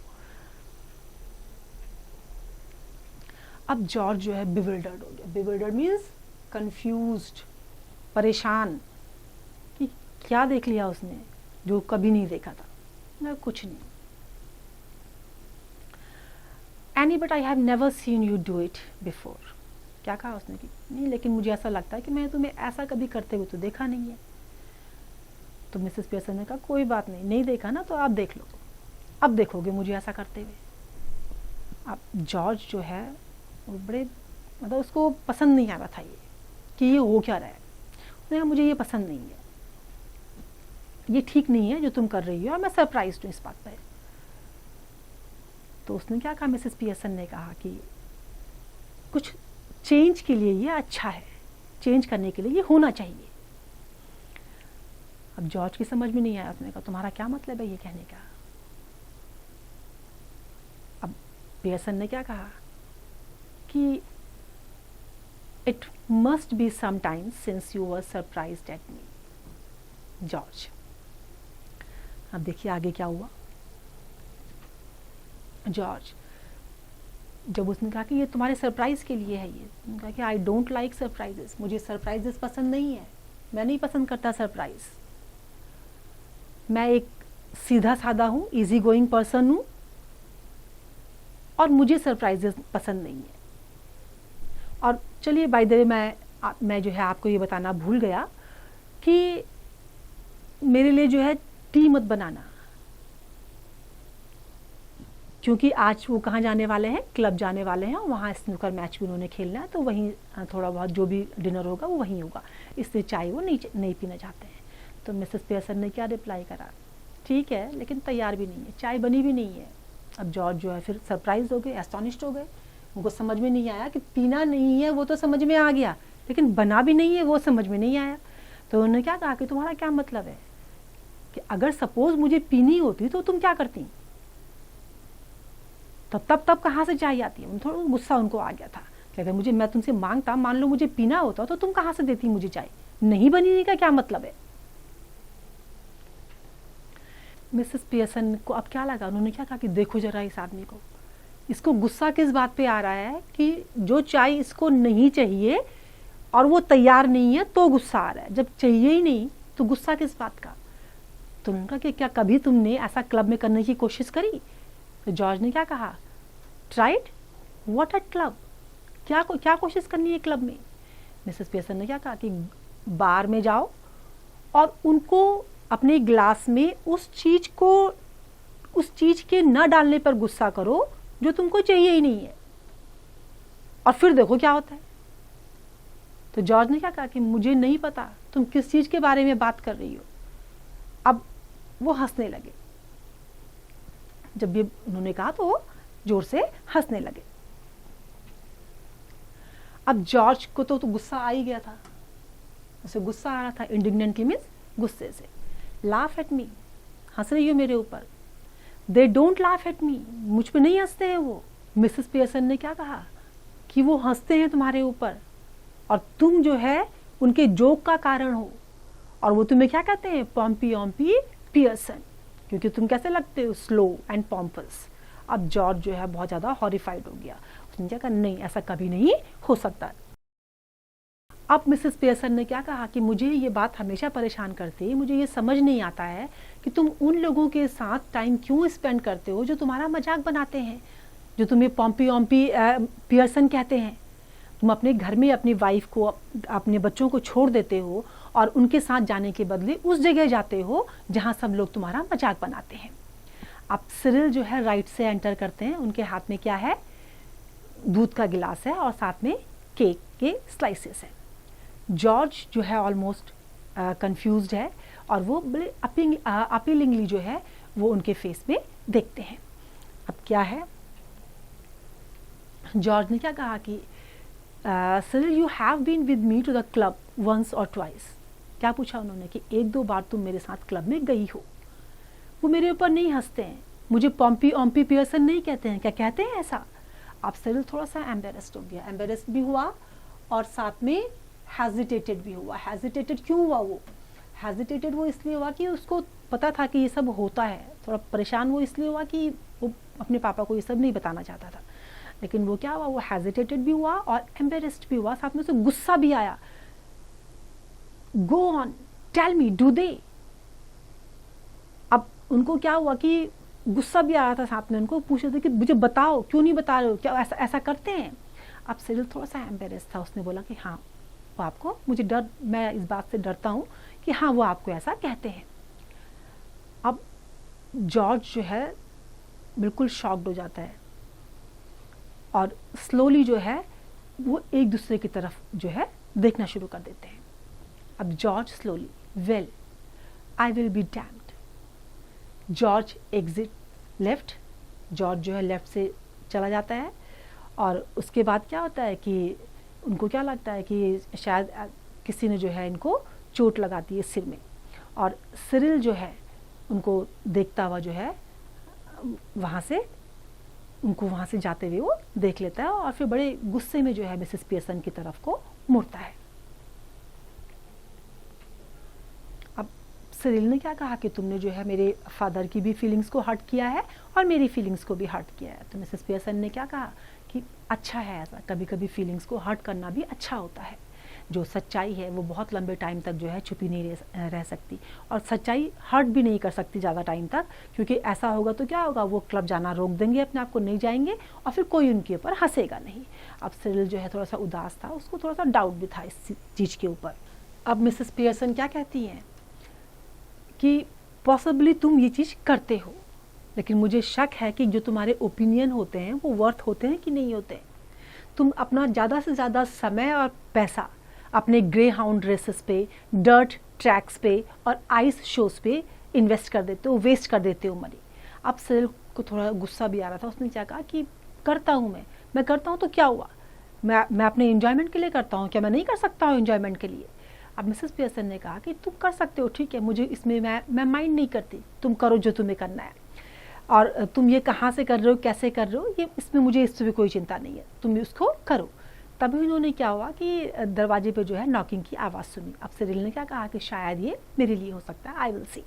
A: अब जॉर्ज जो है बिविल्डर्ड हो गया। बिविल्डर्ड मीन्स कंफ्यूज्ड, परेशान कि क्या देख लिया उसने जो कभी नहीं देखा था। मैं कुछ नहीं। Any but I have never seen you do it before. क्या कहा उसने कि नहीं, लेकिन मुझे ऐसा लगता है कि मैं तुम्हें ऐसा कभी करते हुए तो देखा नहीं है। तो मिसेस पियर्सन ने कहा, कोई बात नहीं, नहीं देखा ना तो आप देख लो, अब देखोगे मुझे ऐसा करते हुए। अब जॉर्ज जो है वो बड़े मतलब उसको पसंद नहीं आ रहा था ये कि ये हो क्या रहा है। उसने कहा, मुझे ये पसंद नहीं है, ये ठीक नहीं है जो तुम कर रही हो और मैं सरप्राइज्ड हूँ इस बात पर। तो उसने क्या कहा? मिसेस पियर्सन ने कहा कि कुछ चेंज के लिए ये अच्छा है, चेंज करने के लिए ये होना चाहिए। अब जॉर्ज की समझ में नहीं आया। उसने कहा, तुम्हारा क्या मतलब है ये कहने का? अब पियर्सन ने क्या कहा कि it must be some time since you were surprised at me. George, अब देखिए आगे क्या हुआ। जॉर्ज, जब उसने कहा कि ये तुम्हारे सरप्राइज के लिए है, ये कहा कि आई डोंट लाइक सरप्राइजेस, मुझे सरप्राइजेस पसंद नहीं है, मैं नहीं पसंद करता सरप्राइज। मैं एक सीधा साधा हूँ, इजी गोइंग पर्सन हूँ और मुझे सरप्राइजेस पसंद नहीं है। और चलिए बाय द वे मैं जो है आपको ये बताना भूल गया कि मेरे लिए जो है टी मत बनाना, क्योंकि आज वो कहाँ जाने वाले हैं? क्लब जाने वाले हैं, वहाँ स्नूकर मैच भी उन्होंने खेलना है, तो वहीं थोड़ा बहुत जो भी डिनर होगा वो वहीं होगा, इसलिए चाय वो नहीं पीना चाहते हैं। तो मिसेस पियर्सन ने क्या रिप्लाई करा? ठीक है, लेकिन तैयार भी नहीं है, चाय बनी भी नहीं है। अब जॉर्ज जो है फिर सरप्राइज हो गए, एस्टॉनिश्ड हो गए। उनको समझ में नहीं आया कि पीना नहीं है वो तो समझ में आ गया, लेकिन बना भी नहीं है वो समझ में नहीं आया। तो उन्होंने क्या कहा कि तुम्हारा क्या मतलब है कि अगर सपोज मुझे पीनी होती तो तुम क्या करती? तब कहाँ से चाय आती है? थोड़ा गुस्सा उनको आ गया था कि अगर मैं तुमसे मांगता, मान लो मुझे पीना होता तो तुम कहाँ से देती मुझे चाय? नहीं बनी का क्या मतलब है? मिसेस पियर्सन को अब क्या लगा? उन्होंने क्या कहा कि देखो जरा इस आदमी को, इसको गुस्सा किस बात पे आ रहा है कि जो चाय इसको नहीं चाहिए और वो तैयार नहीं है तो गुस्सा आ रहा है। जब चाहिए ही नहीं तो गुस्सा किस बात का? तो उन्होंने कहा कि क्या कभी तुमने ऐसा क्लब में करने की कोशिश करी? तो जॉर्ज ने क्या कहा, ट्राइड व्हाट एट क्लब, क्या कोशिश करनी है क्लब में? मिसेस पियर्सन ने क्या कहा कि बार में जाओ और उनको अपने ग्लास में उस चीज के न डालने पर गुस्सा करो जो तुमको चाहिए ही नहीं है, और फिर देखो क्या होता है। तो जॉर्ज ने क्या कहा कि मुझे नहीं पता तुम किस चीज के बारे में बात कर रही हो। अब वो हंसने लगे। जब ये उन्होंने कहा तो वो जोर से हंसने लगे। अब जॉर्ज को तो गुस्सा आ ही गया था, उसे गुस्सा आ रहा था, इंडिग्नेंटली मीन्स गुस्से से। लाफ एट मी, हंस रही हो मेरे ऊपर। They don't laugh at me, मुझ पे नहीं हंसते हैं वो। मिसेस पियर्सन ने क्या कहा कि वो हंसते हैं तुम्हारे ऊपर और तुम जो है उनके जोक का कारण हो, और वो तुम्हें क्या कहते हैं, पॉम्पी ऑम्पी पियर्सन, क्योंकि तुम कैसे लगते हो, स्लो एंड पॉम्पस। अब जॉर्ज जो है बहुत ज़्यादा हॉरिफाइड हो गया। उसने कहा नहीं, ऐसा कभी नहीं हो सकता। अब मिसेस पियर्सन ने क्या कहा कि मुझे ये बात हमेशा परेशान करती है, मुझे ये समझ नहीं आता है कि तुम उन लोगों के साथ टाइम क्यों स्पेंड करते हो जो तुम्हारा मजाक बनाते हैं, जो तुम्हें पॉम्पी ऑम्पी पियर्सन कहते हैं। तुम अपने घर में अपनी वाइफ को, अपने बच्चों को छोड़ देते हो और उनके साथ जाने के बदले उस जगह जाते हो जहाँ सब लोग तुम्हारा मजाक बनाते हैं। अब सिरिल जो है राइट से एंटर करते हैं। उनके हाथ में क्या है, दूध का गिलास है और साथ में केक के स्लाइसेस है। जॉर्ज जो है ऑलमोस्ट कंफ्यूज्ड है और वो बड़े अपीलिंगली जो है वो उनके फेस में देखते हैं। अब क्या है, जॉर्ज ने क्या कहा कि Cyril you have been with me to the club once or twice. क्या पूछा उन्होंने कि एक दो बार तुम मेरे साथ क्लब में गई हो। वो मेरे ऊपर नहीं हंसते हैं, मुझे पॉम्पी ऑम्पी पियर्सन नहीं कहते हैं। क्या कहते हैं ऐसा? अब सिरिल थोड़ा सा एम्बेरेस्ड हो गया, एम्बेरेस्ड भी हुआ और साथ में हेजिटेटेड भी हुआ। हेजिटेटेड क्यों हुआ? वो हेजिटेटेड वो इसलिए हुआ कि उसको पता था कि ये सब होता है। थोड़ा परेशान वो इसलिए हुआ कि वो अपने पापा को ये सब नहीं बताना चाहता था। लेकिन वो क्या हुआ, वो हेजिटेटेड भी हुआ और एम्बेरेस्ड भी हुआ, साथ में उसे गुस्सा भी आया। Go on tell me, do they. अब उनको क्या हुआ कि गुस्सा भी आ रहा था, साथ में उनको पूछ रहे थे कि मुझे बताओ, क्यों नहीं बता रहे हो, क्या ऐसा करते हैं? अब सिरिल थोड़ा सा एम्बेरेस था। उसने बोला कि हाँ वो आपको, मुझे डर, मैं इस बात से डरता हूँ कि हाँ वो आपको ऐसा कहते हैं। अब जॉर्ज जो है बिल्कुल शॉक्ड हो जाता है और स्लोली जो है वो एक दूसरे की तरफ जो है देखना शुरू कर देते हैं। अब George slowly, well I will be damned. George exit left, George जो है लेफ्ट से चला जाता है और उसके बाद क्या होता है कि उनको क्या लगता है कि शायद किसी ने जो है इनको चोट लगा दी है सिर में, और सिरिल जो है उनको देखता हुआ जो है वहाँ से, उनको वहाँ से जाते हुए वो देख लेता है और फिर बड़े गुस्से में जो है मिसेस पियर्सन की तरफ को मुड़ता है। अब सिरिल ने क्या कहा कि तुमने जो है मेरे फादर की भी फीलिंग्स को हर्ट किया है और मेरी फीलिंग्स को भी हर्ट किया है। तो मिसेस पियर्सन ने क्या कहा कि अच्छा है, ऐसा कभी कभी फीलिंग्स को हर्ट करना भी अच्छा होता है। जो सच्चाई है वो बहुत लंबे टाइम तक जो है छुपी नहीं रह सकती, और सच्चाई हर्ट भी नहीं कर सकती ज़्यादा टाइम तक, क्योंकि ऐसा होगा तो क्या होगा, वो क्लब जाना रोक देंगे अपने आप को, नहीं जाएंगे और फिर कोई उनके ऊपर हंसेगा नहीं। अब सिरिल जो है थोड़ा सा उदास था, उसको थोड़ा सा डाउट भी था इस चीज़ के ऊपर। अब मिसेस पियर्सन क्या कहती हैं कि पॉसिबली तुम ये चीज़ करते हो, लेकिन मुझे शक है कि जो तुम्हारे ओपिनियन होते हैं वो वर्थ होते हैं कि नहीं होते। तुम अपना ज़्यादा से ज़्यादा समय और पैसा अपने ग्रे हाउंड रेसेस पे, डर्ट ट्रैक्स पे और आइस शोज पे इन्वेस्ट कर देते हो, वेस्ट कर देते हो मनी। अब सिरिल को थोड़ा गुस्सा भी आ रहा था। उसने क्या कहा कि करता हूँ, मैं करता हूँ तो क्या हुआ, मैं अपने एंजॉयमेंट के लिए करता हूँ, क्या मैं नहीं कर सकता हूँ एंजॉयमेंट के लिए? अब मिसेस पियर्सन ने कहा कि तुम कर सकते हो, ठीक है, मुझे इसमें मैं माइंड नहीं करती, तुम करो जो तुम्हें करना है, और तुम ये कहाँ से कर रहे हो, कैसे कर रहे हो, ये इसमें मुझे इससे भी कोई चिंता नहीं है, तुम उसको करो। तभी उन्होंने क्या हुआ कि दरवाजे पे जो है नॉकिंग की आवाज़ सुनी। अब सिरिल ने क्या कहा कि शायद ये मेरे लिए हो सकता है, आई विल सी।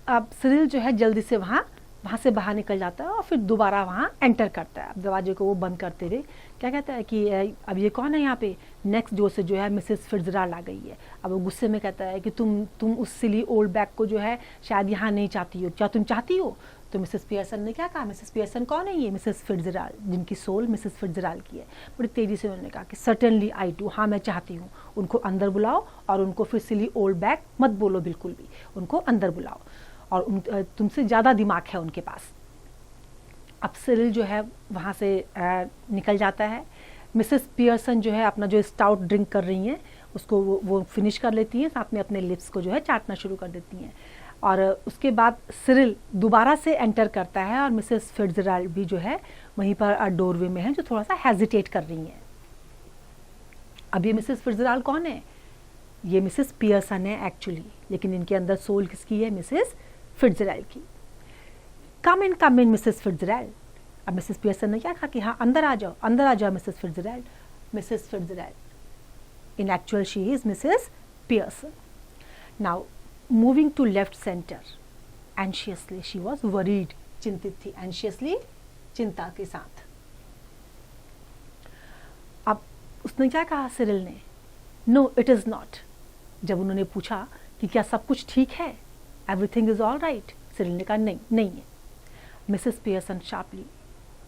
A: अब सिरिल जो है जल्दी से वहाँ वहाँ से बाहर निकल जाता है और फिर दोबारा वहाँ एंटर करता है। अब दरवाजे को वो बंद करते हुए क्या कहता है कि अब ये कौन है यहाँ पे? नेक्स्ट डोर से जो है मिसेस फिट्जराल्ड आ गई है। अब वो गुस्से में कहता है कि तुम उस सिली ओल्ड बैग को जो है शायद यहाँ नहीं चाहती हो, क्या तुम चाहती हो? तो मिसेस पियर्सन ने क्या कहा? मिसेस पियर्सन कौन है? ये मिसेस फिट्जराल्ड, जिनकी सोल मिसेस फिट्जराल्ड की है। बड़ी तेज़ी से उन्होंने कहा कि सर्टेनली आई टू, हाँ मैं चाहती हूँ। उनको अंदर बुलाओ और उनको फिर सिली ओल्ड बैग मत बोलो बिल्कुल भी, उनको अंदर बुलाओ और तुमसे ज़्यादा दिमाग है उनके पास। अब सिरिल जो है वहाँ से निकल जाता है। मिसेस पियर्सन जो है अपना जो स्टाउट ड्रिंक कर रही हैं उसको वो फिनिश कर लेती हैं, साथ में अपने लिप्स को जो है चाटना शुरू कर देती हैं। और उसके बाद सिरिल दोबारा से एंटर करता है और मिसेस फिट्जराल्ड भी जो है वहीं पर डोरवे में है, जो थोड़ा सा हेजिटेट कर रही हैं। अब ये मिसेस फिट्जराल्ड कौन है? ये मिसेस पियर्सन है एक्चुअली, लेकिन इनके अंदर सोल किसकी है? मिसेस फिट्जराल्ड की। Come in Mrs Fitzgerald. अब मिसेस पियर्सन ने क्या कहा कि हाँ अंदर आ जाओ Mrs Fitzgerald. Mrs Fitzgerald in actual she is Mrs Pearson. Now moving to left centre, anxiously she was worried, चिंतित थी, एंशियसली चिंता के साथ। अब उसने क्या कहा सिरिल ने? No it is not. जब उन्होंने पूछा कि क्या सब कुछ ठीक है, everything is all right, Cyril ने कहा नहीं है। Mrs Pearson sharply,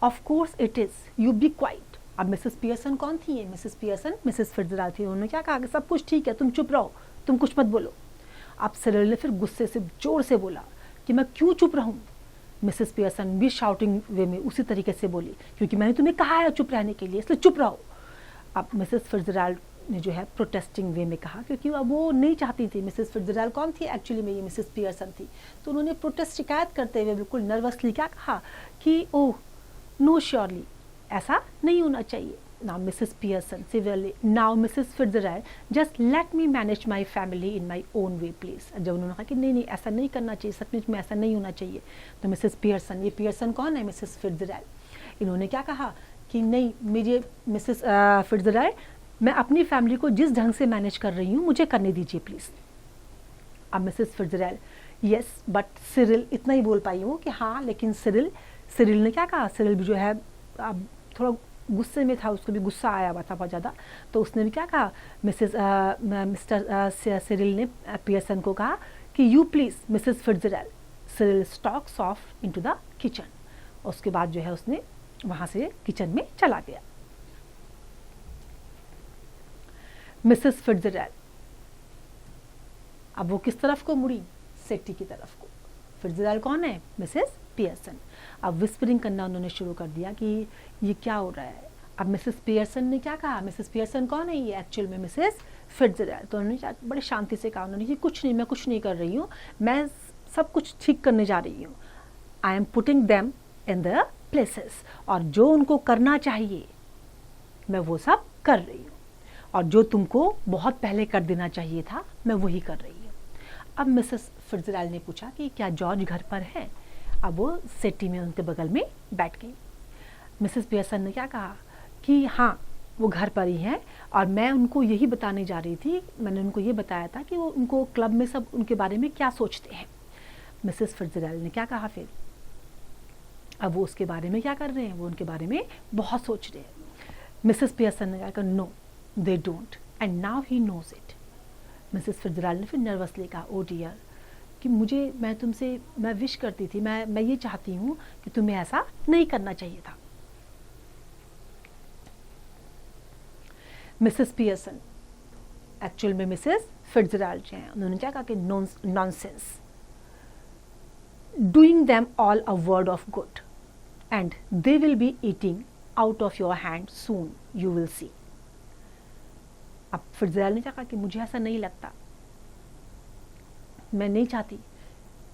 A: of course it is, you be quiet. अब मिसेस पियर्सन कौन थी? ये मिसेस पियर्सन मिसेस फिट्जराल्ड थी। उन्होंने क्या कहा कि सब कुछ ठीक है, तुम चुप रहो, तुम कुछ मत बोलो। अब सिरिल ने फिर गुस्से से जोर से बोला कि मैं क्यों चुप रहूं? मिसेस पियर्सन भी शाउटिंग वे में उसी तरीके से बोली, क्योंकि मैंने तुम्हें कहा है चुप रहने के लिए, इसलिए चुप रहो। अब मिसेस फिट्जराल्ड ने जो है प्रोटेस्टिंग वे में कहा, क्योंकि अब वो नहीं चाहती थी। मिसेस फिट्जराल्ड कौन थी एक्चुअली में? ये मिसेस पियर्सन थी। तो उन्होंने प्रोटेस्ट शिकायत करते हुए बिल्कुल नर्वसली क्या कहा कि ओह नो श्योरली, ऐसा नहीं होना चाहिए। Now Mrs Pearson severely, now Mrs Fitzgerald just let me manage my family in my own way please. जब उन्होंने कहा कि नहीं ऐसा नहीं करना चाहिए, सचमुच में ऐसा नहीं होना चाहिए, तो मिसेस पियर्सन, ये पियर्सन कौन है? मिसेस फिट्जराल्ड, इन्होंने क्या कहा कि नहीं मेरी मिसेस फिट्जराल्ड, मैं अपनी फैमिली को जिस ढंग से मैनेज कर रही हूँ मुझे करने दीजिए प्लीज़। अब Mrs Fitzgerald, yes but Cyril, इतना ही बोल पाई हूँ कि हाँ, लेकिन सिरिल ने क्या कहा? सिरिल भी जो है अब थोड़ा गुस्से में था, उसको भी गुस्सा आया हुआ था बहुत ज़्यादा। तो उसने भी क्या कहा? मिस्टर सिरिल ने पियर्सन को कहा कि you please Mrs Fitzgerald. Cyril stocks of into the kitchen. उसके बाद जो है उसने वहाँ से किचन में चला गया। मिसेस फिट्जराल्ड अब वो किस तरफ को मुड़ी? सेट्टी की तरफ को। फिट्जराल्ड कौन है? Mrs Pearson. अब विस्परिंग करना उन्होंने शुरू कर दिया कि ये क्या हो रहा है। अब मिसेस पियर्सन ने क्या कहा? मिसेस पियर्सन कौन है? ये एक्चुअल में मिसेस फिट्जराल्ड। तो उन्होंने बड़े शांति से कहा, उन्होंने कि कुछ नहीं, मैं कुछ नहीं कर रही हूँ, मैं सब कुछ ठीक करने जा रही हूँ। I am putting them in the places, और जो उनको करना चाहिए मैं वो सब कर रही हूँ, और जो तुमको बहुत पहले कर देना चाहिए था मैं वही कर रही हूँ। अब मिसेस फिट्जराल्ड ने पूछा कि क्या जॉर्ज घर पर है? अब वो सेट्टी में उनके बगल में बैठ गई। मिसेस पियर्सन ने क्या कहा कि हाँ वो घर पर ही हैं, और मैं उनको यही बताने जा रही थी, मैंने उनको ये बताया था कि वो उनको क्लब में सब उनके बारे में क्या सोचते हैं। मिसेस फिट्जराल्ड ने क्या कहा फिर? अब वो उसके बारे में क्या कर रहे हैं? वो उनके बारे में बहुत सोच रहे हैं। मिसेस पियर्सन ने कहा no they don't, and now he knows it. Mrs Fitzgerald ने फिर नर्वसली कहा, ओ डियर, कि मैं विश करती थी, मैं ये चाहती हूँ कि तुम्हें ऐसा नहीं करना चाहिए था। मिसेस पियर्सन एक्चुअल में मिसेस फिट्जराल्ड जो हैं, उन्होंने क्या कहा कि nonsense, doing them all a word of good and they will be eating out of your hand soon, you will see. अब फिट्जराल्ड ने क्या कहा कि मुझे ऐसा नहीं लगता, मैं नहीं चाहती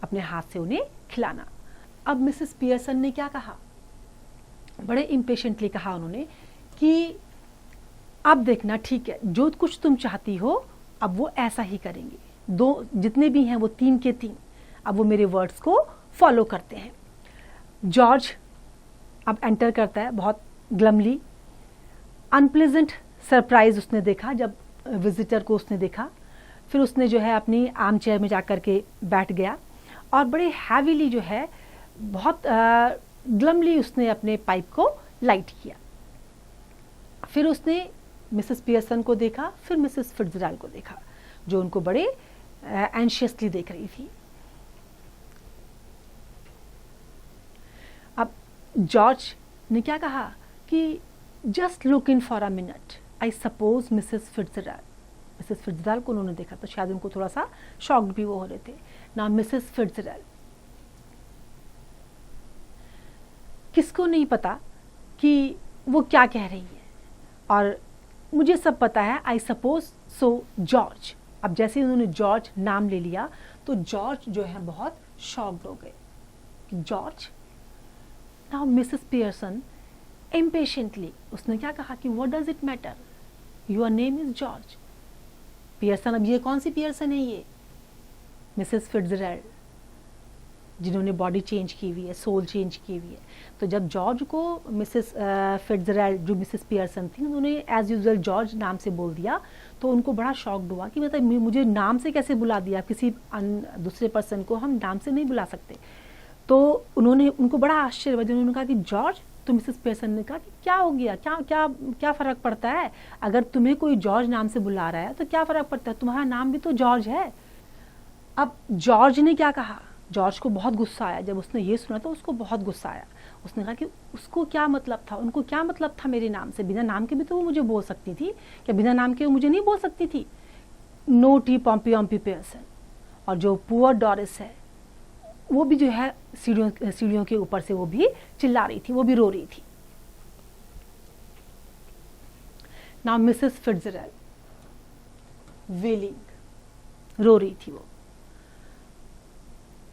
A: अपने हाथ से उन्हें खिलाना। अब मिसेस पियर्सन ने क्या कहा? बड़े इम्पेशेंटली कहा उन्होंने कि अब देखना, ठीक है, जो कुछ तुम चाहती हो अब वो ऐसा ही करेंगे। दो जितने भी हैं वो 3 के 3 अब वो मेरे वर्ड्स को फॉलो करते हैं। जॉर्ज अब एंटर करता है बहुत ग्लमली। अनप्लेजेंट सरप्राइज उसने देखा जब विजिटर को उसने देखा। फिर उसने जो है अपनी आर्म चेयर में जाकर के बैठ गया और बड़े हैवीली जो है बहुत ग्लमली उसने अपने पाइप को लाइट किया। फिर उसने मिसेस पियर्सन को देखा, फिर मिसेस फिट्जजेराल्ड को देखा, जो उनको बड़े एंशियसली देख रही थी। अब जॉर्ज ने क्या कहा कि just look in for a minute, I suppose Mrs Fitzgerald को उन्होंने देखा तो शायद उनको थोड़ा सा शॉक्ड भी वो हो रहे थे। ना मिसेस फिट्जजेराल्ड, किसको नहीं पता कि वो क्या कह रही है, और मुझे सब पता है, आई सपोज सो जॉर्ज। अब जैसे उन्होंने जॉर्ज नाम ले लिया तो जॉर्ज जो है बहुत शॉक्ड हो गए कि George. Now Mrs Pearson impatiently उसने क्या कहा कि what does it matter, your name is George. Pearson, अब ये कौन सी पियर्सन है? ये मिसेस फिट्जजेराल्ड, जिन्होंने बॉडी चेंज की हुई है, सोल चेंज की हुई है। तो जब जॉर्ज को मिसेस फिट्जजेराल्ड, जो मिसेस पियर्सन थी, उन्होंने एज यूजुअल जॉर्ज नाम से बोल दिया तो उनको बड़ा शॉक्ड हुआ कि मतलब मुझे नाम से कैसे बुला दिया, किसी दूसरे पर्सन को हम नाम से नहीं बुला सकते। तो उनको बड़ा आश्चर्य हुआ। उन्होंने कहा कि जॉर्ज, तो मिसेस पियर्सन ने कहा कि क्या हो गया, क्या क्या क्या फ़र्क पड़ता है, अगर तुम्हें कोई जॉर्ज नाम से बुला रहा है तो क्या फ़र्क पड़ता है, तुम्हारा नाम भी तो जॉर्ज है। अब जॉर्ज ने क्या कहा, जॉर्ज को बहुत गुस्सा आया। जब उसने ये सुना तो उसको बहुत गुस्सा आया। उसने कहा कि उसको क्या मतलब था, उनको क्या मतलब था मेरे नाम से, बिना नाम के भी तो वो मुझे बोल सकती थी, क्या बिना नाम के वो मुझे नहीं बोल सकती थी? No tea Pompey Pearson. और जो पुअर डोरिस है वो भी जो है सीढ़ियों के ऊपर से वो भी चिल्ला रही थी, वो भी रो रही थी। नाउ मिसेस फिट्जजेराल्ड वेलिंग, रो रही थी वो।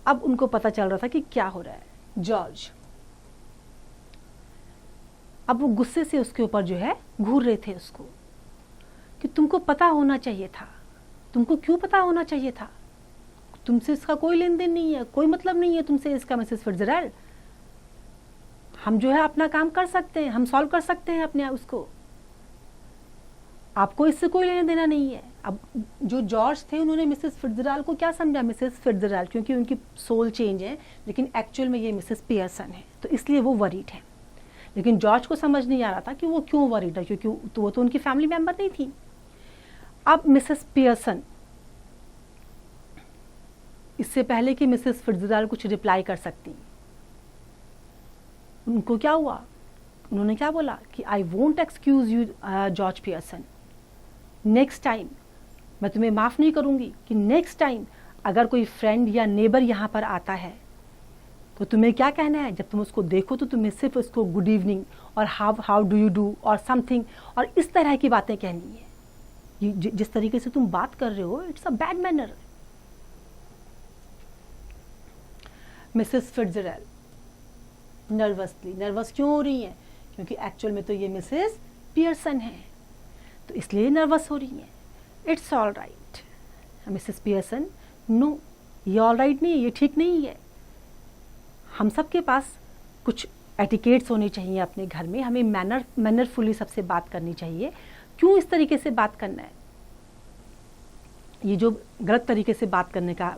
A: अब उनको पता चल रहा था कि क्या हो रहा है। जॉर्ज, अब वो गुस्से से उसके ऊपर जो है घूर रहे थे उसको कि तुमको पता होना चाहिए था, तुमको क्यों पता होना चाहिए था, तुमसे इसका कोई लेन देन नहीं है, कोई मतलब नहीं है तुमसे इसका मिसेस फिट्जजेराल्ड। हम जो है अपना काम कर सकते हैं, हम सॉल्व कर सकते हैं अपने उसको, आपको इससे कोई लेना देना नहीं है। अब जो जॉर्ज थे उन्होंने मिसेस फिट्जजेराल्ड को क्या समझा, मिसेस फिट्जजेराल्ड, क्योंकि उनकी सोल चेंज है, लेकिन एक्चुअल में ये मिसेस पियर्सन है, तो इसलिए वो वरीड है। लेकिन जॉर्ज को समझ नहीं आ रहा था कि वो क्यों वरीड है, क्योंकि वो तो उनकी फैमिली मेंबर नहीं थी। अब मिसेस पियर्सन, इससे पहले कि मिसेस फिट्जजेराल्ड कुछ रिप्लाई कर सकती, उनको क्या हुआ, उन्होंने क्या बोला कि I won't excuse you George Pearson, next time मैं तुम्हें माफ़ नहीं करूंगी कि नेक्स्ट टाइम अगर कोई फ्रेंड या नेबर यहाँ पर आता है तो तुम्हें क्या कहना है, जब तुम उसको देखो तो तुम्हें सिर्फ उसको गुड इवनिंग और हाउ डू यू डू और समथिंग और इस तरह की बातें कहनी है। ये जिस तरीके से तुम बात कर रहे हो, it's a bad manner. Mrs Fitzgerald nervous क्यों हो रही हैं, क्योंकि एक्चुअल में तो ये मिसेस पियर्सन है, तो इसलिए नर्वस हो रही हैं। It's all right Mrs Pearson, no ये ऑल राइट नहीं है, ये ठीक नहीं है। हम सबके पास कुछ एटिकेट्स होने चाहिए अपने घर में, हमें मैनरफुली सबसे बात करनी चाहिए। क्यों इस तरीके से बात करना है, ये जो गलत तरीके से बात करने का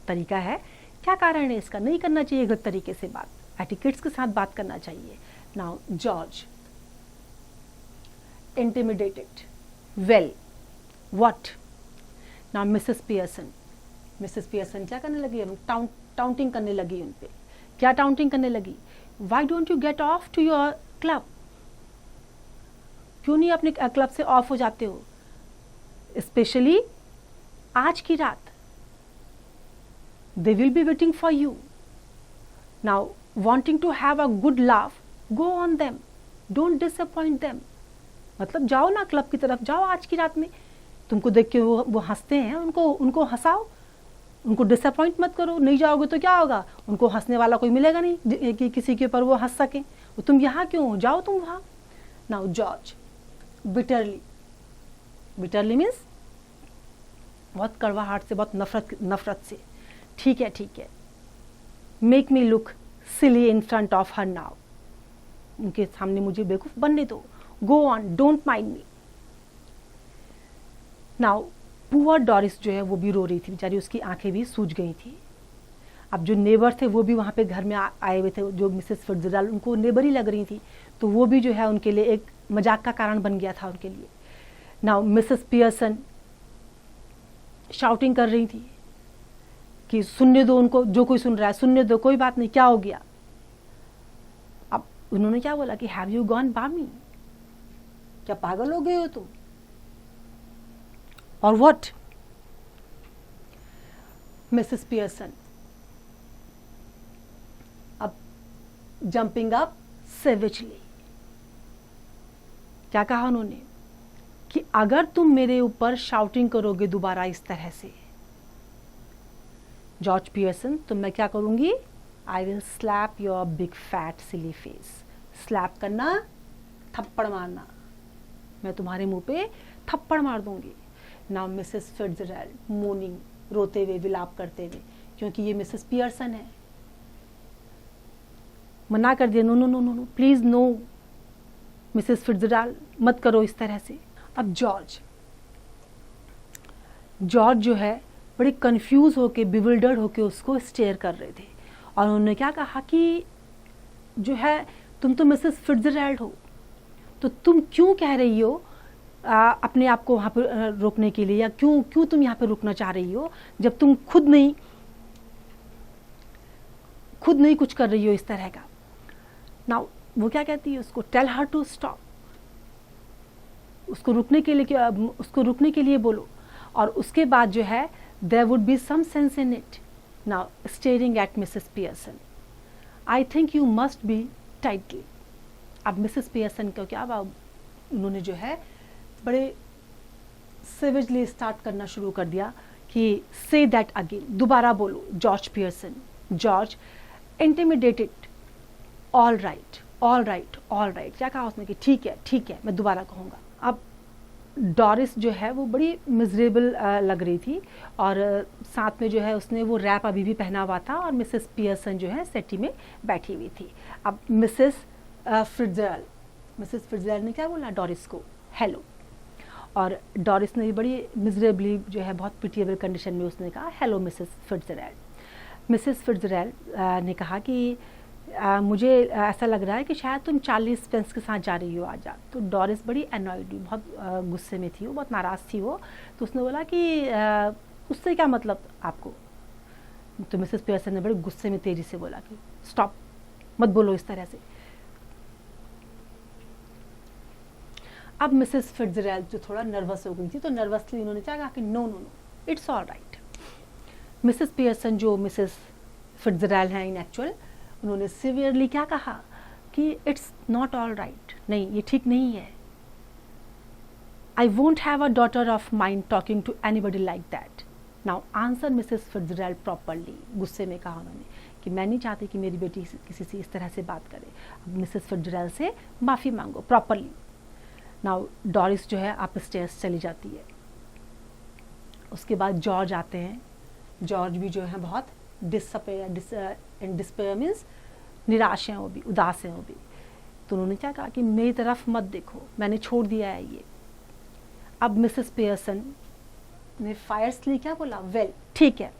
A: तरीका है, क्या कारण है इसका, नहीं करना चाहिए गलत तरीके से बात, एटिकेट्स के साथ बात करना चाहिए। Now George intimidated, well, what? Now Mrs Pearson क्या करने लगी, टाउंटिंग करने लगी उन पे। क्या टाउंटिंग करने लगी, Why don't you get off to your club? क्यों नहीं अपने क्लब से ऑफ हो जाते हो, स्पेशली आज की रात। They will be waiting for you. Now wanting to have a good laugh, go on them, don't disappoint them. मतलब जाओ ना क्लब की तरफ, जाओ आज की रात में, तुमको देख के वो हंसते हैं, उनको हंसाओ, उनको डिसअपॉइंट मत करो। नहीं जाओगे तो क्या होगा, उनको हंसने वाला कोई मिलेगा नहीं कि किसी के ऊपर वो हंस सके। तुम यहाँ क्यों हो, जाओ तुम वहाँ। नाउ जॉर्ज बिटरली मीन्स बहुत कड़वाहट से, बहुत नफरत से, ठीक है, make me look silly in front of her now, उनके सामने मुझे बेवकूफ बनने दो, go on, don't mind me. Now poor Doris जो है वो भी रो रही थी बेचारी, उसकी आंखें भी सूज गई थी। अब जो नेबर थे वो भी वहाँ पे घर में आए हुए थे, जो मिसेस फिट्जजेराल्ड उनको नेबर ही लग रही थी, तो वो भी जो है उनके लिए एक मजाक का कारण बन गया था उनके लिए। नाउ मिसेस पियर्सन शाउटिंग कर रही थी कि सुनने दो उनको, जो कोई सुन रहा है सुनने दो, कोई बात नहीं, क्या हो गया। अब उन्होंने क्या बोला कि हैव यू गॉन बामी, क्या पागल हो गए हो तुम, और व्हाट। मिसेस पियर्सन अब जंपिंग अप सेवेजली, क्या कहा उन्होंने कि अगर तुम मेरे ऊपर शाउटिंग करोगे दोबारा इस तरह से जॉर्ज पियर्सन, तो मैं क्या करूंगी, I will slap your big fat silly face. Slap करना, थप्पड़ मारना, मैं तुम्हारे मुंह पे थप्पड़ मार दूंगी। नाउ मिसेस फिट्जजेराल्ड मोर्निंग, रोते हुए, विलाप करते हुए, क्योंकि ये मिसेस पियर्सन है, मना कर दिया, no no no no no please no Mrs Fitzgerald, मत करो इस तरह से। अब जॉर्ज जो है बड़े कंफ्यूज होके, बिविल्डर्ड होके उसको स्टेयर कर रहे थे, और उन्होंने क्या कहा कि जो है तुम तो मिसेस फिट्जजेराल्ड हो, तो तुम क्यों कह रही हो अपने आप को वहाँ पर रोकने के लिए, या क्यों तुम यहाँ पे रुकना चाह रही हो, जब तुम खुद नहीं कुछ कर रही हो इस तरह का। नाउ वो क्या कहती है उसको, टेल हर टू स्टॉप, उसको रुकने के लिए बोलो। और उसके बाद जो है there would be some sense in it. Now staring at Mrs Pearson, I think you must be tightly. अब मिसेस पियर्सन को क्या, उन्होंने जो है बड़े सेवेजली स्टार्ट करना शुरू कर दिया कि से दैट अगेन, दोबारा बोलो George Pearson. George intimidated, all right all right all right, क्या कहा उसने कि ठीक है मैं दोबारा कहूँगा। अब डॉरिस जो है वो बड़ी मिजरेबल लग रही थी, और साथ में जो है उसने वो रैप अभी भी पहना हुआ था, और मिसेस पियर्सन जो है सेटी में बैठी हुई थी। अब मिसेस फिट्जजेराल्ड ने क्या बोला डॉरिस को, हेलो, और डॉरिस ने भी बड़ी मिजरेबली जो है बहुत पिटिएबल कंडीशन में उसने कहा हेलो मिसेस फिट्जजेराल्ड। मिसेस फिट्जजेराल्ड ने कहा कि मुझे ऐसा लग रहा है कि शायद तुम 40 पेंस के साथ जा रही हो आज। तो डॉरिस बड़ी एनॉयड हुई, बहुत गुस्से में थी वो, बहुत नाराज़ थी वो। तो उसने बोला कि उससे क्या मतलब आपको। तो मिसेस पियर्सन ने बड़े गुस्से में तेजी से बोला कि स्टॉप, मत बोलो इस तरह से। अब मिसेस फिट्जजेराल्ड जो थोड़ा नर्वस हो गई थी, तो नर्वसली उन्होंने क्या कहा कि no no no it's all right. Mrs Pearson जो मिसेस फिट्जजेराल्ड हैं इन एक्चुअल, उन्होंने सिवियरली क्या कहा कि इट्स नॉट ऑल राइट, नहीं ये ठीक नहीं है। I won't have a daughter of mine talking to anybody like that. Now answer Mrs Fitzgerald properly, गुस्से में कहा उन्होंने कि मैं नहीं चाहती कि मेरी बेटी किसी से इस तरह से बात करे। अब मिसेस फिट्जजेराल्ड से माफ़ी मांगो प्रॉपरली। नाउ डॉरिस जो है आप स्टेयर्स चली जाती है। उसके बाद जॉर्ज आते हैं। जॉर्ज भी जो है बहुत डिस्पेयर मीन्स निराश हैं वो भी, उदास हैं वो भी। तो उन्होंने क्या कहा कि मेरी तरफ मत देखो, मैंने छोड़ दिया है ये। अब मिसेस पियर्सन ने फायर्सली क्या बोला, वेल ठीक है,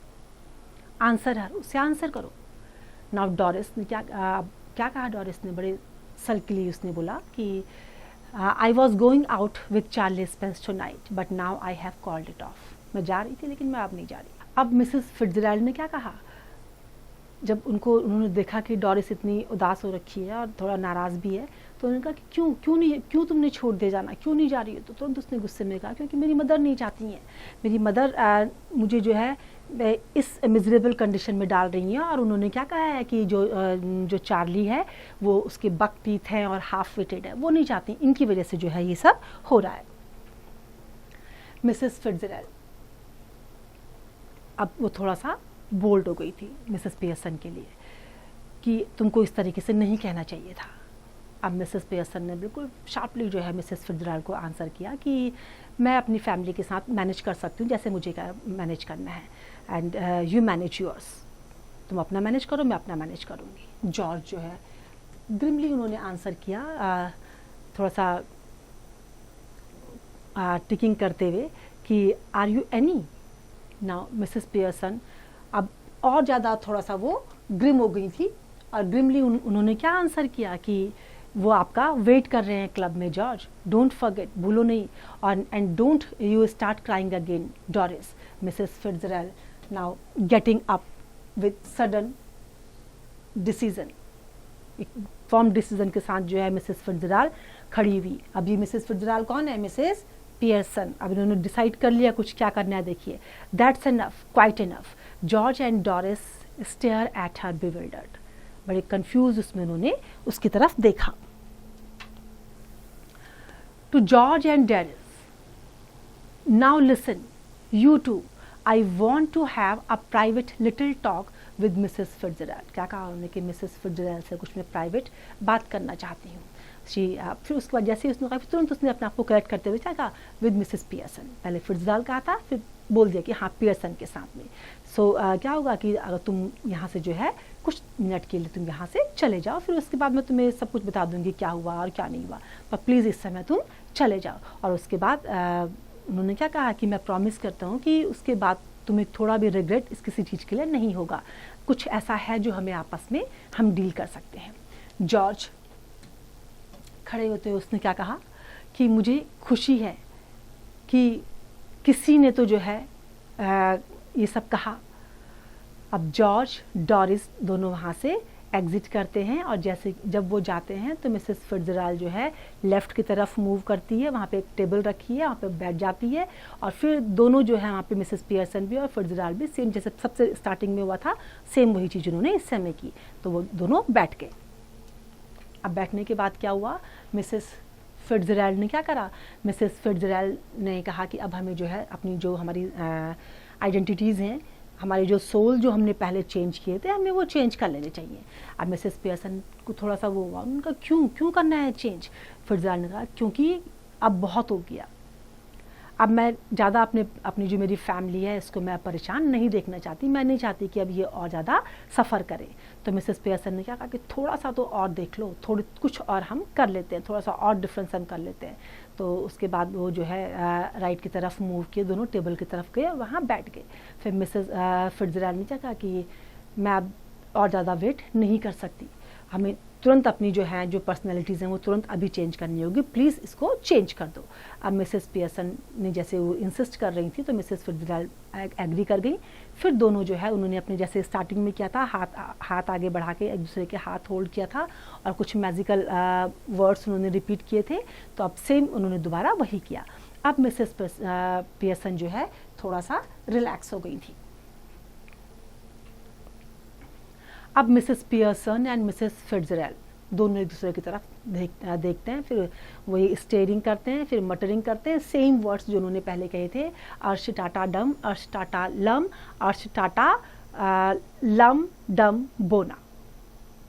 A: आंसर हर, उससे आंसर करो। नाउ डॉरिस ने क्या कहा, डॉरिस ने बड़े सल्कली उसने बोला कि I was going out with Charlie Spence tonight but now I have called it of. मैं जा रही थी लेकिन मैं अब नहीं जा रही। अब मिसेस फिट्जजेराल्ड ने क्या कहा, जब उन्होंने देखा कि डॉरिस इतनी उदास हो रखी है और थोड़ा नाराज़ भी है, तो उन्होंने कहा कि क्यों तुमने छोड़ दे जाना, क्यों नहीं जा रही हो। तो तुरंत उसने गुस्से में कहा क्योंकि मेरी मदर नहीं चाहती हैं, मेरी मदर मुझे जो है इस मिजरेबल कंडीशन में डाल रही हैं। और उन्होंने क्या कहा है कि जो चार्ली है वो उसके बक टीथ हैं और हाफ वेटेड है, वो नहीं चाहती, इनकी वजह से जो है ये सब हो रहा है। मिसेस फिट्जजेराल्ड अब वो थोड़ा सा बोल्ड हो गई थी मिसेस पियर्सन के लिए कि तुमको इस तरीके से नहीं कहना चाहिए था। अब मिसेस पियर्सन ने बिल्कुल शार्पली जो है मिसेस फिट्जजेराल्ड को आंसर किया कि मैं अपनी फैमिली के साथ मैनेज कर सकती हूँ जैसे मुझे मैनेज करना है, एंड यू मैनेज योर्स, तुम अपना मैनेज करो, मैं अपना मैनेज करूँगी। जॉर्ज जो है ग्रिमली उन्होंने आंसर किया, थोड़ा सा टिकिंग करते हुए कि are you any. Now Mrs Pearson अब और ज़्यादा थोड़ा सा वो ग्रिम हो गई थी, और ग्रिमली उन्होंने क्या आंसर किया कि वो आपका वेट कर रहे हैं क्लब में जॉर्ज, डोंट फॉरगेट, भूलो नहीं, और and don't you start crying again Doris. Mrs Fitzgerald now getting up with sudden decision, एक फॉर्म डिसीजन के साथ जो है मिसेस फिट्जजेराल्ड खड़ी हुई। अभी मिसेस फिट्जजेराल्ड कौन है? Mrs Pearson. अब इन्होंने डिसाइड कर लिया कुछ क्या करना है। देखिए, that's enough, quite enough. George and Doris stare at her bewildered, बड़े कंफ्यूज उसमें उन्होंने उसकी तरफ देखा। To George and Doris, now listen you two, I want to have a private little talk with Mrs Fitzgerald. क्या कहा उन्होंने कि मिसेस फिट्जजेराल्ड से कुछ मैं प्राइवेट बात करना चाहती हूँ। फिर उसके बाद जैसे ही उसने कहा, तुरंत उसने अपने आप को करेक्ट करते हुए क्या कहा? With Mrs Pearson. पहले फिट्जजेराल्ड कहा था, फिर बोल दिया कि हाँ पियर्सन के साथ में। क्या होगा कि अगर तुम यहाँ से जो है कुछ मिनट के लिए तुम यहाँ से चले जाओ, फिर उसके बाद मैं तुम्हें सब कुछ बता दूंगी क्या हुआ और क्या नहीं हुआ, पर प्लीज़ इस समय तुम चले जाओ। और उसके बाद उन्होंने क्या कहा कि मैं प्रॉमिस करता हूँ कि उसके बाद तुम्हें थोड़ा भी रिग्रेट इस किसी चीज़ के लिए नहीं होगा, कुछ ऐसा है जो हमें आपस में हम डील कर सकते हैं। जॉर्ज खड़े होते हुए उसने क्या कहा कि मुझे खुशी है कि किसी ने तो जो है ये सब कहा। अब जॉर्ज डोरिस दोनों वहाँ से एग्जिट करते हैं, और जैसे जब वो जाते हैं तो मिसेस फिट्जजेराल्ड जो है लेफ़्ट की तरफ मूव करती है, वहाँ पे एक टेबल रखी है, वहाँ पे बैठ जाती है, और फिर दोनों जो है वहाँ पे मिसेस पियर्सन भी और फिट्जजेराल्ड भी सेम जैसे सबसे स्टार्टिंग में हुआ था, सेम वही चीज़ उन्होंने इस समय की। तो वो दोनों बैठ गए। अब बैठने के बाद क्या हुआ? मिसेस फिट्जजेराल्ड ने क्या करा? मिसेस फिट्जजेराल्ड ने कहा कि अब हमें जो है अपनी जो हमारी आइडेंटिटीज़ हैं, हमारे जो सोल जो हमने पहले चेंज किए थे, हमें वो चेंज कर लेने चाहिए। अब मिसेस पियर्सन को थोड़ा सा वो हुआ, उनका क्यों करना है चेंज? फिट्जजेराल्ड ने कहा क्योंकि अब बहुत हो गया, अब मैं ज़्यादा अपनी जो मेरी फैमिली है इसको मैं परेशान नहीं देखना चाहती, मैं नहीं चाहती कि अब ये और ज़्यादा सफ़र करे। तो मिसेस पियर्सन ने क्या कहा कि थोड़ा सा तो और देख लो, थोड़ी कुछ और हम कर लेते हैं, थोड़ा सा और डिफरेंस हम कर लेते हैं। तो उसके बाद वो जो है राइट की तरफ मूव किए, दोनों टेबल की तरफ गए और वहाँ बैठ गए। फिर मिसेस फिट्जजेराल्ड ने क्या कहा कि मैं अब और ज़्यादा वेट नहीं कर सकती, हमें तुरंत अपनी जो है जो पर्सनैलिटीज़ हैं वो तुरंत अभी चेंज करनी होगी, प्लीज़ इसको चेंज कर दो। अब मिसेस पियर्सन ने जैसे वो इंसिस्ट कर रही थी तो मिसेस फिट्जजेराल्ड एग्री कर गई। फिर दोनों जो है उन्होंने अपने जैसे स्टार्टिंग में किया था, हाथ आगे बढ़ा के एक दूसरे के हाथ होल्ड किया था और कुछ मैजिकल वर्ड्स उन्होंने रिपीट किए थे। तो अब सेम उन्होंने दोबारा वही किया। अब मिसेस पियर्सन जो है थोड़ा सा रिलैक्स हो गई थी। अब मिसेस पियर्सन एंड मिसेस फिट्जजेराल्ड दोनों एक दूसरे की तरफ देखते हैं, फिर वही स्टेयरिंग करते हैं, फिर मटरिंग करते हैं, सेम वर्ड्स जो उन्होंने पहले कहे थे, अर्श टाटा डम, अर्श टाटा लम, अर्श टाटा लम डम बोना।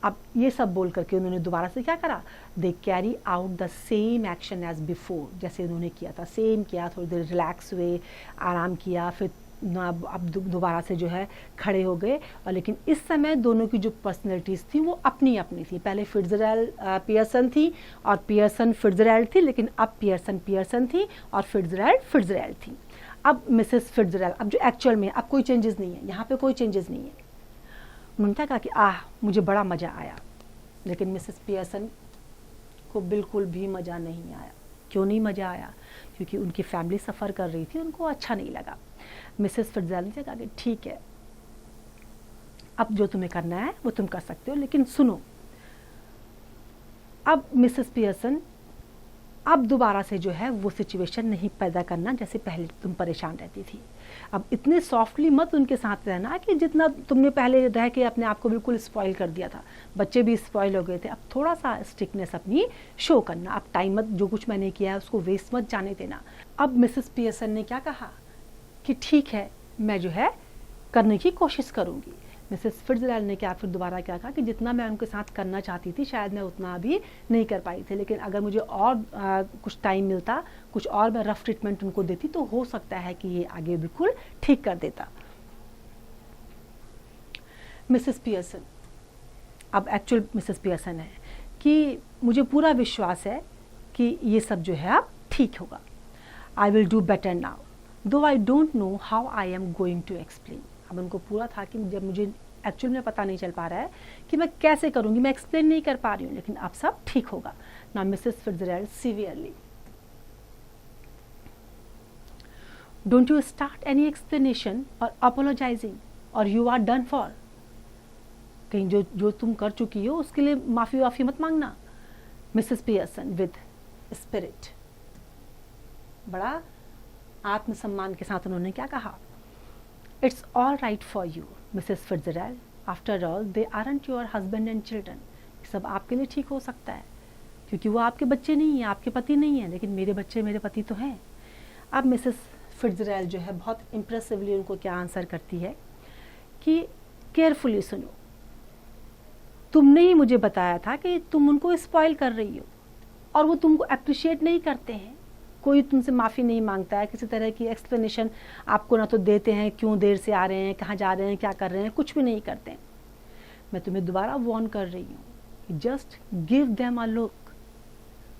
A: अब ये सब बोल करके उन्होंने दोबारा से क्या करा? They carry out the same action as before, जैसे उन्होंने किया था सेम किया, थोड़ी देर रिलैक्स हुए, आराम किया, फिर अब दोबारा से जो है खड़े हो गए। और लेकिन इस समय दोनों की जो पर्सनैलिटीज़ थी वो अपनी अपनी थी। पहले फिट्जजेराल्ड पियर्सन थी और पियर्सन फिट्जजेराल्ड थी, लेकिन अब पियर्सन पियर्सन थी और फिट्जजेराल्ड फिट्जजेराल्ड थी। अब मिसेस फिट्जजेराल्ड अब जो एक्चुअल में अब कोई चेंजेस नहीं है, यहाँ पे कोई चेंजेस नहीं है। उन्होंने क्या कहा कि मुझे बड़ा मज़ा आया, लेकिन मिसेस पियर्सन को बिल्कुल भी मज़ा नहीं आया। क्यों नहीं मज़ा आया? क्योंकि उनकी फैमिली सफ़र कर रही थी, उनको अच्छा नहीं लगा। मिसेस फिट्जजेराल्ड ने कहा कि ठीक है, अब जो तुम्हें करना है वो तुम कर सकते हो, लेकिन सुनो, अब मिसेस पियर्सन अब दोबारा से जो है वो सिचुएशन नहीं पैदा करना जैसे पहले तुम परेशान रहती थी। अब इतने सॉफ्टली मत उनके साथ रहना कि जितना तुमने पहले रह के अपने आप को बिल्कुल स्पॉइल कर दिया था, बच्चे भी स्पॉइल हो गए थे। अब थोड़ा सा स्ट्रिक्टनेस अपनी शो करना, अब टाइम मत, जो कुछ मैंने किया है उसको वेस्ट मत जाने देना। अब मिसेस पियर्सन ने क्या कहा कि ठीक है, मैं जो है करने की कोशिश करूँगी। मिसेस फिट्जजेराल्ड ने फिर दोबारा क्या कहा कि जितना मैं उनके साथ करना चाहती थी शायद मैं उतना अभी नहीं कर पाई थी, लेकिन अगर मुझे और कुछ टाइम मिलता, कुछ और मैं रफ ट्रीटमेंट उनको देती तो हो सकता है कि ये आगे बिल्कुल ठीक कर देता। मिसेस पियर्सन अब एक्चुअल मिसेस पियर्सन है कि मुझे पूरा विश्वास है कि ये सब जो है अब ठीक होगा। I will do better now, though I don't know how I am going to explain. अब उनको पूरा था कि जब मुझे एक्चुअल में पता नहीं चल पा रहा है कि मैं कैसे करूँगी, मैं एक्सप्लेन नहीं कर पा रही हूँ, लेकिन अब सब ठीक होगा। Now Mrs Fitzgerald severely, don't you start any explanation और अपोलोजाइजिंग और यू आर डन फॉर। कहीं जो तुम कर चुकी हो उसके लिए माफ़ी वाफ़ी मत मांगना। मिसेस पियर्सन विद स्पिरिट, बड़ा आत्मसम्मान के साथ उन्होंने क्या कहा, it's all right for you Mrs Fitzgerald, after all they aren't your husband and children. सब आपके लिए ठीक हो सकता है क्योंकि वो आपके बच्चे नहीं हैं, आपके पति नहीं हैं, लेकिन मेरे बच्चे मेरे पति तो हैं। अब मिसेस फिट्जजेराल्ड जो है बहुत इम्प्रेसिवली उनको क्या आंसर करती है कि केयरफुली सुनो, तुमने ही मुझे बताया था कि तुम उनको स्पॉइल कर रही हो और वो तुमको अप्रिशिएट नहीं करते हैं। कोई तुमसे माफ़ी नहीं मांगता है, किसी तरह की एक्सप्लेनेशन आपको ना तो देते हैं, क्यों देर से आ रहे हैं, कहाँ जा रहे हैं, क्या कर रहे हैं, कुछ भी नहीं करते हैं। मैं तुम्हें दोबारा वार्न कर रही हूँ कि just give them a look.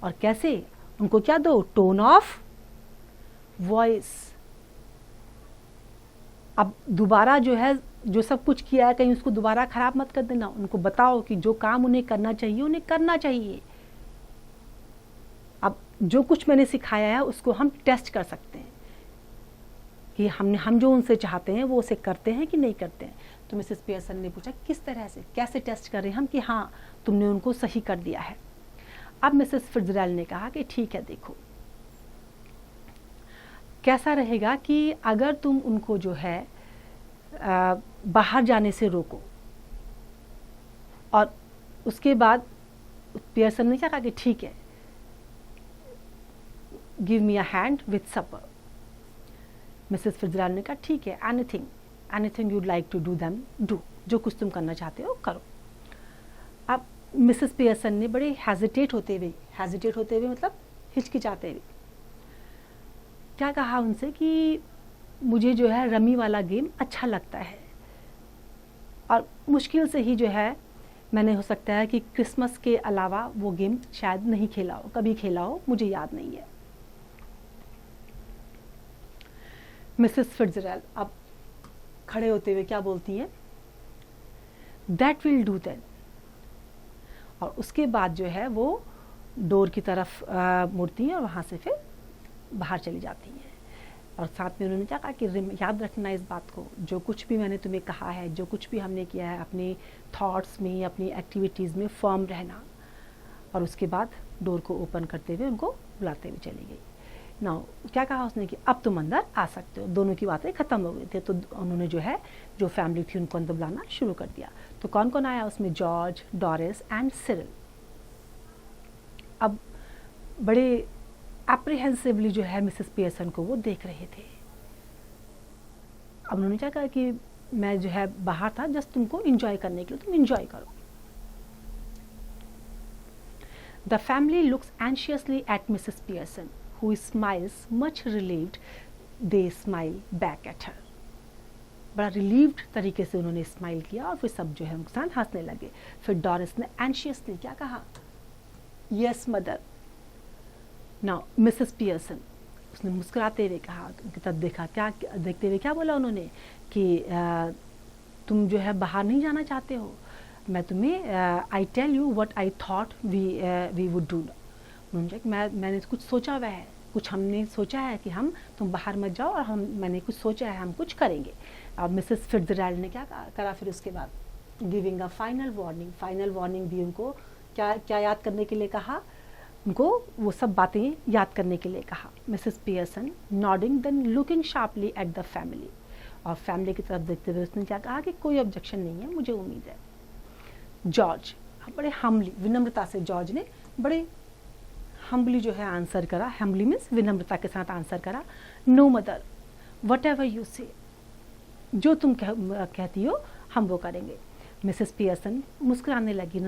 A: और कैसे, उनको क्या दो, टोन ऑफ वॉइस। अब दोबारा जो है, जो सब कुछ किया है कहीं उसको दोबारा खराब मत कर देना। उनको बताओ कि जो काम उन्हें करना चाहिए उन्हें करना चाहिए। अब जो कुछ मैंने सिखाया है उसको हम टेस्ट कर सकते हैं कि हम जो उनसे चाहते हैं वो उसे करते हैं कि नहीं करते हैं। तो मिसेस पियर्सन ने पूछा किस तरह से, कैसे टेस्ट कर रहे हैं हम कि हाँ तुमने उनको सही कर दिया है। अब मिसेस फिट्जजेराल्ड ने कहा कि ठीक है, देखो कैसा रहेगा कि अगर तुम उनको जो है बाहर जाने से रोको। और उसके बाद पियर्सन ने क्या कहा कि ठीक है, give me a hand with supper. Mrs Fitzgerald ने कहा ठीक है, anything you'd like to do them do, जो कुछ तुम करना चाहते हो करो। अब मिसेस पियर्सन ने बड़े हेजिटेट होते हुए मतलब हिचकिचाते हुए क्या कहा उनसे कि मुझे जो है रमी वाला गेम अच्छा लगता है और मुश्किल से ही जो है मैंने हो सकता है कि क्रिसमस के अलावा वो गेम शायद नहीं खेला हो, कभी खेला हो, मुझे याद नहीं है। मिसेस फिट्जजेराल्ड अब खड़े होते हुए क्या बोलती हैं, दैट विल डू देन। और उसके बाद जो है वो डोर की तरफ मुड़ती हैं और वहाँ से फिर बाहर चली जाती हैं। और साथ में उन्होंने क्या कहा कि याद रखना इस बात को, जो कुछ भी मैंने तुम्हें कहा है, जो कुछ भी हमने किया है, अपने थॉट्स में, अपनी एक्टिविटीज़ में फर्म रहना। और उसके बाद डोर को ओपन करते हुए उनको बुलाते हुए चली गई। नाउ क्या कहा उसने कि अब तुम अंदर आ सकते हो। दोनों की बातें ख़त्म हो गई थी, तो उन्होंने जो है जो फैमिली थी उनको अंदर बुलाना शुरू कर दिया। तो कौन कौन आया उसमें, जॉर्ज, डोरिस एंड सिरिल। अब बड़े एप्रीहेंसिवली जो है मिसेस पियर्सन को वो देख रहे थे। अब उन्होंने क्या कहा कि मैं जो है बाहर था जस्ट तुमको इंजॉय करने के लिए, तुम इंजॉय करो। The family looks anxiously eight Mrs Pearson who smiles much relieved. They smile back at her. बड़ा रिलीव्ड तरीके से उन्होंने स्माइल किया और फिर सब जो है उनके साथ हंसने लगे। फिर डोरिस ने एंशियसली क्या कहा, yes mother. Now Mrs Pearson, उसने मुस्कुराते हुए कहा, उनकी तरफ देखा, क्या देखते हुए क्या बोला उन्होंने कि तुम जो है बाहर नहीं जाना चाहते हो, मैं तुम्हें I tell you what I thought we would do. मैंने कुछ सोचा हुआ है, कुछ हमने सोचा है कि तुम बाहर मत जाओ और मैंने कुछ सोचा है, हम कुछ करेंगे। अब मिसेस फिट्जजेराल्ड ने क्या करा फिर उसके बाद, गिविंग अ फाइनल वार्निंग भी उनको क्या याद करने के लिए कहा, उनको वो सब बातें याद करने के लिए कहा। Mrs Pearson nodding then looking sharply at the family, और फैमिली की तरफ देखते हुए उसने क्या कहा कि कोई ऑब्जेक्शन नहीं है, मुझे उम्मीद है। जॉर्ज बड़े हम्बली, विनम्रता से जॉर्ज ने बड़े हम्बली जो है आंसर करा। हम्बली मीन्स विनम्रता के साथ आंसर करा, no mother whatever you say, जो तुम कहती हो हम वो करेंगे। मिसेस पियर्सन मुस्कुराने लगी।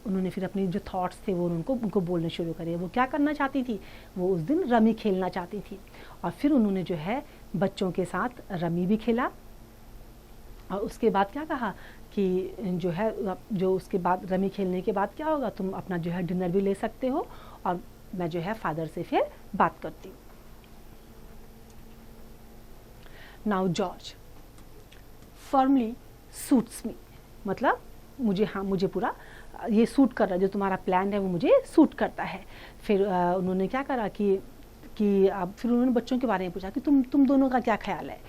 A: उन्होंने फिर अपनी जो थॉट्स थे वो उनको बोलने शुरू करे। वो क्या करना चाहती थी, वो उस दिन रमी खेलना चाहती थी। और फिर उन्होंने जो है बच्चों के साथ रमी भी खेला। और उसके बाद क्या कहा कि जो है जो उसके बाद रमी खेलने के बाद क्या होगा, तुम अपना जो है डिनर भी ले सकते हो और मैं जो है फादर से फिर बात करती हूँ। Now George, firmly suits me, मतलब मुझे, हाँ मुझे पूरा ये सूट कर रहा है, जो तुम्हारा प्लान है वो मुझे सूट करता है। फिर उन्होंने क्या करा कि अब फिर उन्होंने बच्चों के बारे में पूछा कि तुम दोनों का क्या ख्याल है।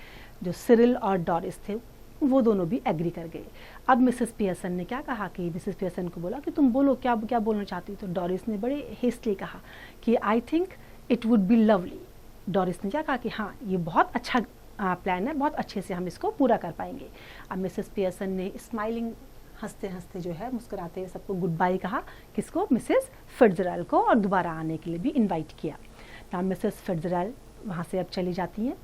A: जो सिरिल और डोरिस थे वो दोनों भी एग्री कर गए। अब मिसेस पियर्सन ने क्या कहा कि मिसेस पियर्सन को बोला कि तुम बोलो क्या क्या बोलना चाहती हो। तो डोरिस ने बड़े हेस्टली कहा कि I think it would be lovely. Doris ने क्या कहा कि हाँ ये बहुत अच्छा प्लान है, बहुत अच्छे से हम इसको पूरा कर पाएंगे। अब मिसेस पियर्सन ने स्माइलिंग, हंसते हंसते जो है मुस्कुराते हुए सबको गुड बाय कहा, किसको, मिसेस फिट्जरैल्ड को, और दोबारा आने के लिए भी इनवाइट किया। ना मिसेस फिट्जरैल्ड वहाँ से अब चली जाती हैं।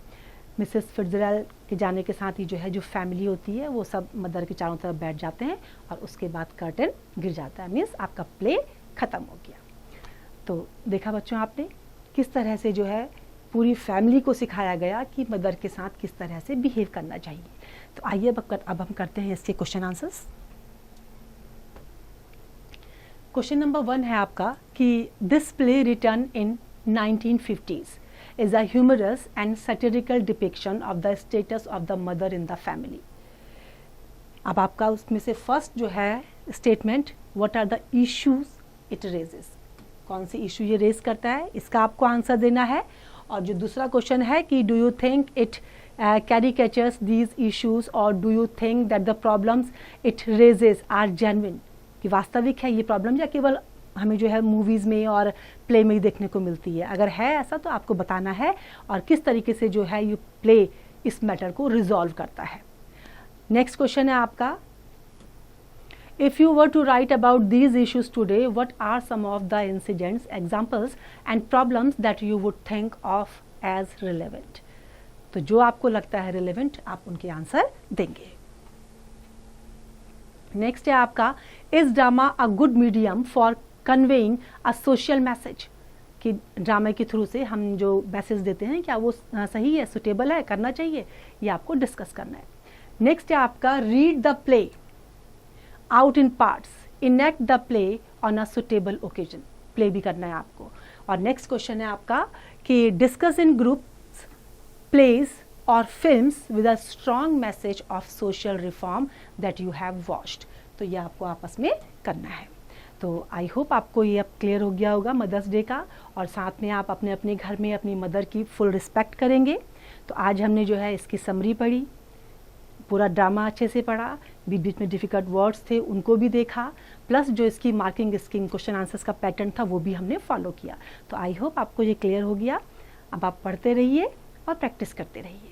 A: मिसेस फिट्जरैल्ड के जाने के साथ ही जो है जो फैमिली होती है वो सब मदर के चारों तरफ बैठ जाते हैं और उसके बाद कर्टन गिर जाता है, मीन्स आपका प्ले ख़त्म हो गया। तो देखा बच्चों आपने किस तरह से जो है पूरी फैमिली को सिखाया गया कि मदर के साथ किस तरह से बिहेव करना चाहिए। तो आइए अब हम करते हैं इसके क्वेश्चन आंसर्स। क्वेश्चन नंबर 1 है आपका कि this play written in 1950s is a humorous and satirical depiction of the status of the mother in the family। अब आपका उसमें से फर्स्ट जो है statement, what are the issues it raises, कौन सी इशू ये रेज करता है, इसका आपको आंसर देना है। और जो दूसरा क्वेश्चन है कि do you think it caricatures these issues or do you think that the problems it raises are genuine, कि वास्तविक है ये प्रॉब्लम या केवल हमें जो है मूवीज़ में और प्ले में ही देखने को मिलती है। अगर है ऐसा तो आपको बताना है और किस तरीके से जो है ये प्ले इस मैटर को रिजॉल्व करता है। नेक्स्ट क्वेश्चन है आपका, if you were to write about these issues today what are some of the incidents, examples and problems that you would think of as relevant. तो जो आपको लगता है रिलेवेंट आप उनके आंसर देंगे। नेक्स्ट है आपका, is drama a good medium for conveying a social message, कि ड्रामा के थ्रू से हम जो मैसेज देते हैं क्या वो सही है, सुटेबल है, करना चाहिए, ये आपको डिस्कस करना है। नेक्स्ट है आपका, read the play out in parts, enact the play on a suitable occasion, play भी करना है आपको। और नेक्स्ट क्वेश्चन है आपका कि डिस्कस इन ग्रुप्स प्लेज और films with a strong message of social reform that you have watched. तो ये आपको आपस में करना है। तो आई होप आपको ये अब क्लियर हो गया होगा मदर्स डे का, और साथ में आप अपने अपने घर में अपनी मदर की फुल रिस्पेक्ट करेंगे। तो आज हमने जो है इसकी समरी पढ़ी, पूरा ड्रामा अच्छे से पढ़ा, बीच बीच में डिफ़िकल्ट वर्ड्स थे उनको भी देखा, प्लस जो इसकी मार्किंग स्कीम क्वेश्चन आंसर्स का पैटर्न था वो भी हमने फॉलो किया। तो आई होप आपको ये क्लियर हो गया। अब आप पढ़ते रहिए और प्रैक्टिस करते रहिए।